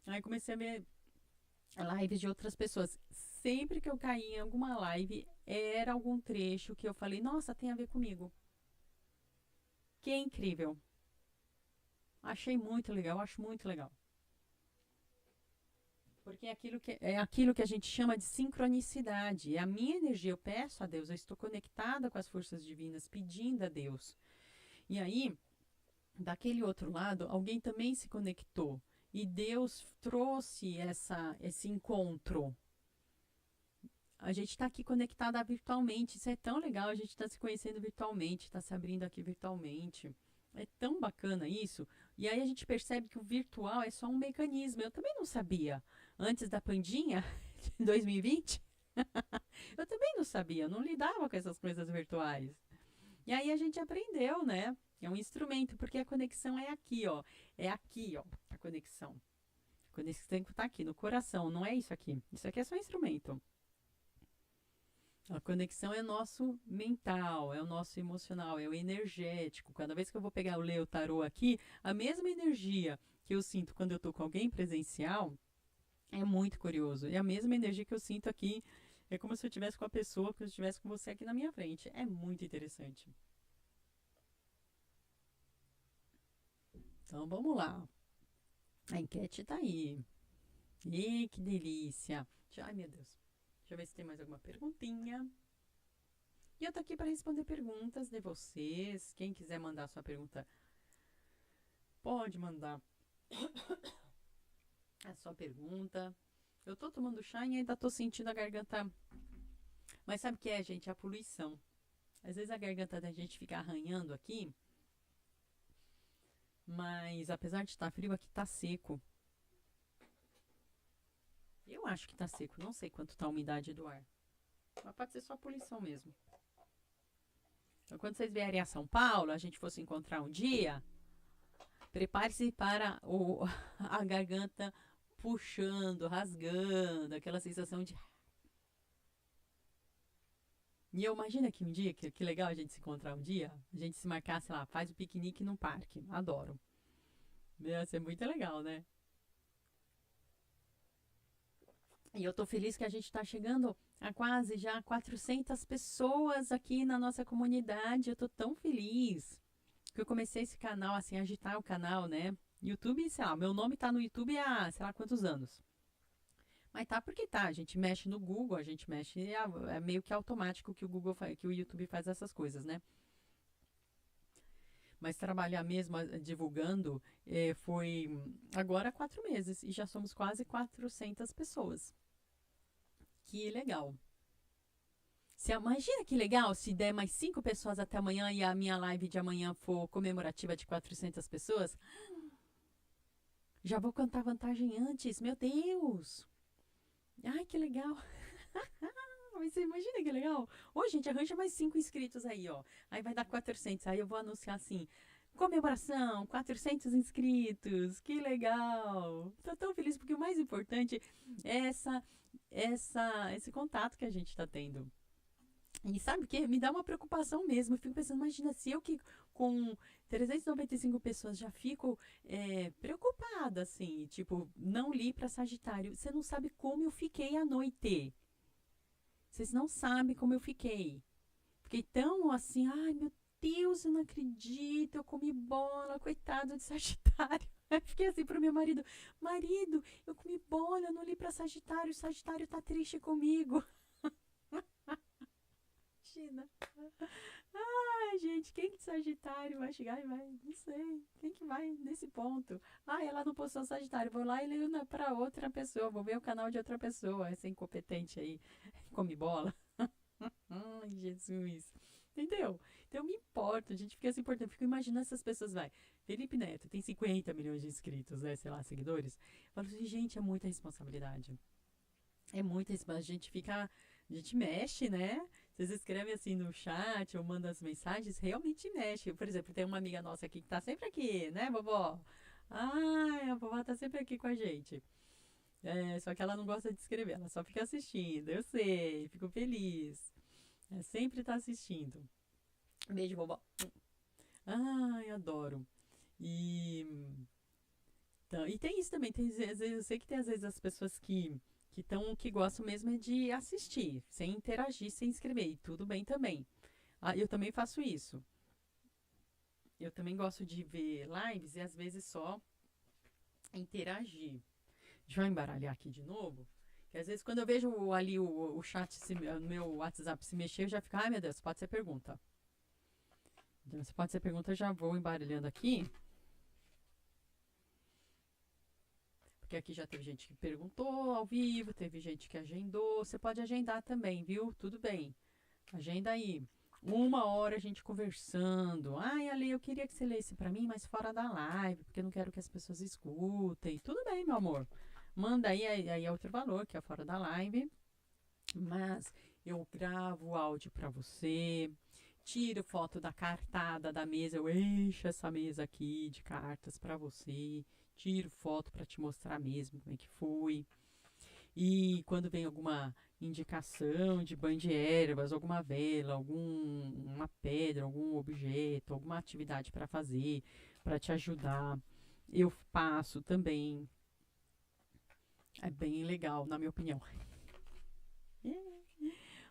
Aí comecei a ver lives de outras pessoas. Sempre que eu caí em alguma live, era algum trecho que eu falei, nossa, tem a ver comigo. Que é incrível. Achei muito legal, acho muito legal. Porque é aquilo que a gente chama de sincronicidade. É a minha energia. Eu peço a Deus, eu estou conectada com as forças divinas, pedindo a Deus. E aí, daquele outro lado, alguém também se conectou. E Deus trouxe esse encontro. A gente está aqui conectada virtualmente. Isso é tão legal. A gente está se conhecendo virtualmente, está se abrindo aqui virtualmente. É tão bacana isso. E aí a gente percebe que o virtual é só um mecanismo. Eu também não sabia. Antes da pandinha de 2020, Eu também não sabia, eu não lidava com essas coisas virtuais. E aí a gente aprendeu, né? É um instrumento, porque a conexão é aqui, ó. É aqui, ó, a conexão. A conexão tá aqui, no coração, não é isso aqui. Isso aqui é só instrumento. A conexão é nosso mental, é o nosso emocional, é o energético. Cada vez que eu vou pegar o ler o tarô aqui, a mesma energia que eu sinto quando eu tô com alguém presencial é muito curioso. É a mesma energia que eu sinto aqui. É como se eu estivesse com a pessoa, que eu estivesse com você aqui na minha frente. É muito interessante. Então vamos lá. A enquete tá aí. E que delícia. Ai, meu Deus. Deixa eu ver se tem mais alguma perguntinha. E eu tô aqui para responder perguntas de vocês. Quem quiser mandar sua pergunta, pode mandar a sua pergunta. Eu tô tomando chá e ainda tô sentindo a garganta. Mas sabe o que é, gente? A poluição. Às vezes a garganta da gente fica arranhando aqui. Mas apesar de estar frio, aqui tá seco. Eu acho que tá seco. Não sei quanto tá a umidade do ar. Mas pode ser só a poluição mesmo. Então, quando vocês vierem a São Paulo, a gente fosse encontrar um dia, prepare-se para a garganta puxando, rasgando, aquela sensação de. E eu imagino que um dia, que legal a gente se encontrar um dia, a gente se marcar, sei lá, faz o piquenique no parque. Adoro. Ia ser muito legal, né? E eu tô feliz que a gente tá chegando a quase já 400 pessoas aqui na nossa comunidade. Eu tô tão feliz que eu comecei esse canal, assim, agitar o canal, né? YouTube, sei lá, meu nome tá no YouTube há, sei lá, quantos anos. Mas tá porque tá, a gente mexe no Google, a gente mexe, é meio que automático que o Google faz, que o YouTube faz essas coisas, né? Mas trabalhar mesmo divulgando foi agora 4 meses e já somos quase 400 pessoas. Que legal. Imagina que legal se der mais 5 pessoas até amanhã e a minha live de amanhã for comemorativa de 400 pessoas. Já vou contar vantagem antes, meu Deus. Ai, que legal. Mas você imagina que legal. Ô, gente, arranja mais 5 inscritos aí, ó. Aí vai dar 400. Aí eu vou anunciar assim, comemoração, 400 inscritos. Que legal. Tô tão feliz porque o mais importante é esse contato que a gente tá tendo. E sabe o que? Me dá uma preocupação mesmo. Eu fico pensando, imagina se eu que com 395 pessoas já fico preocupada, assim, tipo, não li para Sagitário. Você não sabe como eu fiquei à noite. Vocês não sabem como eu fiquei. Fiquei tão assim, ai meu Deus, eu não acredito, eu comi bola, coitado de Sagitário. Fiquei assim pro meu marido, marido, eu comi bola, eu não li para Sagitário, o Sagitário tá triste comigo. Imagina. Ai, gente, quem que Sagitário vai chegar e vai? Não sei. Quem que vai nesse ponto? Ah, ela não postou Sagitário. Vou lá e leio pra outra pessoa. Vou ver o canal de outra pessoa. Essa incompetente aí. Come bola. Ai, Jesus. Entendeu? Então eu me importo. A gente fica assim importante. Eu fico imaginando essas pessoas, vai. Felipe Neto tem 50 milhões de inscritos, né? Sei lá, seguidores. Eu falo assim, gente, é muita responsabilidade. É muita responsabilidade. A gente fica. A gente mexe, né? Vocês escrevem assim no chat ou mandam as mensagens, realmente mexe. Por exemplo, tem uma amiga nossa aqui que tá sempre aqui, né, vovó? Ai, a vovó tá sempre aqui com a gente. Só que ela não gosta de escrever, ela só fica assistindo. Eu sei, fico feliz. Sempre tá assistindo. Beijo, vovó. Ai, adoro. E, então, e tem isso também, às vezes, eu sei que tem às vezes as pessoas que gostam mesmo é de assistir, sem interagir, sem escrever. E tudo bem também. Eu também faço isso. Eu também gosto de ver lives e às vezes só interagir. Deixa eu embaralhar aqui de novo. Que às vezes quando eu vejo ali o chat, no meu WhatsApp se mexer, eu já fico, ai meu Deus, pode ser pergunta. Então, se pode ser pergunta, eu já vou embaralhando aqui. Porque aqui já teve gente que perguntou ao vivo, teve gente que agendou. Você pode agendar também, viu? Tudo bem. Agenda aí. 1 hora a gente conversando. Ai, Ale, eu queria que você lesse pra mim, mas fora da live, porque eu não quero que as pessoas escutem. Tudo bem, meu amor. Manda aí é outro valor, que é fora da live. Mas eu gravo o áudio para você, tiro foto da cartada da mesa, eu encho essa mesa aqui de cartas para você, tiro foto para te mostrar mesmo como é que foi. E quando vem alguma indicação de banho de ervas, alguma vela, alguma pedra, algum objeto, alguma atividade para fazer, para te ajudar, eu passo também. É bem legal, na minha opinião.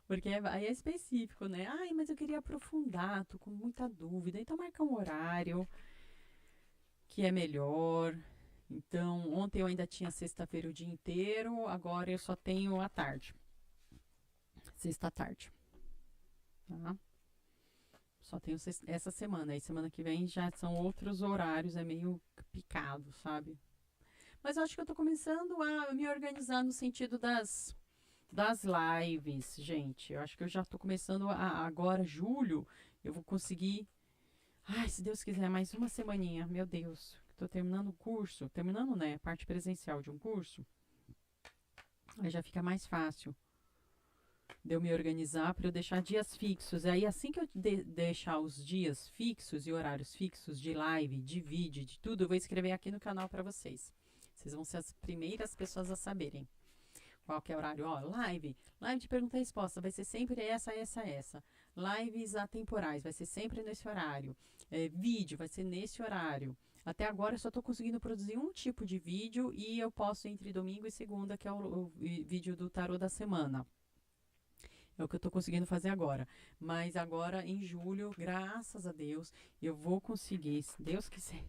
Porque aí é específico, né? Ai, mas eu queria aprofundar, tô com muita dúvida. Então marca um horário que é melhor. Então, ontem eu ainda tinha sexta-feira o dia inteiro, agora eu só tenho a tarde. Sexta tarde. Tá? Só tenho essa semana. Aí semana que vem já são outros horários, é meio picado, sabe? Mas eu acho que eu tô começando a me organizar no sentido das lives, gente. Eu acho que eu já tô começando agora, julho, eu vou conseguir. Ai, se Deus quiser, mais uma semaninha, meu Deus. Tô terminando o curso, terminando, né? Parte presencial de um curso. Aí já fica mais fácil de eu me organizar para eu deixar dias fixos. Aí assim que eu deixar os dias fixos e horários fixos de live, de vídeo, de tudo, eu vou escrever aqui no canal para vocês. Vocês vão ser as primeiras pessoas a saberem qual que é o horário. Ó, live de pergunta e resposta, vai ser sempre essa. Lives atemporais, vai ser sempre nesse horário. Vídeo, vai ser nesse horário. Até agora eu só estou conseguindo produzir um tipo de vídeo e eu posto entre domingo e segunda, que é o vídeo do tarô da semana. É o que eu estou conseguindo fazer agora. Mas agora, em julho, graças a Deus, eu vou conseguir, se Deus quiser,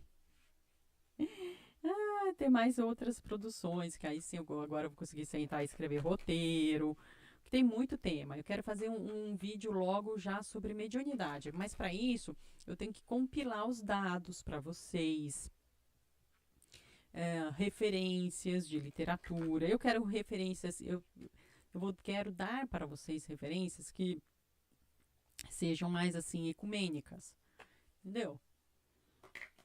ter mais outras produções, que aí sim agora eu vou conseguir sentar e escrever roteiro, que tem muito tema. Eu quero fazer um vídeo logo já sobre mediunidade, mas para isso eu tenho que compilar os dados para vocês, referências de literatura. Eu quero referências, quero dar para vocês referências que sejam mais assim ecumênicas, entendeu?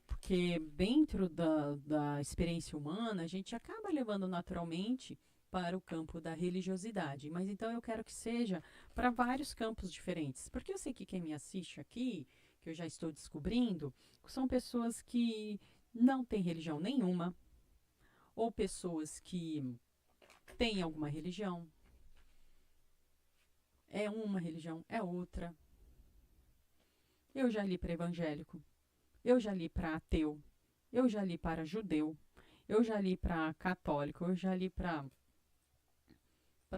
Porque dentro da experiência humana, a gente acaba levando naturalmente para o campo da religiosidade. Mas então eu quero que seja para vários campos diferentes. Porque eu sei que quem me assiste aqui, que eu já estou descobrindo, são pessoas que não têm religião nenhuma, ou pessoas que têm alguma religião. É uma religião, é outra. Eu já li para evangélico, eu já li para ateu, eu já li para judeu, eu já li para católico, eu já li para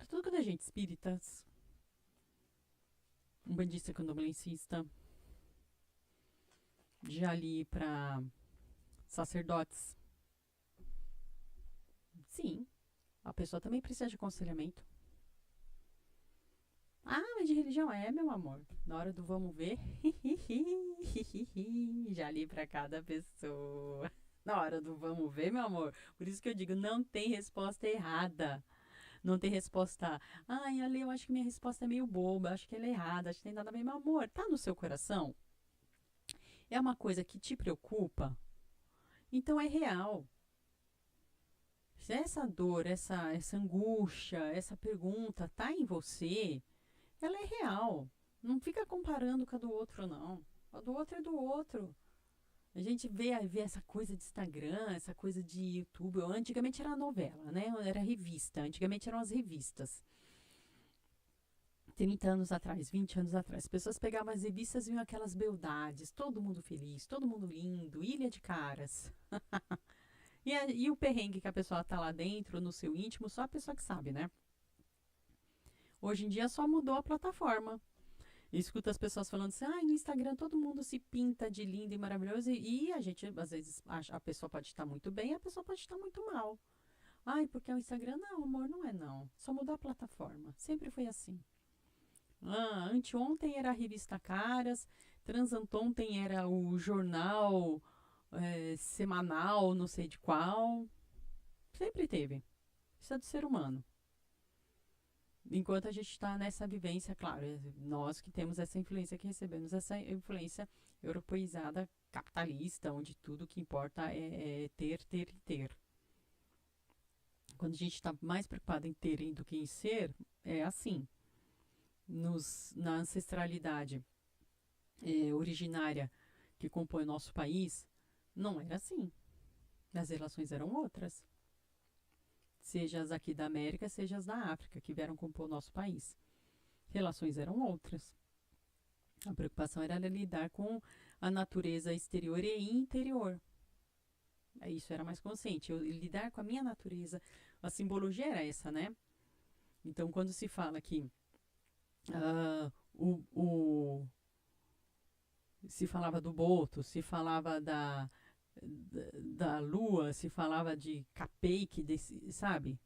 tudo que é gente, espíritas, umbandista candomblessista, já li para sacerdotes. Sim, a pessoa também precisa de aconselhamento. Ah, mas de religião é, meu amor. Na hora do vamos ver, já li para cada pessoa. Na hora do vamos ver, meu amor. Por isso que eu digo, não tem resposta errada. Não tem resposta. Ai, Ale, eu acho que minha resposta é meio boba. Acho que ela é errada. Acho que tem nada a ver. Meu amor, tá no seu coração? É uma coisa que te preocupa? Então é real. Se essa dor, essa angústia, essa pergunta tá em você, ela é real. Não fica comparando com a do outro, não. A do outro é do outro. A gente vê essa coisa de Instagram, essa coisa de YouTube. Antigamente era novela, né? Era revista. Antigamente eram as revistas. 30 anos atrás, 20 anos atrás. As pessoas pegavam as revistas e viam aquelas beldades. Todo mundo feliz, todo mundo lindo, ilha de caras. E o perrengue que a pessoa tá lá dentro, no seu íntimo, só a pessoa que sabe, né? Hoje em dia só mudou a plataforma. E escuta as pessoas falando assim, no Instagram todo mundo se pinta de lindo e maravilhoso. E a gente, às vezes, a pessoa pode estar muito bem, a pessoa pode estar muito mal. Ai, porque é o Instagram? Não, amor, não é não. Só mudou a plataforma. Sempre foi assim. Anteontem era a revista Caras, transanteontem era o jornal semanal, não sei de qual. Sempre teve. Isso é do ser humano. Enquanto a gente está nessa vivência, claro, nós que temos essa influência, que recebemos essa influência europeizada, capitalista, onde tudo que importa é ter, ter e ter. Quando a gente está mais preocupado em ter do que em ser, é assim. na ancestralidade originária que compõe o nosso país, não era assim. As relações eram outras. Seja as aqui da América, seja as da África, que vieram compor o nosso país. Relações eram outras. A preocupação era lidar com a natureza exterior e interior. Isso era mais consciente. Eu lidar com a minha natureza. A simbologia era essa, né? Então, quando se fala que se falava do boto, se falava da lua, se falava de capeque, sabe?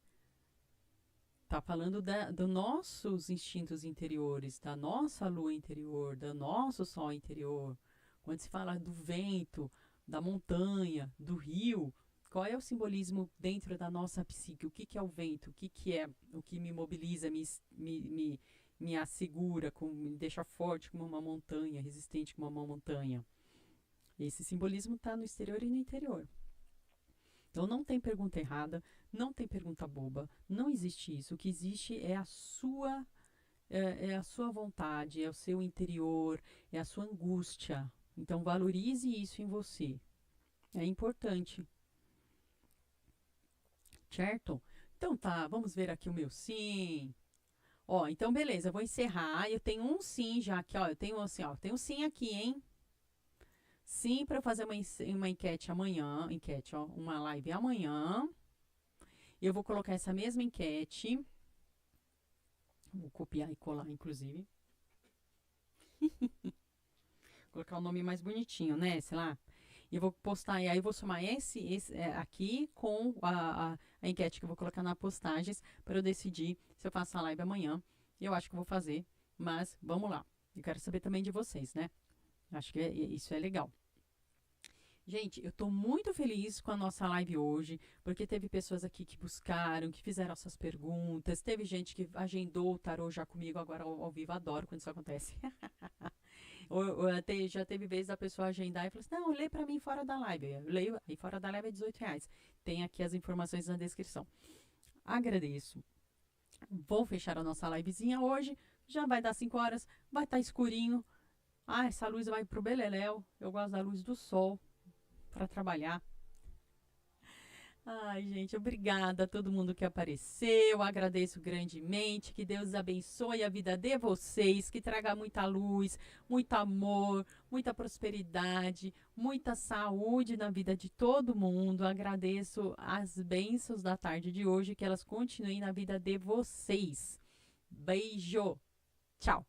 Tá falando dos nossos instintos interiores, da nossa lua interior, do nosso sol interior. Quando se fala do vento, da montanha, do rio, qual é o simbolismo dentro da nossa psique? O que é o vento? O que é o que me mobiliza, me assegura, me deixa forte como uma montanha, resistente como uma montanha? Esse simbolismo está no exterior e no interior. Então não tem pergunta errada, não tem pergunta boba, não existe isso. O que existe é a sua vontade, é o seu interior, é a sua angústia. Então valorize isso em você. É importante. Certo? Então tá, vamos ver aqui o meu sim. Ó, então beleza, eu vou encerrar. Eu tenho um sim já aqui, ó. Eu tenho assim, ó, tenho um sim aqui, hein? Sim, para fazer uma enquete amanhã. Enquete, ó, uma live amanhã. Eu vou colocar essa mesma enquete. Vou copiar e colar, inclusive. Colocar o nome mais bonitinho, né? Sei lá. E eu vou postar, e aí eu vou somar esse aqui com a enquete que eu vou colocar na postagens para eu decidir se eu faço a live amanhã. Eu acho que eu vou fazer, mas vamos lá. Eu quero saber também de vocês, né? Acho que isso é legal. Gente, eu tô muito feliz com a nossa live hoje, porque teve pessoas aqui que buscaram, que fizeram essas perguntas, teve gente que agendou o tarô já comigo agora ao vivo, adoro quando isso acontece. Já teve vezes a pessoa agendar e falar assim, não, lê pra mim fora da live. Eu leio, e fora da live é R$18. Tem aqui as informações na descrição. Agradeço. Vou fechar a nossa livezinha hoje, já vai dar 5 horas, vai estar escurinho. Ah, essa luz vai pro beleléu, eu gosto da luz do sol para trabalhar. Ai, gente, obrigada a todo mundo que apareceu. Agradeço grandemente. Que Deus abençoe a vida de vocês, que traga muita luz, muito amor, muita prosperidade, muita saúde na vida de todo mundo. Agradeço as bênçãos da tarde de hoje, que elas continuem na vida de vocês. Beijo. Tchau.